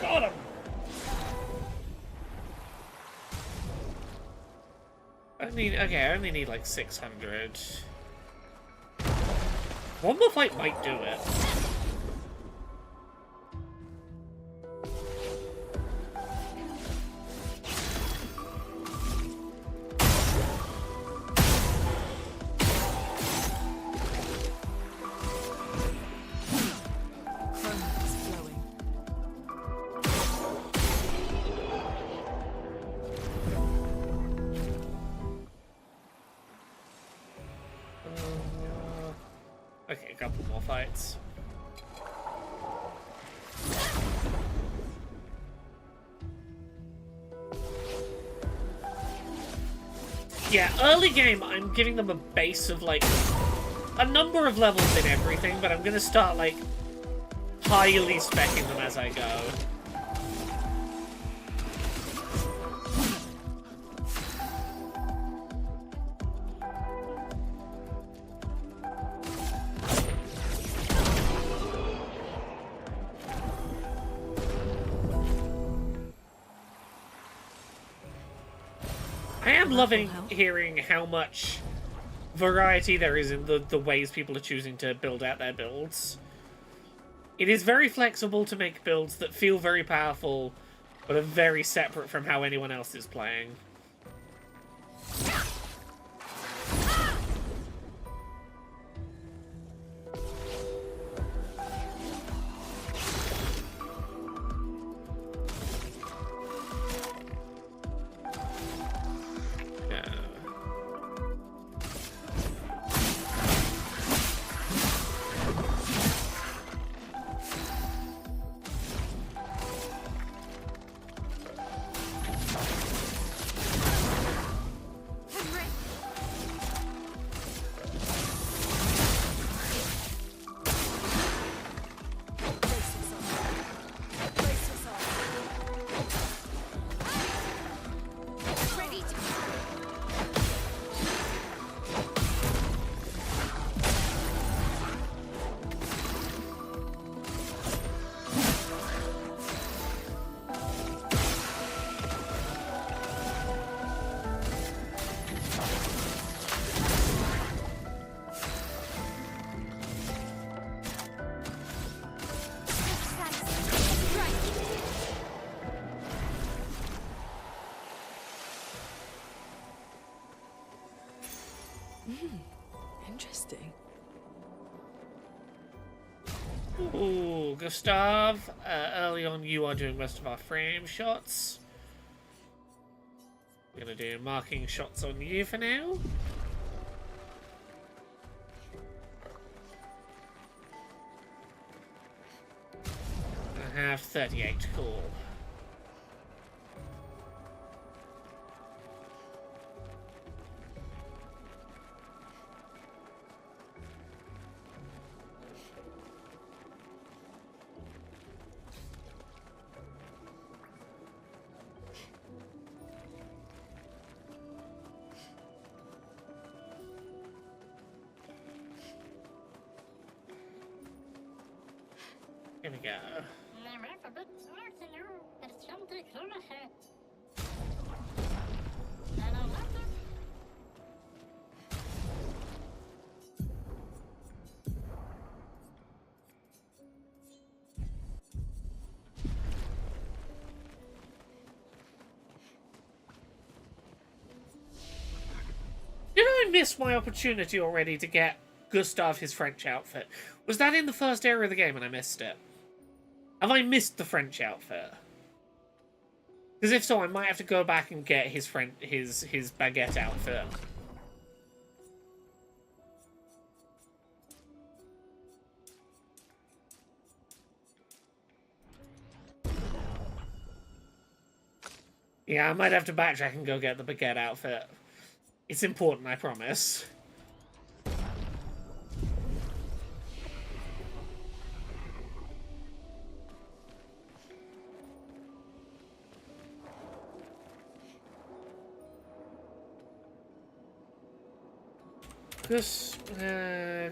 Got him. I only need like 600. One more fight might do it. Okay, a couple more fights. Yeah, early game, I'm giving them a base of, like, a number of levels in everything, but I'm gonna start, like, highly speccing them as I go. I am loving hearing how much variety there is in the ways people are choosing to build out their builds. It is very flexible to make builds that feel very powerful, but are very separate from how anyone else is playing. Interesting. Ooh, Gustav. Early on, you are doing most of our frame shots. We're gonna do marking shots on you for now. I have 38, cool. Here we go. Did I miss my opportunity already to get Gustav his French outfit? Was that in the first area of the game and I missed it? Have I missed the French outfit? Because if so, I might have to go back and get his baguette outfit. Yeah, I might have to backtrack and go get the baguette outfit. It's important, I promise.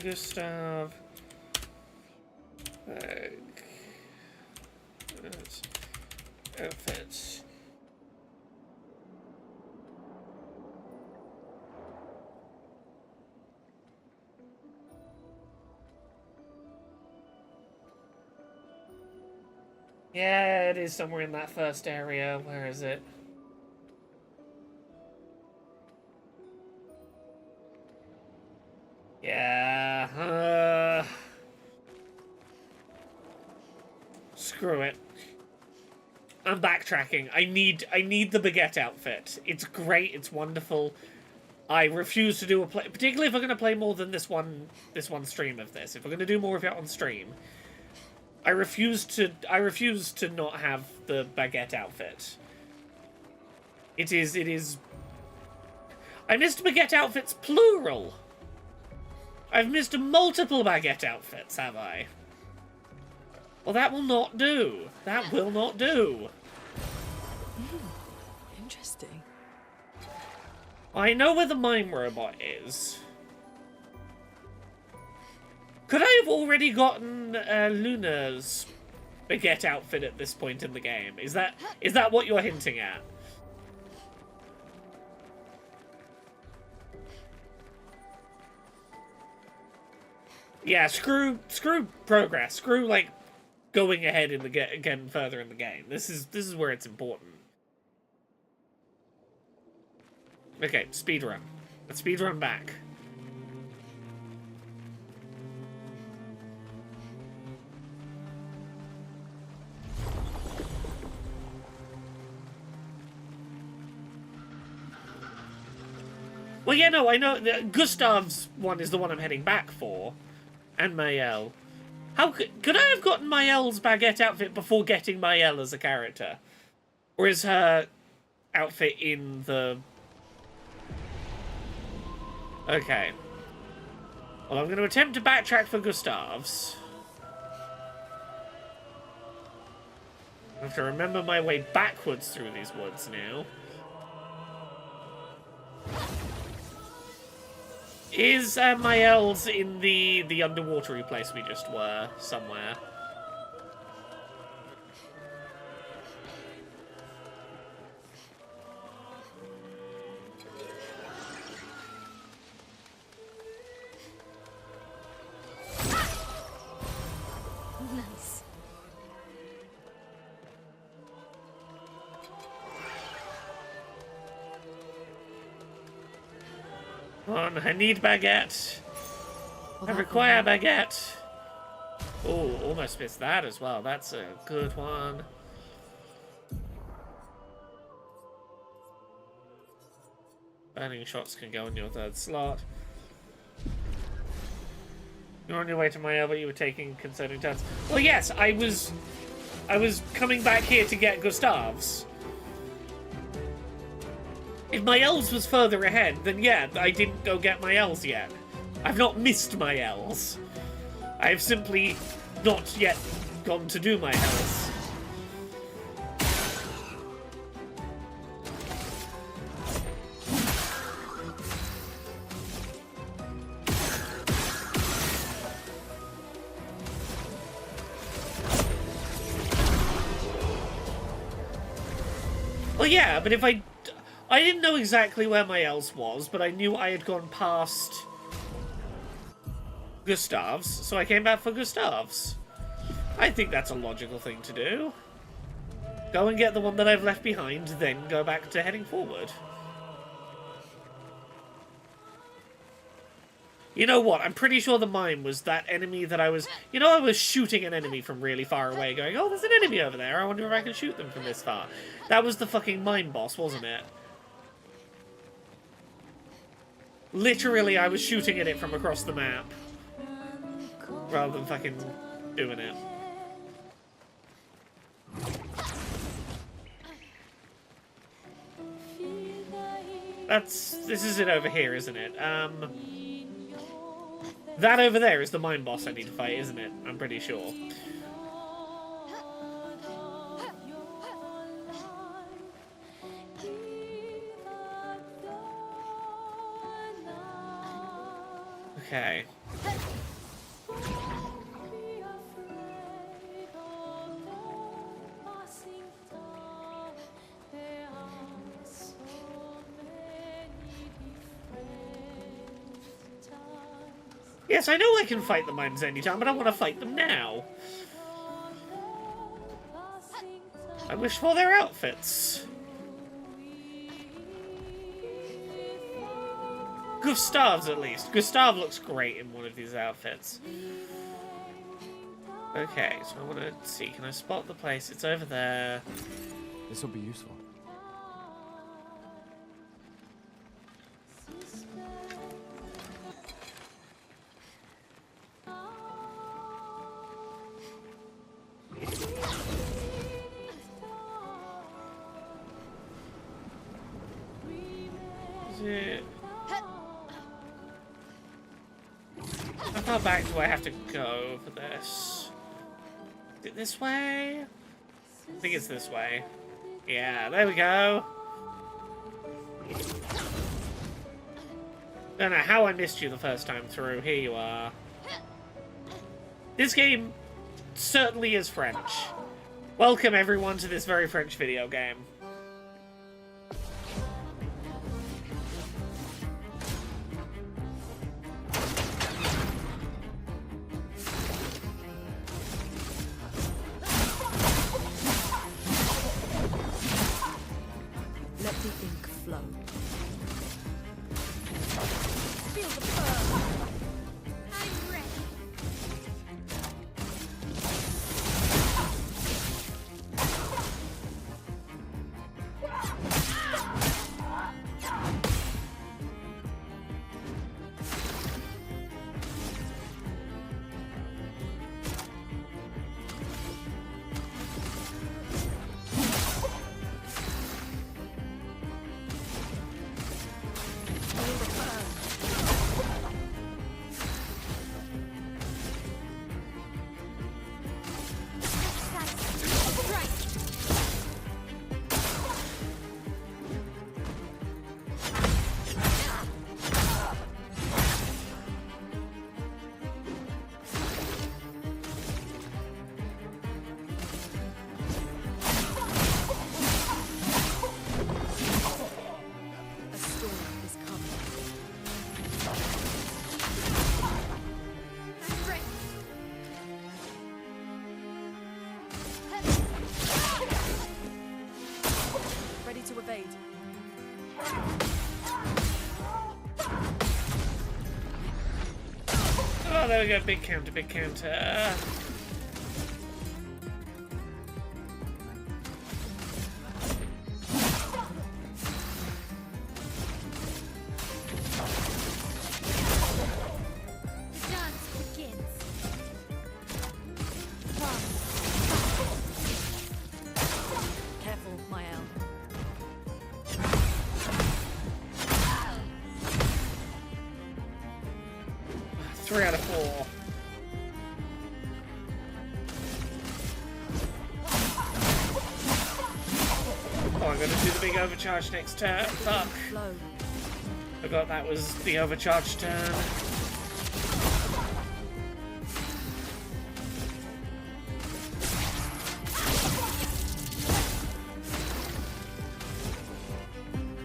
Gustav. Outfits. Yeah, it is somewhere in that first area. Where is it? Yeah. Screw it. I'm backtracking. I need the baguette outfit. It's great. It's wonderful. I refuse to do a play, particularly if I'm going to play more than this one stream of this. If we're going to do more of it on stream, I refuse to not have the baguette outfit. It is. I missed baguette outfits plural. I've missed multiple baguette outfits, have I? Well, that will not do. That will not do. Interesting. I know where the mime robot is. Could I have already gotten Luna's baguette outfit at this point in the game? Is that what you're hinting at? Yeah, screw progress. Screw like going ahead in the getting further in the game. This is where it's important. Okay, speedrun. Let's speedrun back. Well, yeah, no, I know. Gustav's one is the one I'm heading back for. And Maelle. How could I have gotten Maelle's baguette outfit before getting Maelle as a character? Or is her outfit in the... Okay. Well, I'm going to attempt to backtrack for Gustav's. I have to remember my way backwards through these woods now. Is Maelle's in the underwatery place we just were somewhere? Nice. Come on, I need baguette. I require a baguette. Oh, almost missed that as well. That's a good one. Burning shots can go in your third slot. You're on your way to Maelle, but you were taking concerning turns. Well, yes, I was coming back here to get Gustav's. If Maelle's was further ahead, then yeah, I didn't go get Maelle's yet. I've not missed Maelle's. I've simply not yet gone to do Maelle's. Well, yeah, but if I didn't know exactly where Maelle's was, but I knew I had gone past Gustav's, so I came back for Gustav's. I think that's a logical thing to do. Go and get the one that I've left behind, then go back to heading forward. You know what? I'm pretty sure the mime was that enemy that I was... You know, I was shooting an enemy from really far away, going, oh, there's an enemy over there. I wonder if I can shoot them from this far. That was the fucking mime boss, wasn't it? Literally, I was shooting at it from across the map. Rather than fucking doing it. This is it over here, isn't it? That over there is the mine boss I need to fight, isn't it? I'm pretty sure. Okay. Yes, I know I can fight the mimes anytime, but I want to fight them now. I wish for their outfits. Gustav's, at least. Gustav looks great in one of these outfits. Okay, so I want to see. Can I spot the place? It's over there. This will be useful. How far back do I have to go for this? Is it this way? I think it's this way. Yeah, there we go. Don't know how I missed you the first time through. Here you are. This game certainly is French. Welcome everyone to this very French video game. Let the ink flow. Feel the burn. I'm ready. To evade. Oh, there we go. Big counter, big counter. Careful, Maelle. 3 out of 4. Oh, I'm gonna do the big overcharge next turn. Fuck. Forgot that was the overcharge turn.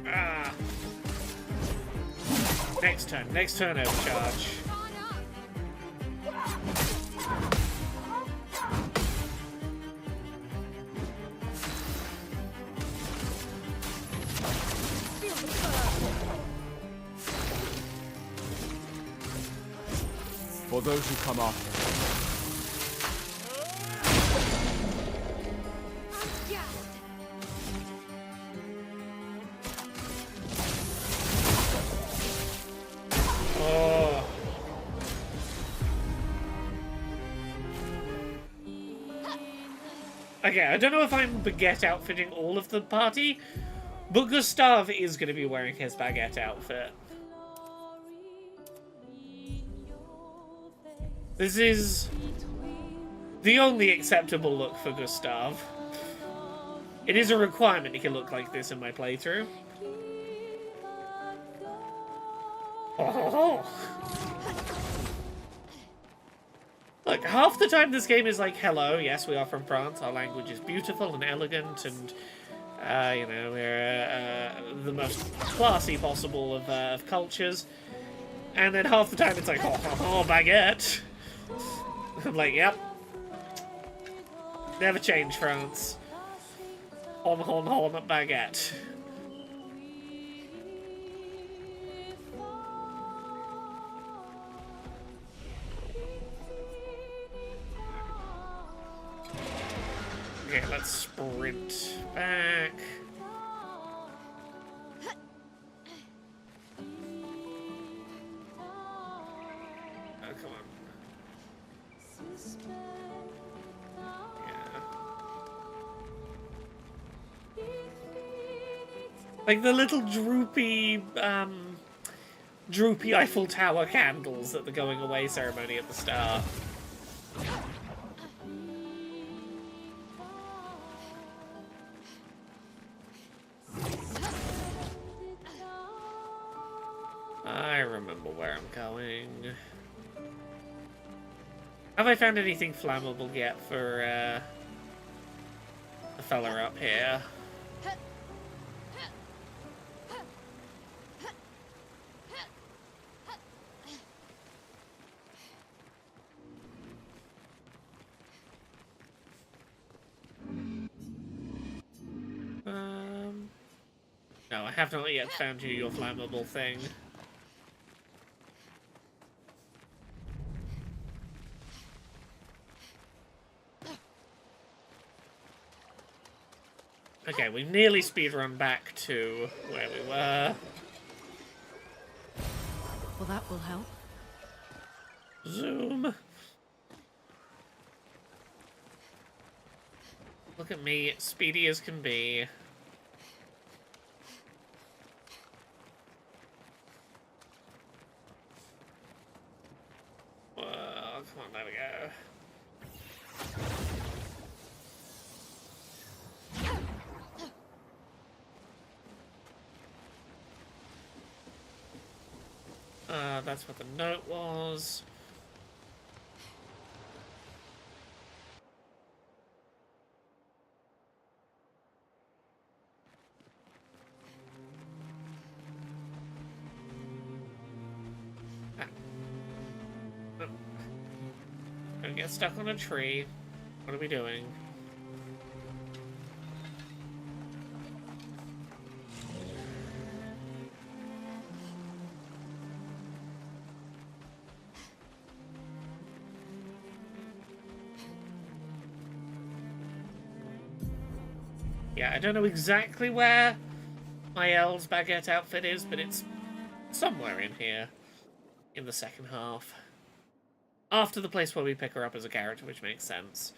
Ah. Next turn overcharge. For those who come after. Oh. Okay, I don't know if I'm baguette outfitting all of the party, but Gustav is going to be wearing his baguette outfit. This is the only acceptable look for Gustav. It is a requirement he can look like this in my playthrough. Oh. Look, half the time this game is like, hello, yes, we are from France, our language is beautiful and elegant, and, you know, we're the most classy possible of cultures. And then half the time it's like, oh, baguette. I'm like, yep. Never change, France. Hon, baguette. Okay, let's sprint back. Oh, come on. Like the little droopy Eiffel Tower candles at the going away ceremony at the start. I remember where I'm going. Have I found anything flammable yet for the fella up here? No, I have not yet found you your flammable thing. Okay, we've nearly speedrun back to where we were. Well, that will help. Zoom. Look at me, speedy as can be. Well, come on, there we go. That's what the note was. Don't get stuck on a tree. What are we doing? Yeah, I don't know exactly where Maelle's baguette outfit is, but it's somewhere in here in the second half. After the place where we pick her up as a character, which makes sense.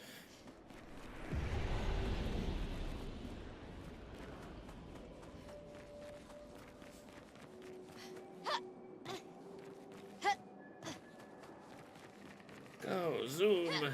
Go, zoom.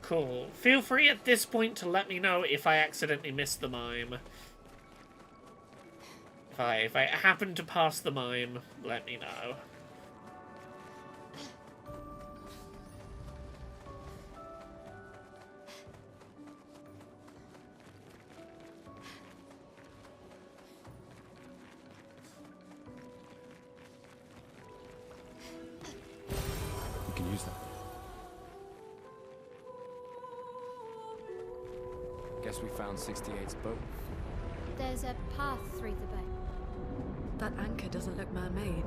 Cool. Feel free at this point to let me know if I accidentally missed the mime. If I happen to pass the mime, let me know. You can use that. Guess we found 68's boat. There's a path through the boat. That anchor doesn't look mermaid.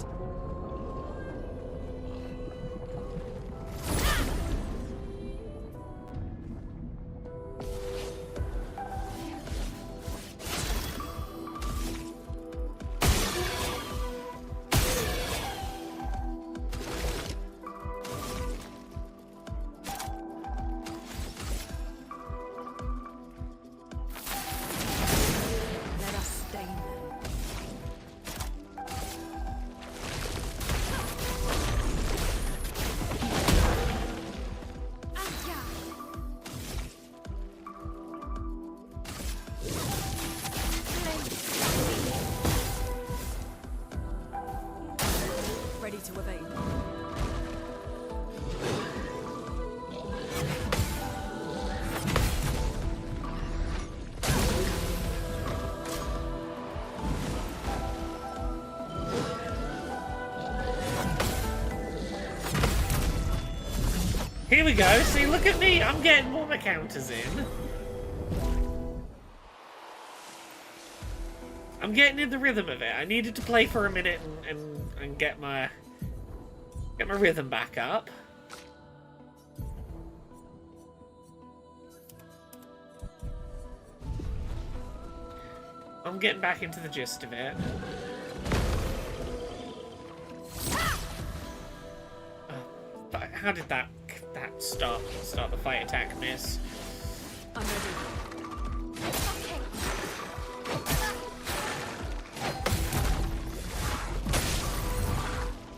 Here we go. See, look at me. I'm getting more counters in. I'm getting in the rhythm of it. I needed to play for a minute and get my rhythm back up. I'm getting back into the gist of it. How did that start the fight attack miss? I'm ready.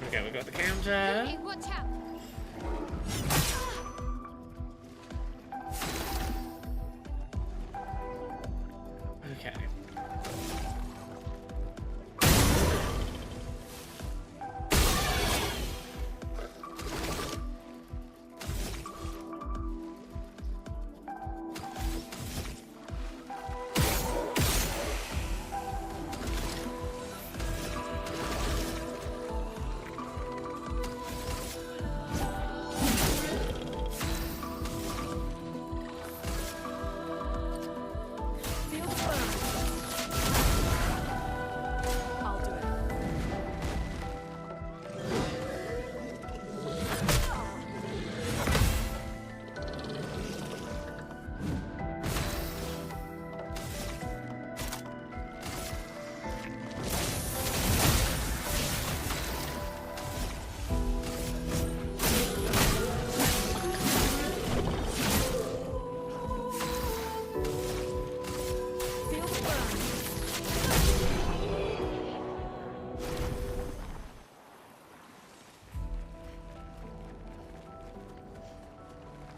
Okay, we got the counter. Hey, watch out. Okay.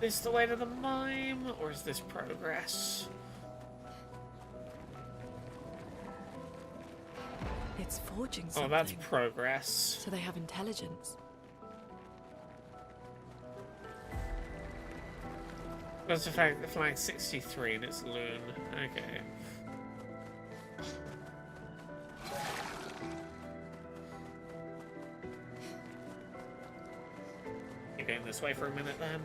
Is this the way to the mime, or is this progress? It's forging something. Oh, that's progress. So they have intelligence. That's the fact that flying 63 and it's Loon. Okay. this way for a minute then.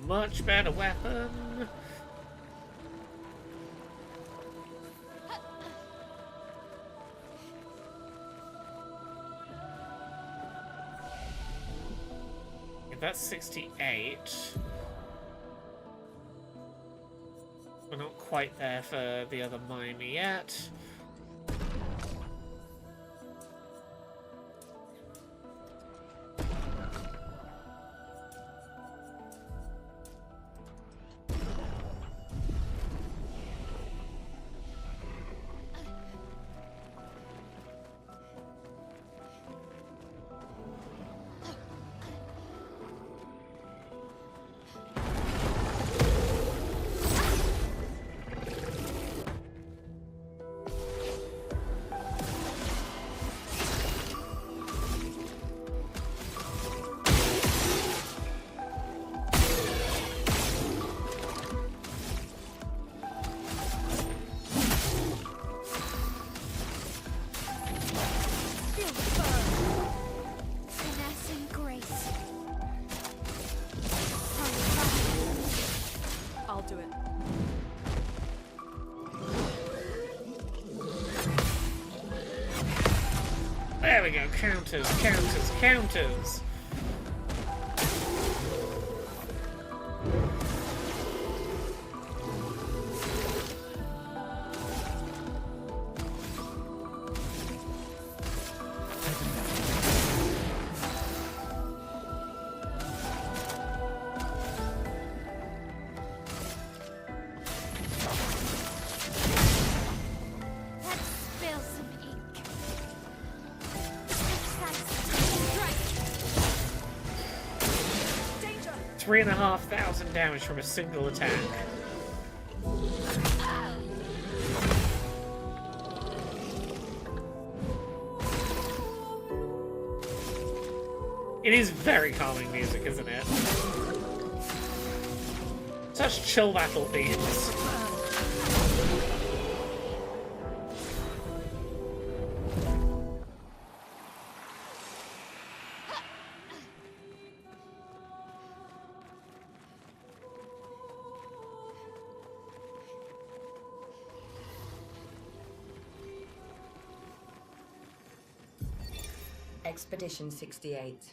Much better weapon. If that's 68. We're not quite there for the other mine yet. There we go, counters, counters, counters! Spill some ink. 3,500 damage from a single attack. It is very calming music, isn't it? Such chill battle themes. Expedition 68,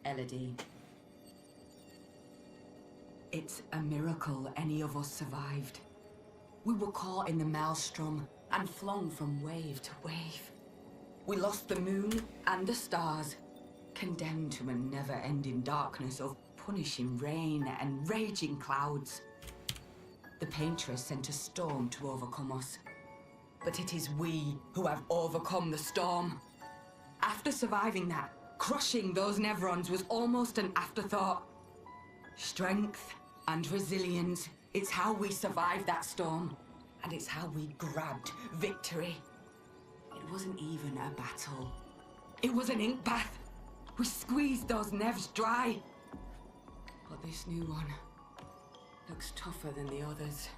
Elodie. It's a miracle any of us survived. We were caught in the maelstrom and flung from wave to wave. We lost the moon and the stars, condemned to a never-ending darkness of punishing rain and raging clouds. The Paintress sent a storm to overcome us. But it is we who have overcome the storm. After surviving that, crushing those Nevrons was almost an afterthought. Strength and resilience It's how we survived that storm. And it's how we grabbed victory. It wasn't even a battle. It was an ink bath. We squeezed those nevs dry. But this new one looks tougher than the others.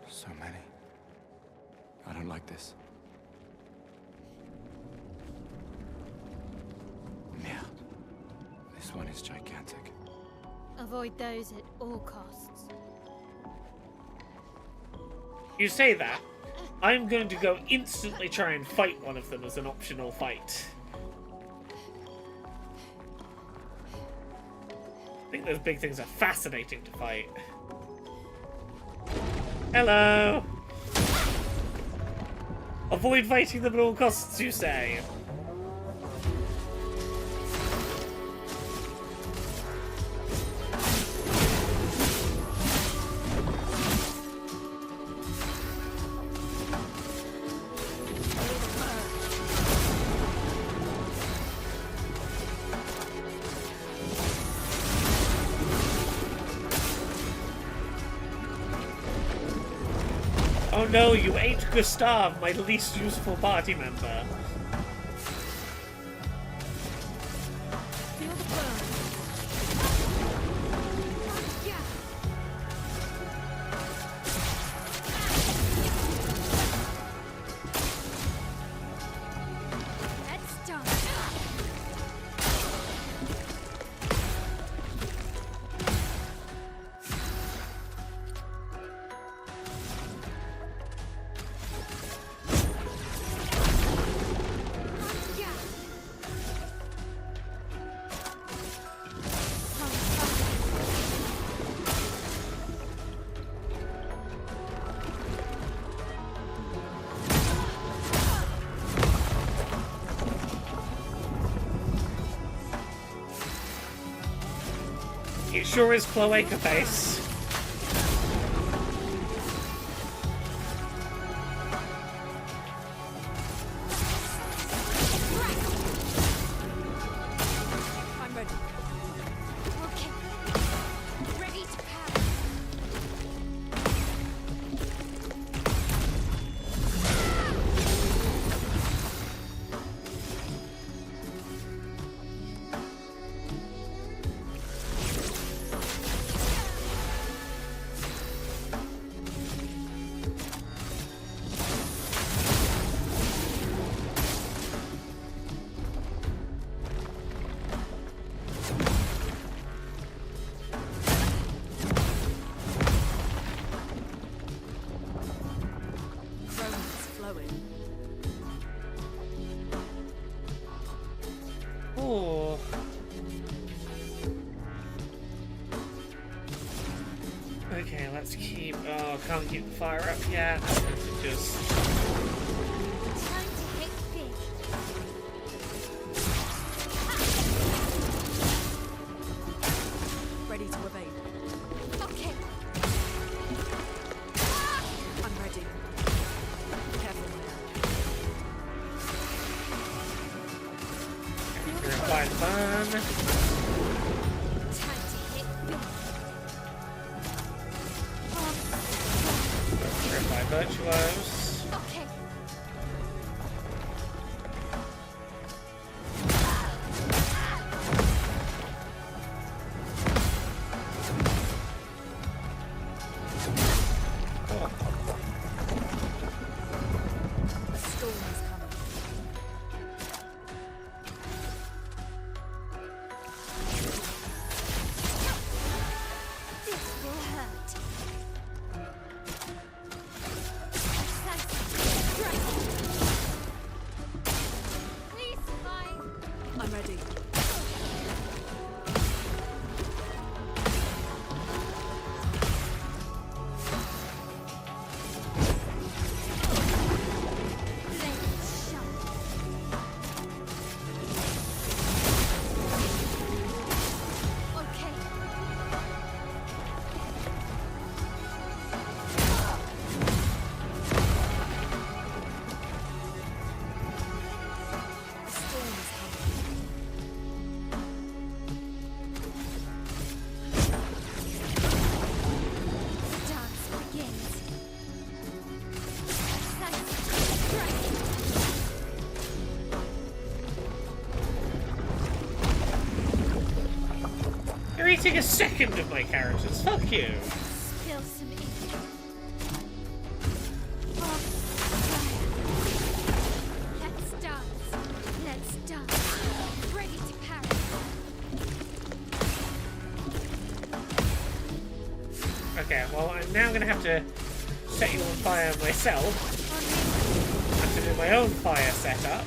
So many. I don't like this. Merde. This one is gigantic. Avoid those at all costs. You say that. I'm going to go instantly try and fight one of them as an optional fight. I think those big things are fascinating to fight. Hello! Avoid fighting them at all costs, you say? Oh no, you ate Gustav, my least useful party member. It sure is Cloaca Face. I'm ready. Okay. Ready to power. Romance flowing. Oh. Okay, let's keep. Oh, can't keep the fire up yet. Just. Time to hit big. Ready to evade. Okay. I'm ready. Careful, Maelle. Purify fun. Time to hit big. Purify virtuos. Okay. A storm is coming. This will hurt. Please survive. I'm ready. creating a second of my characters. Fuck you. Spill some ink. Oh, let's dance. Let's dance. Ready to parry. Okay, well, I'm now gonna have to set you on fire myself. I have to do my own fire setup.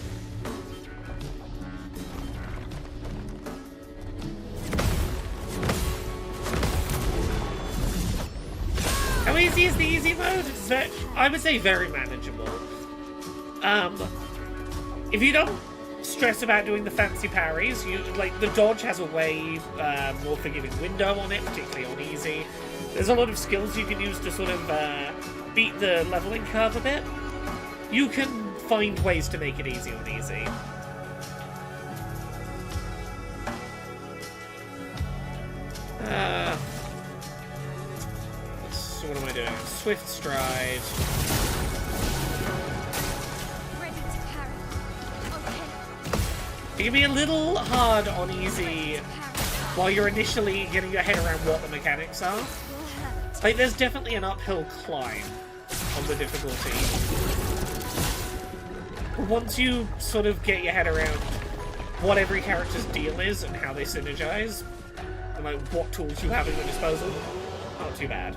How easy is the easy mode? I would say very manageable. If you don't stress about doing the fancy parries, the dodge has a way more forgiving window on it, particularly on easy. There's a lot of skills you can use to sort of beat the leveling curve a bit. You can find ways to make it easy on easy. So what am I doing? Swift stride. Ready to parry. Okay. It can be a little hard on easy while you're initially getting your head around what the mechanics are. Like, there's definitely an uphill climb on the difficulty. Once you sort of get your head around what every character's deal is and how they synergize, and like what tools you have at your disposal, not too bad.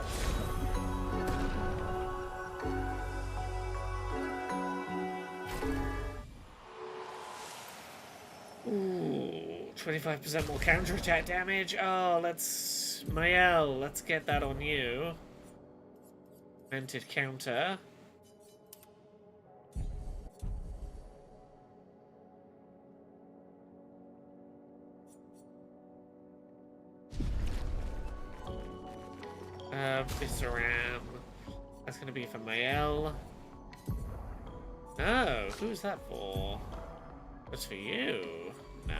Ooh, 25% more counterattack damage. Oh, Maelle, let's get that on you. Augmented counter. Visceram. That's gonna be for Maelle. Oh, who's that for? That's for you. No.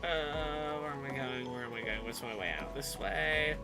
Where am I going? Where am I going? Where's my way out? This way.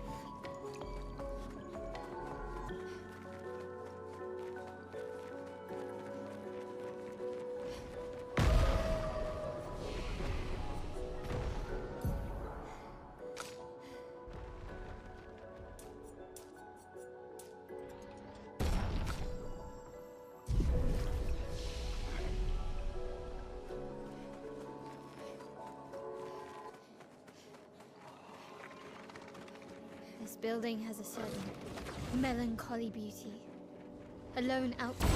This building has a certain melancholy beauty. A lone outpost.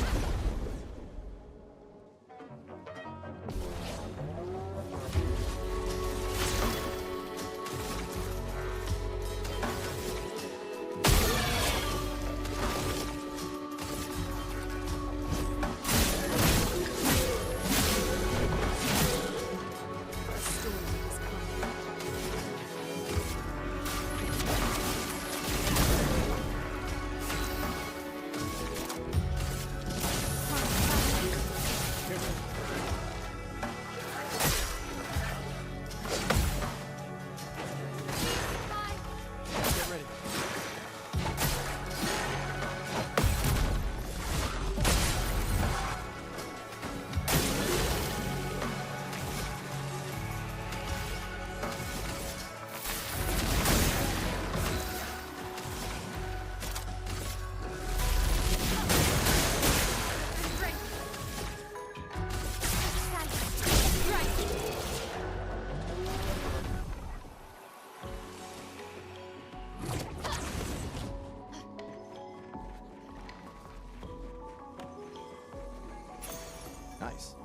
Nice.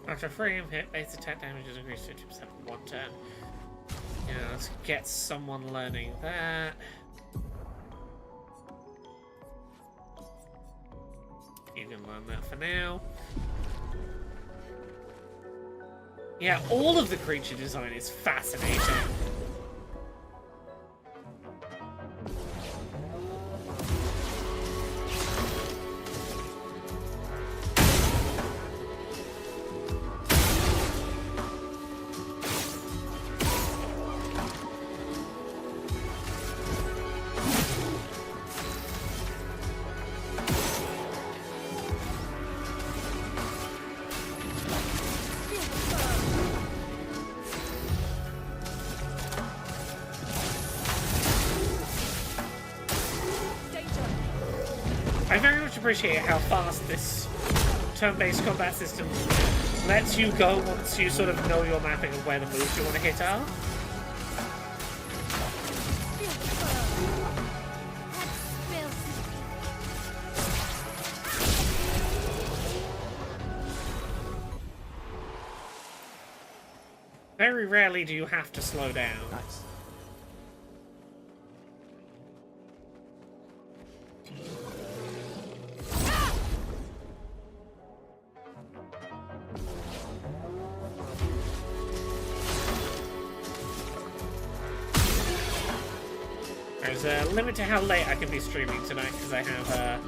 After a frame hit, base attack damage is increased 50% for one turn. Yeah, let's get someone learning that. You can learn that for now. Yeah, all of the creature design is fascinating. I very much appreciate how fast this turn-based combat system lets you go once you sort of know your mapping of where the moves you want to hit are. Very rarely do you have to slow down. Nice. There's a limit to how late I can be streaming tonight because I have a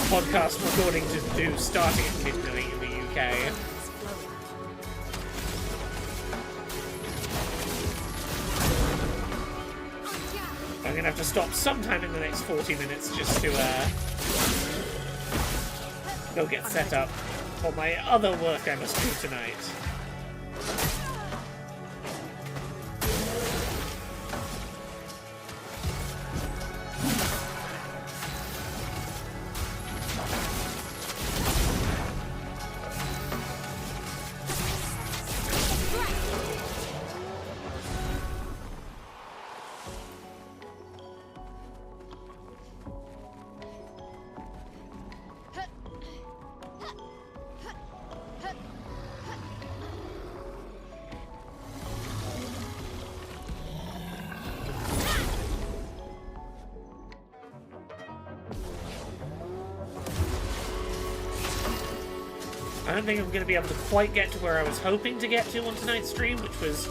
podcast recording to do starting at midnight in the UK. I'm gonna have to stop sometime in the next 40 minutes just to go get set up for my other work I must do tonight. I don't think I'm going to be able to quite get to where I was hoping to get to on tonight's stream, which was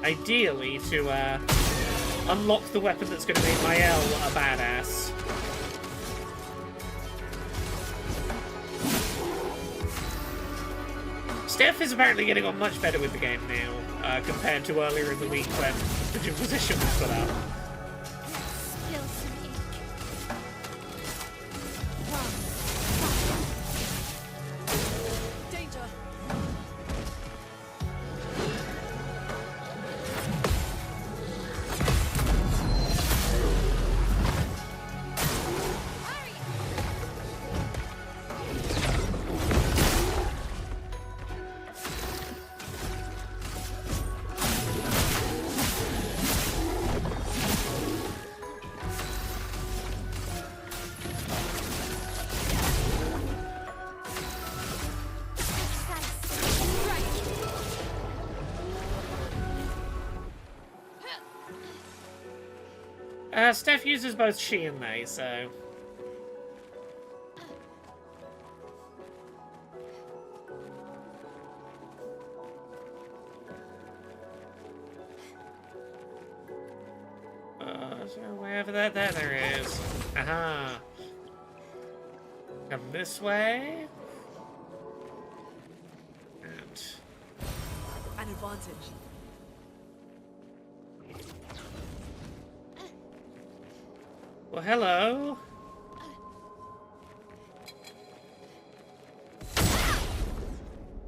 ideally to unlock the weapon that's going to make Maelle a badass. Steph is apparently getting on much better with the game now, compared to earlier in the week when the Inquisition was put up. Steph uses both she and they, so... is there a way over there? There is. Aha! Come this way. And... An advantage. Well, hello.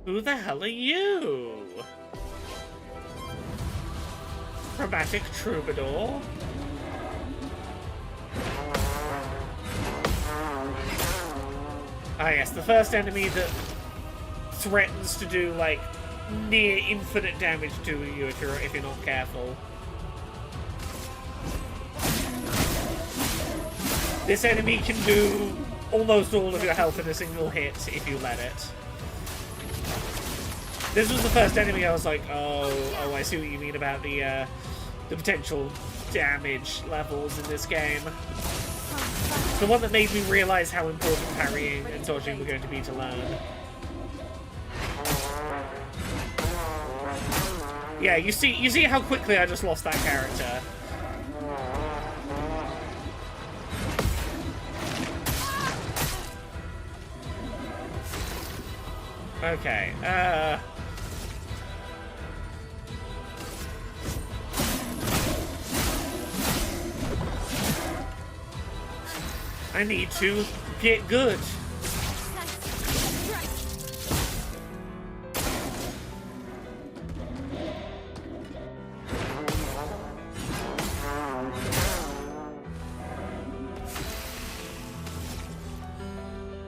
Who the hell are you? Chromatic Troubadour? Ah yes, the first enemy that threatens to do, like, near infinite damage to you if you're not careful. This enemy can do almost all of your health in a single hit if you let it. This was the first enemy I was like, oh, I see what you mean about the potential damage levels in this game. It's the one that made me realize how important parrying and dodging were going to be to learn. Yeah, you see how quickly I just lost that character. Okay, I need to get good.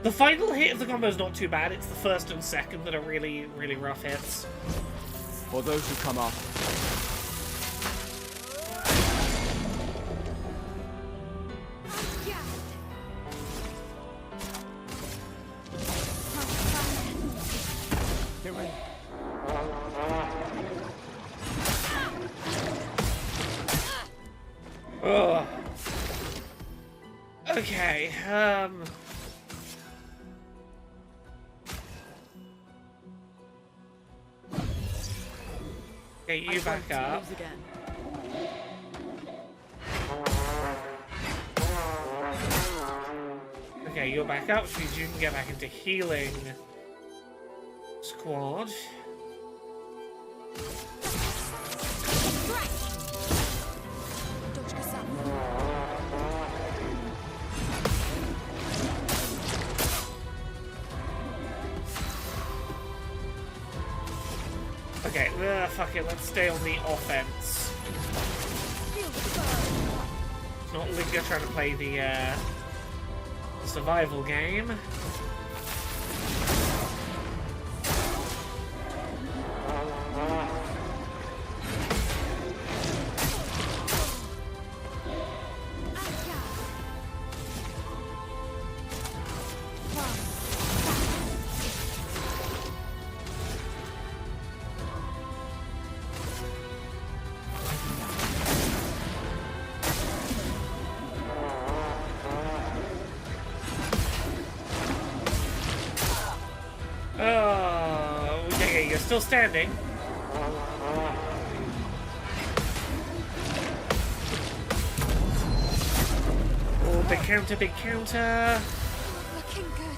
The final hit of the combo is not too bad. It's the first and second that are really, really rough hits. For those who come up. Get ready. Ugh. Okay, okay, you back up. Okay, you're back up, which means you can get back into healing squad. Okay, fuck it, let's stay on the offense. It's not Linga trying to play the survival game. Okay, you're still standing. Oh, big counter, big counter. Looking good.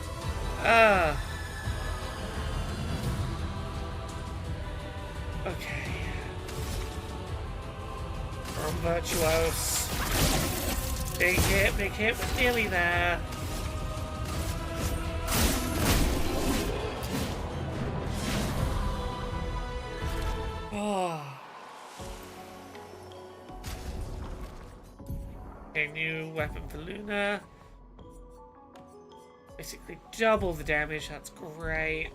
Okay. From Virtuose. Big hit, we're nearly there. Oh. A new weapon for Luna. Basically double the damage, that's great.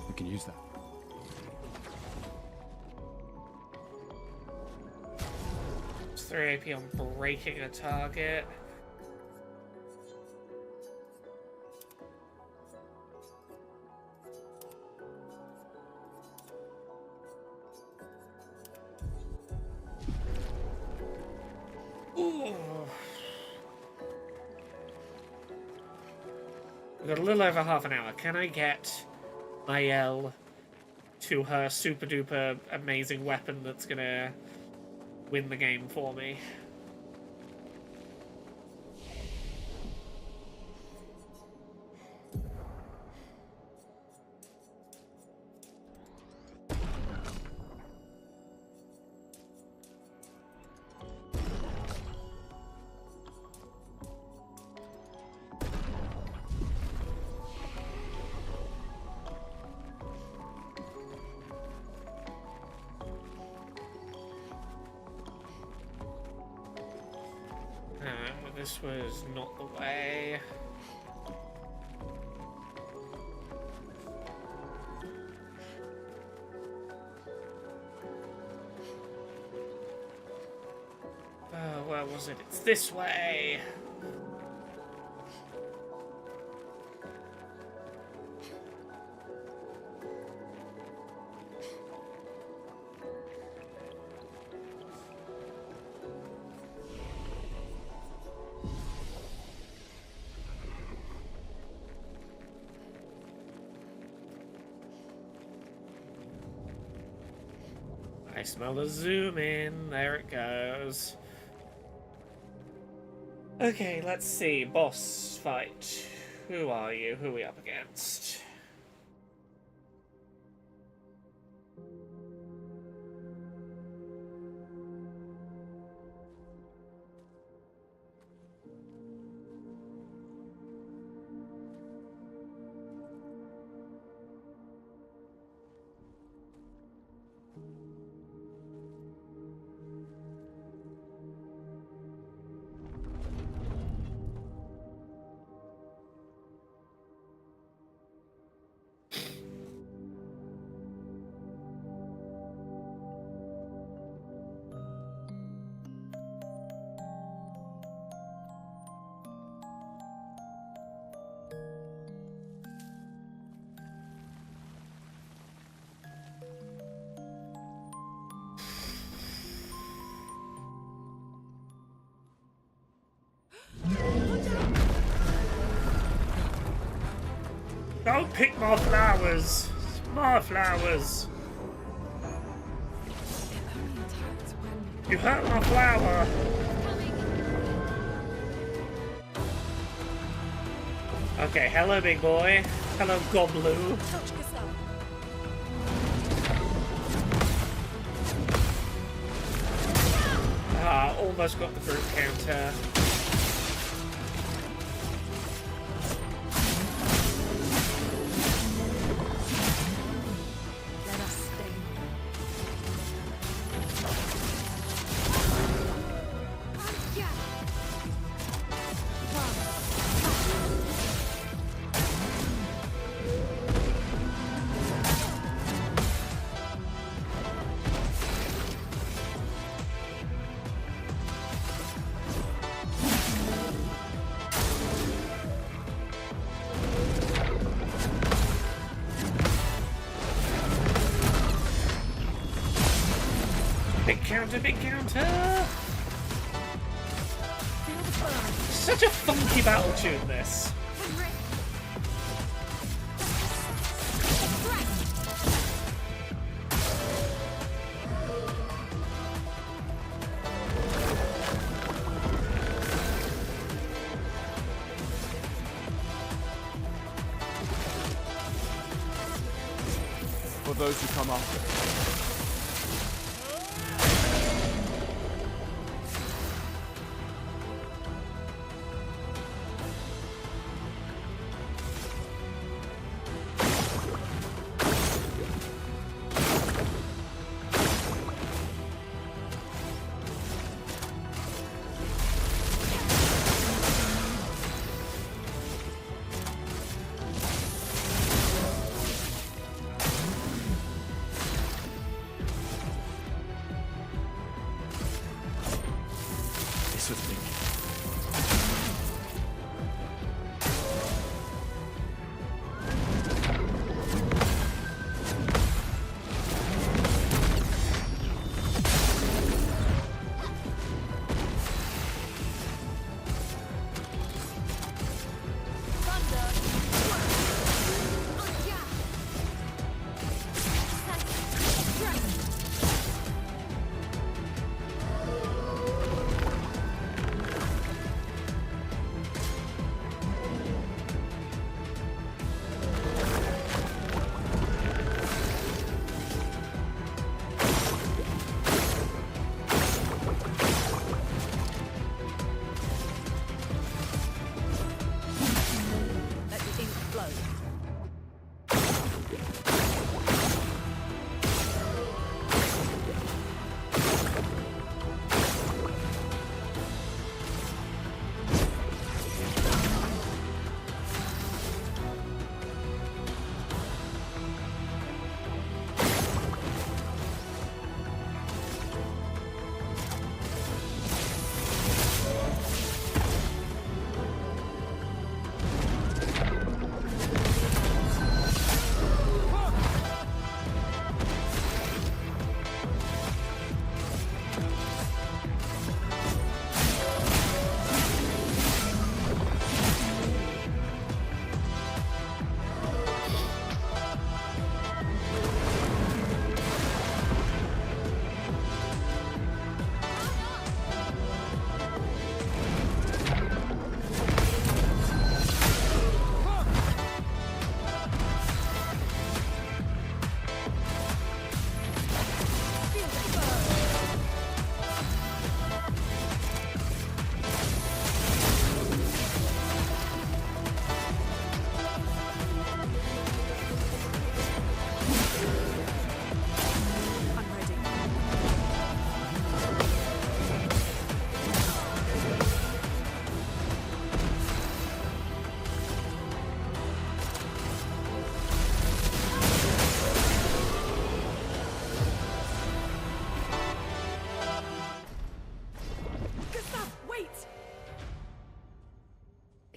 We can use that. It's 3 AP on breaking a target. We've got a little over half an hour. Can I get Maelle to her super duper amazing weapon that's gonna win the game for me? This was not the way. Where was it? It's this way! I smell a zoom in. There it goes. Okay, let's see. Boss fight. Who are you? Who are we up against? pick more flowers. More flowers. You hurt my flower. Okay, hello, big boy. Hello, Goblu. Ah, almost got the group counter. Let us stay. Big counter! Such a funky battle tune, this. For those who come after.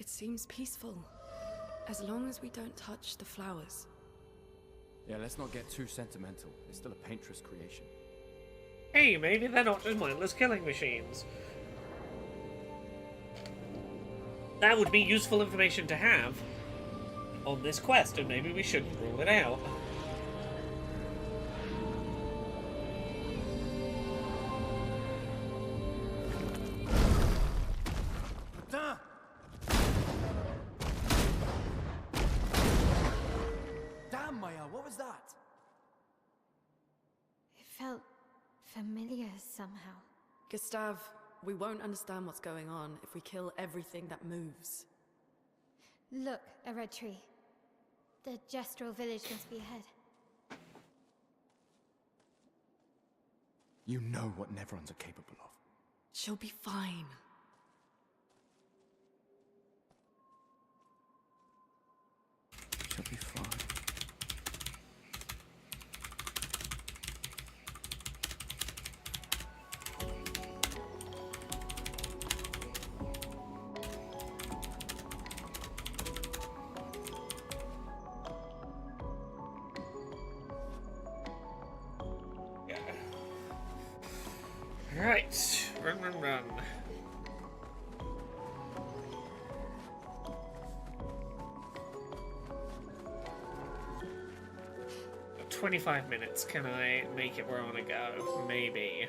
Seems peaceful. As long as we don't touch the flowers. Yeah, let's not get too sentimental. It's still a painter's creation. Hey, maybe they're not just mindless killing machines. That would be useful information to have. on this quest, and maybe we shouldn't rule it out. Damn, Maelle, what was that? It felt familiar somehow. Gustav, we won't understand what's going on if we kill everything that moves. Look, a red tree. The gestural village must be ahead. You know what Neverons are capable of. She'll be fine. She'll be fine. Right, run. 25 minutes. Can I make it where I want to go? Maybe.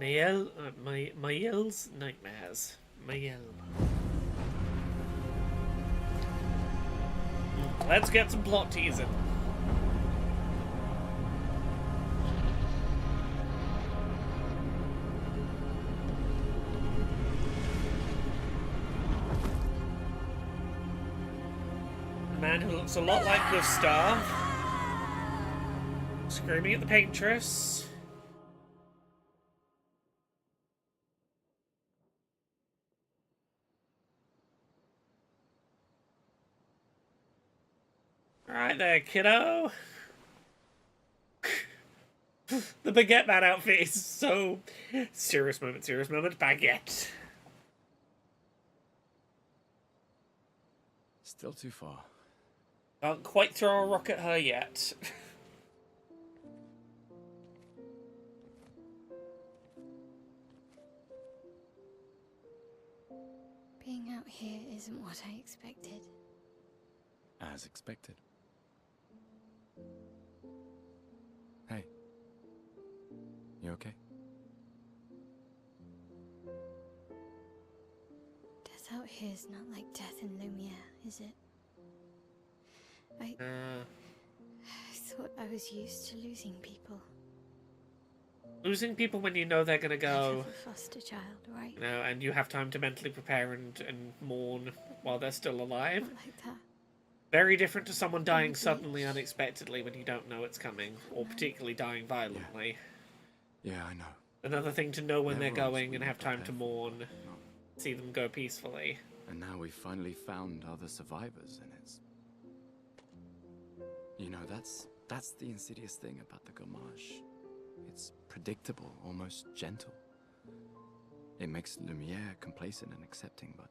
Maelle's nightmares. Maelle. Let's get some plot teasing. A man who looks a lot like Gustav. Screaming at the paintress. Alright there, kiddo. The Baguette Man outfit is so... Serious moment, Baguette. Still too far. Can't quite throw a rock at her yet. Being out here isn't what I expected. As expected. Hey. You okay? Death out here's not like death in Lumiere, is it? I thought I was used to losing people. Losing people when you know they're gonna go. A foster child, right? You know, and you have time to mentally prepare and mourn while they're still alive. Not like that. Very different to someone dying suddenly, unexpectedly, when you don't know it's coming, or particularly dying violently. Yeah, I know. Another thing to know when they're Neverons going and we have time to prepare mourn, for. see them go peacefully. And now we've finally found other survivors, and it's... You know, that's the insidious thing about the Gommage. It's predictable, almost gentle. It makes Lumiere complacent and accepting, but...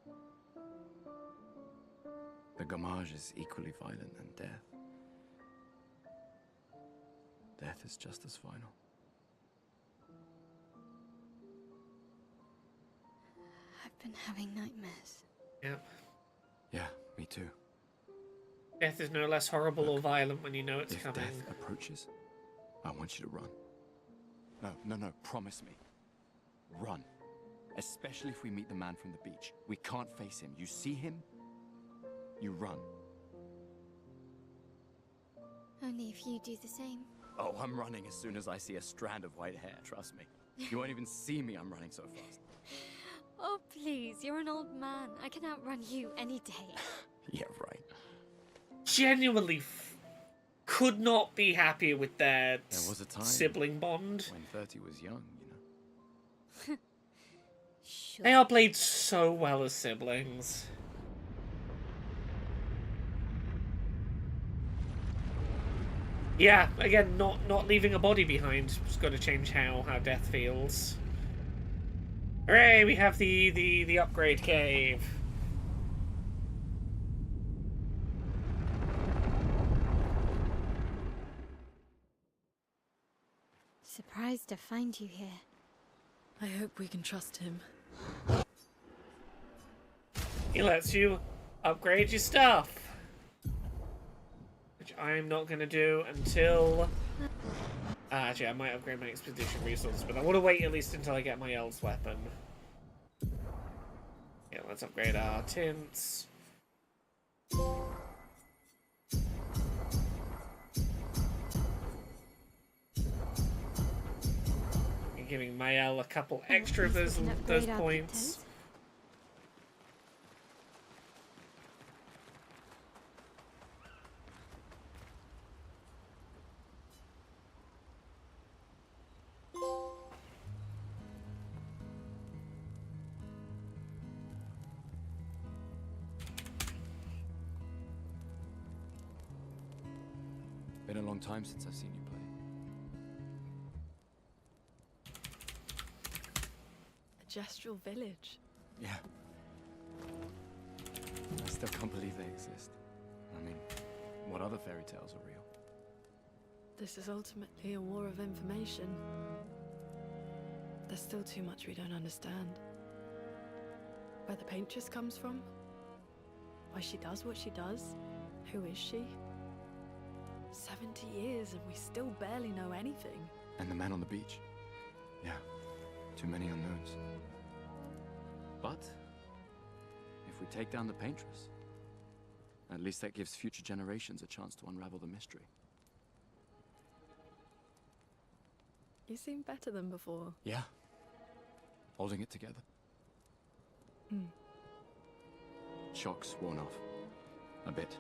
The Gommage is equally violent than death. Death is just as final. I've been having nightmares. Yep. Yeah, me too. Death is no less horrible or violent when you know it's coming. If death approaches, I want you to run. No, promise me. Run. Especially if we meet the man from the beach. We can't face him. You see him, you run. Only if you do the same. Oh, I'm running as soon as I see a strand of white hair, trust me. You won't even see me, I'm running so fast. Oh, please, you're an old man. I can outrun you any day. Yeah, right. Genuinely could not be happier with their There was a time sibling bond. when 30 was young, you know. Sure. They are played so well as siblings. Yeah, again, not leaving a body behind. Just got to change how death feels. Hooray! We have the upgrade cave. Surprised to find you here. I hope we can trust him. He lets you upgrade your stuff. Which I'm not going to do until... actually, I might upgrade my expedition resources, but I want to wait at least until I get my Maelle's weapon. Yeah, let's upgrade our tints. And giving Maelle a couple extra of those points. Been a long time since I've seen you play. A gestural village. Yeah. I still can't believe they exist. I mean, what other fairy tales are real? This is ultimately a war of information. There's still too much we don't understand. Where the paintress comes from? Why she does what she does? Who is she? 70 years and we still barely know anything. And the man on the beach. Yeah, too many unknowns. But if we take down the paintress, at least that gives future generations a chance to unravel the mystery. You seem better than before. Yeah. Holding it together. Shock's worn off. A bit.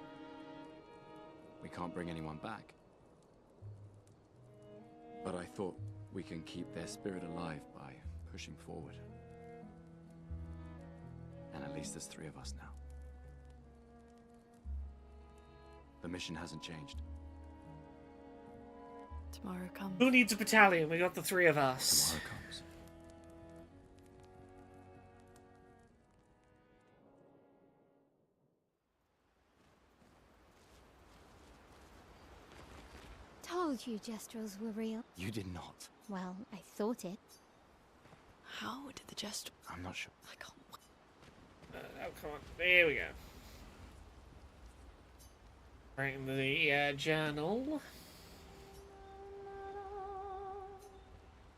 We can't bring anyone back. But I thought we can keep their spirit alive by pushing forward. And at least there's 3 of us now. The mission hasn't changed. Tomorrow comes. Who needs a battalion? We got the 3 of us. Tomorrow comes. Told you Gestrels were real. You did not. Well, I thought it. How did the Gestrel... I'm not sure. I can't... Oh, come on. There we go. Right in the journal.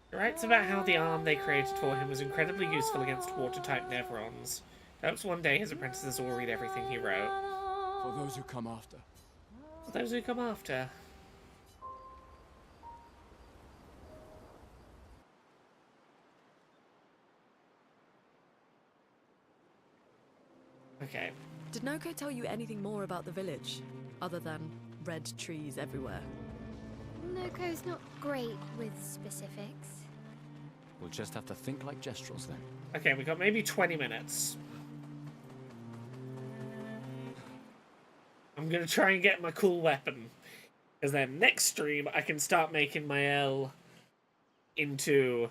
He writes about how the arm they created for him was incredibly useful against water-type Nevrons. Hopes one day his apprentices will read everything he wrote. For those who come after. For those who come after. Okay. Did Noko tell you anything more about the village, other than red trees everywhere? Noko's not great with specifics. We'll just have to think like Gestrels then. Okay, we got maybe 20 minutes. I'm gonna try and get my cool weapon. Because then next stream, I can start making Maelle into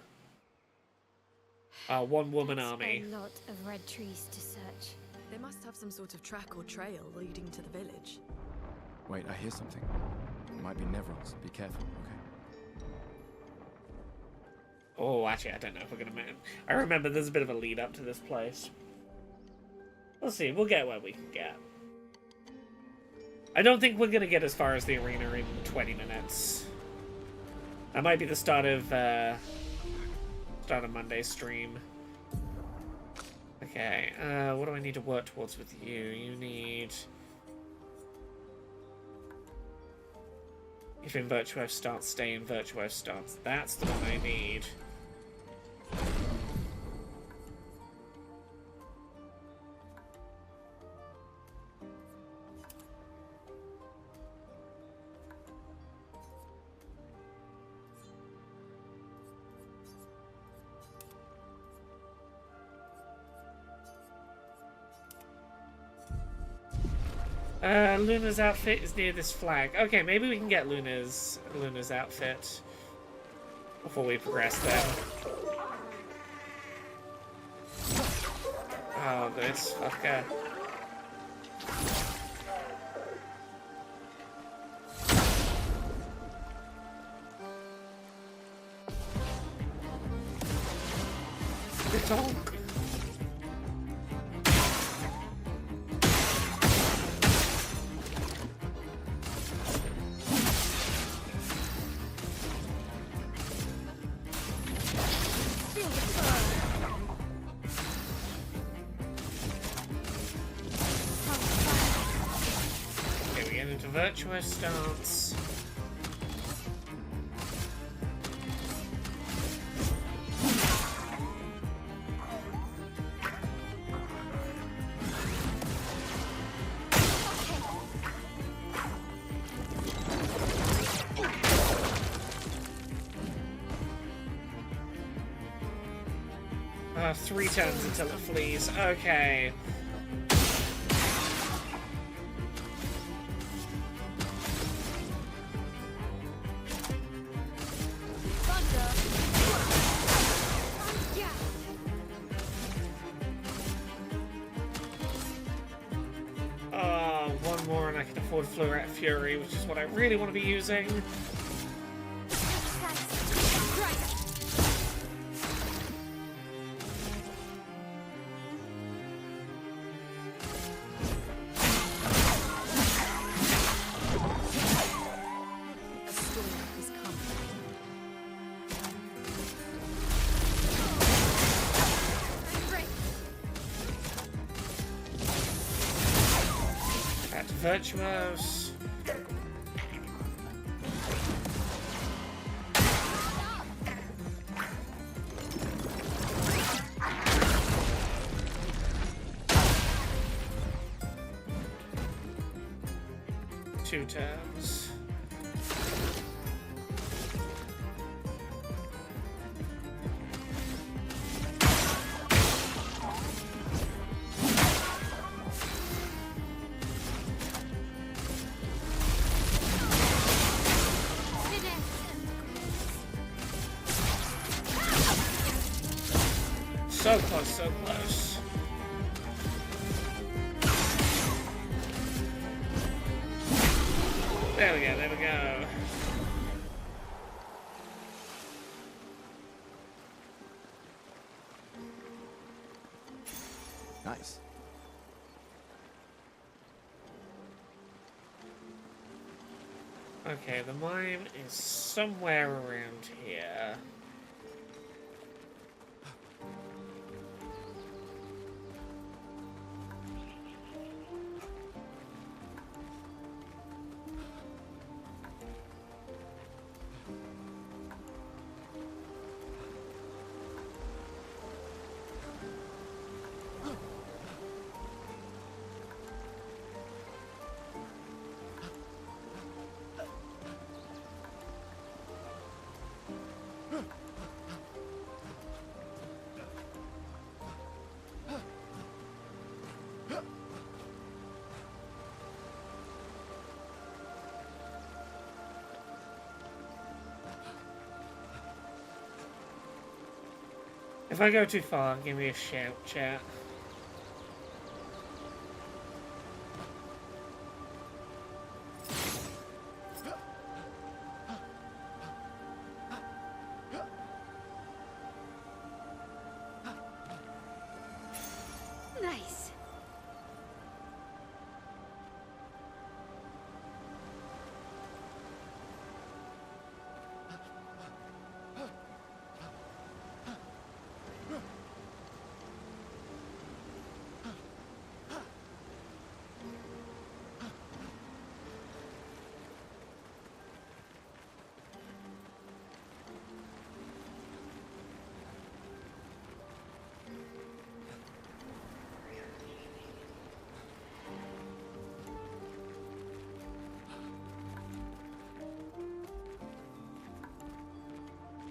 a one-woman army. A lot of red trees to search. They must have some sort of track or trail leading to the village. Wait, I hear something. It might be Nevrons. Be careful, okay? Oh, actually, I don't know if we're gonna make it. I remember there's a bit of a lead up to this place. We'll see. We'll get where we can get. I don't think we're gonna get as far as the arena in 20 minutes. That might be the start of Monday's stream. Okay, what do I need to work towards with you? You need... If in Virtuoso stance, stay in Virtuoso stance. That's the one I need. Luna's outfit is near this flag. Okay, maybe we can get Luna's outfit before we progress then. Oh, this fucker. Donk. Okay, we get into virtuous stance. Three turns until it flees. Okay. One more and I can afford Fluoret Fury, which is what I really want to be using. Virtuos. Two turns. So close, so close. There we go, there we go. Nice. Okay, the mine is somewhere around here. If I go too far, give me a shout, chat. Nice.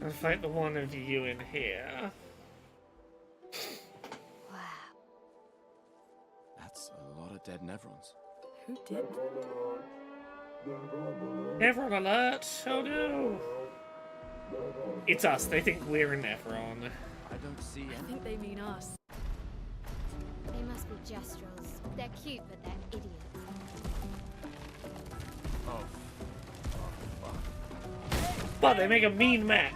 I'll fight the one of you in here. Wow. That's a lot of dead Nevrons. Who did? Nevron alert! Oh no! It's us, they think we're a Nevron. I don't see I any. think they mean us. They must be Gestrels. They're cute, but they're idiots. Oh. But they make a mean mech.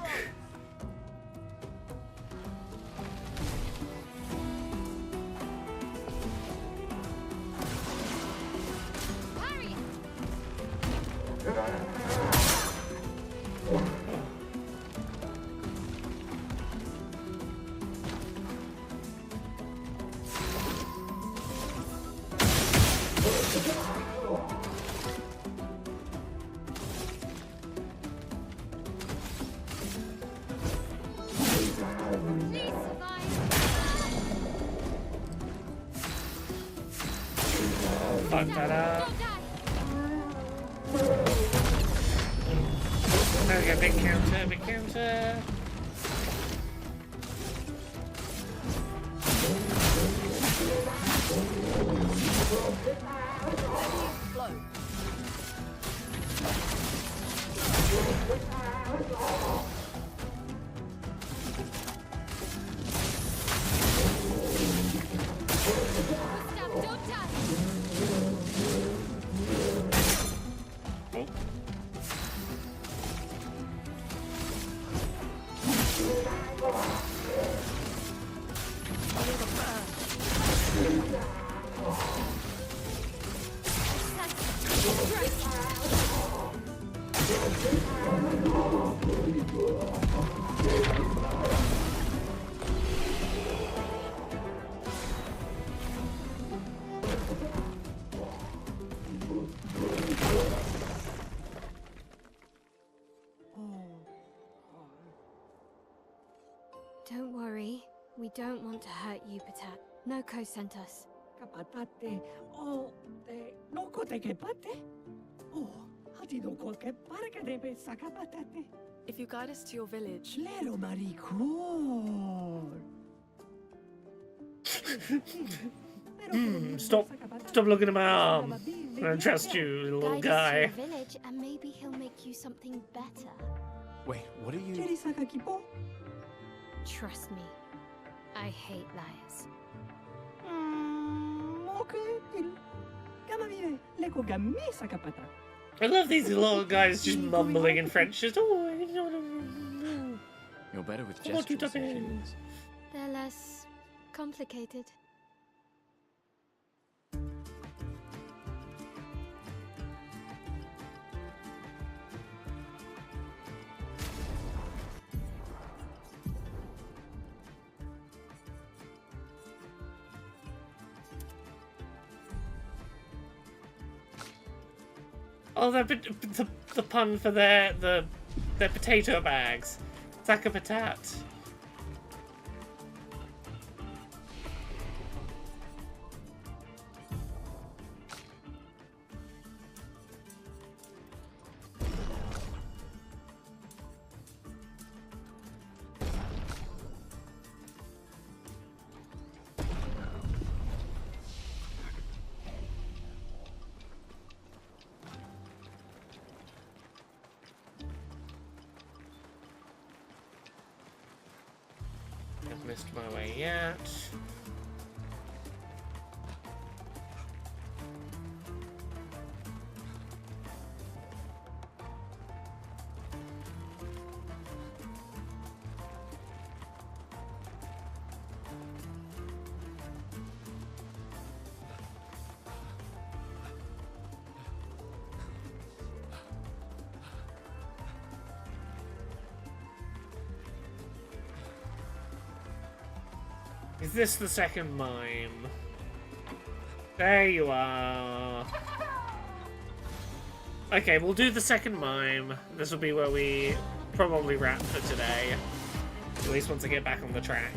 Fuck that up. Okay, big counter, big counter. Don't worry. We don't want to hurt you, Patat. Noko sent us. Kapatate. Oh, de noko te kepate. Oh, hati noko ke parka debe sakapatate. If you guide us to your village. Lero maricor. Stop looking at my arm. I don't trust you, little Guide us guy. to your village, and maybe he'll make you something better. Wait, what are you... Trust me, I hate liars. I love these little guys just mumbling in French. Just, You're better with gestures than humans. They're less complicated. Oh, the pun for their potato bags. Sack a patat. Missed my way yet. Is this the second mime? There you are. Okay, we'll do the second mime. This will be where we probably wrap for today. At least once I get back on the track.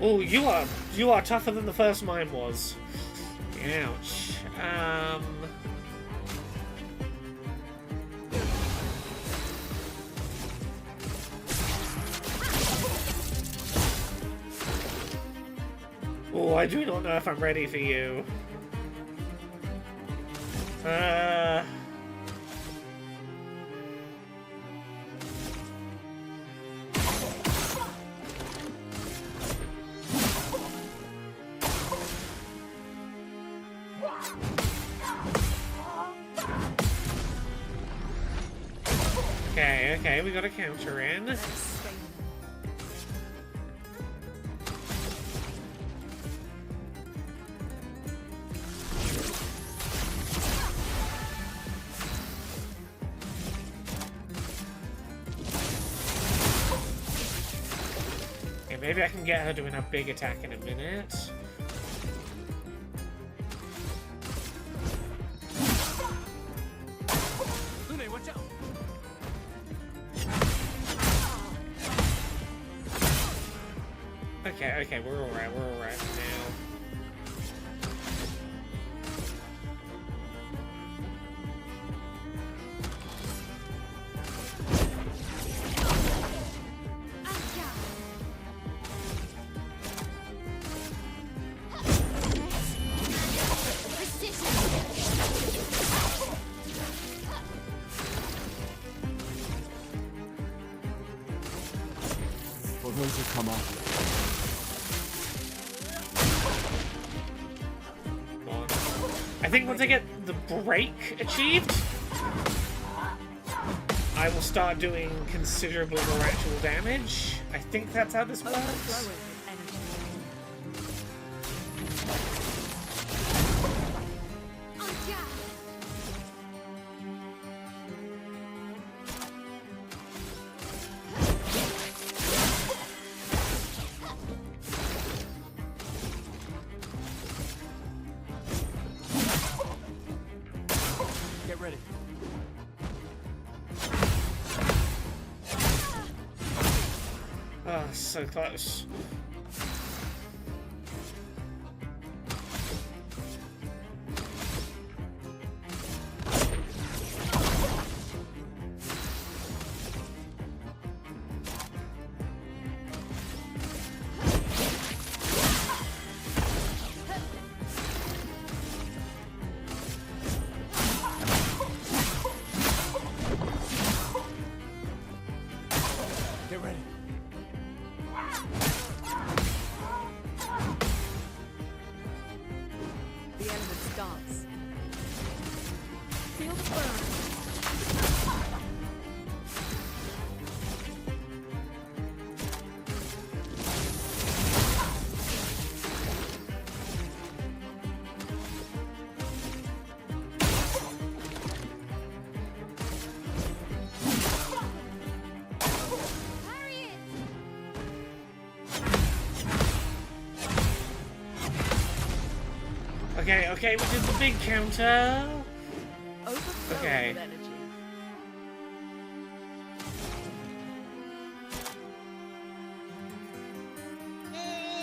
Oh, you are tougher than the first mime was. Ouch. Oh, I do not know if I'm ready for you. Okay, we got a counter in. Okay, maybe I can get her doing a big attack in a minute. Okay, we're alright now. For those who come up. I think once I get the break achieved, I will start doing considerably more actual damage. I think that's how this works. So close. Get ready. The element starts. Feel the burn. Okay, we did the big counter. Okay.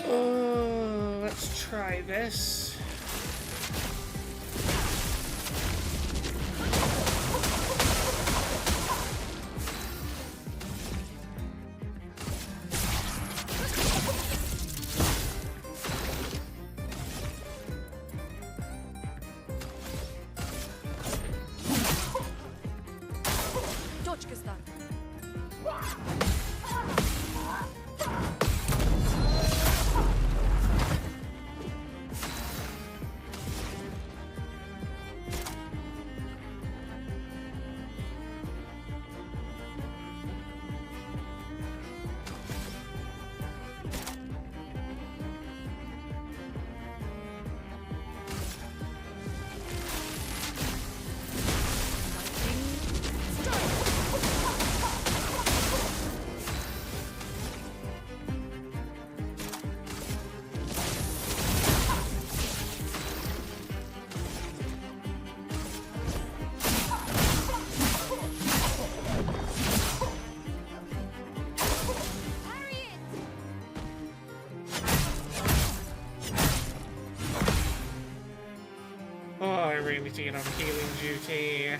Oh, let's try this. Need to get on healing duty.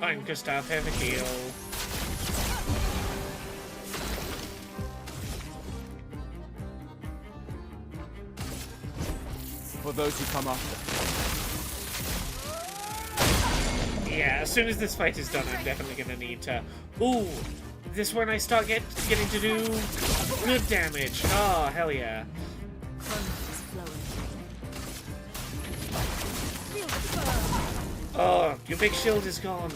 I'm Gustav, have a heal. for those who come after. Yeah, as soon as this fight is done, I'm definitely gonna need to... Ooh! This when I start getting to do good damage. Oh, hell yeah. Oh, your big shield is gone.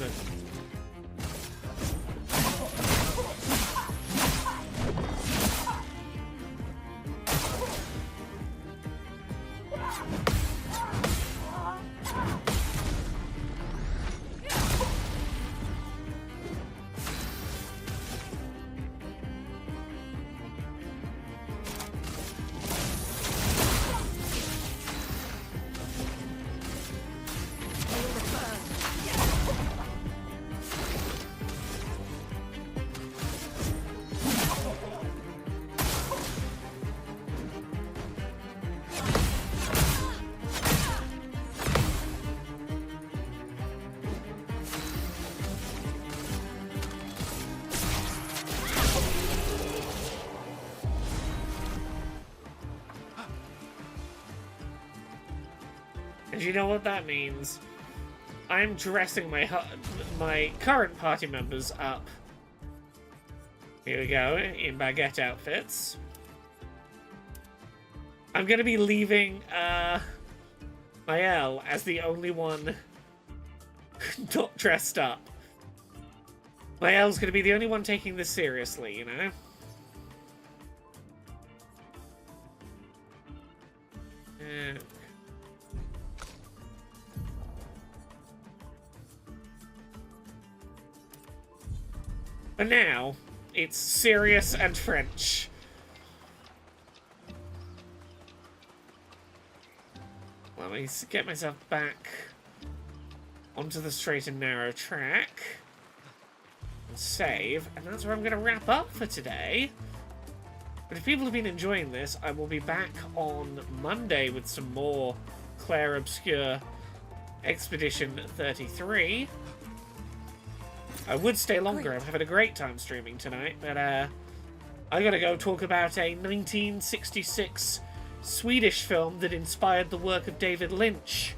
And you know what that means? I'm dressing my current party members up. Here we go, in baguette outfits. I'm gonna be leaving Maelle as the only one not dressed up. Maelle's gonna be the only one taking this seriously, you know? But now, it's serious and French. Let me get myself back onto the straight and narrow track. And save, and that's where I'm going to wrap up for today. But if people have been enjoying this, I will be back on Monday with some more Clair Obscur Expedition 33. I would stay longer. I'm having a great time streaming tonight, but I gotta go talk about a 1966 Swedish film that inspired the work of David Lynch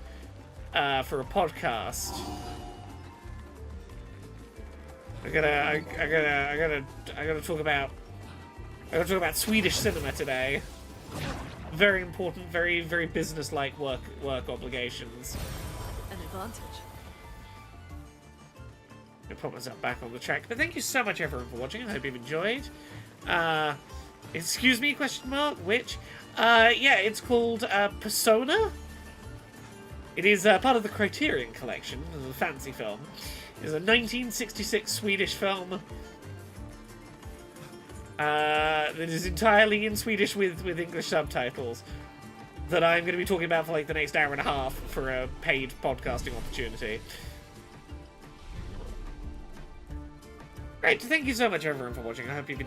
for a podcast. I gotta talk about Swedish cinema today. Very important, very, very business-like work obligations. An advantage. I put myself back on the track. But thank you so much, everyone, for watching. I hope you've enjoyed. Excuse me, question mark? Which? Yeah, it's called Persona. It is part of the Criterion Collection, a fancy film. It's a 1966 Swedish film that is entirely in Swedish with English subtitles that I'm going to be talking about for like the next hour and a half for a paid podcasting opportunity. Great, thank you so much everyone for watching. I hope you've been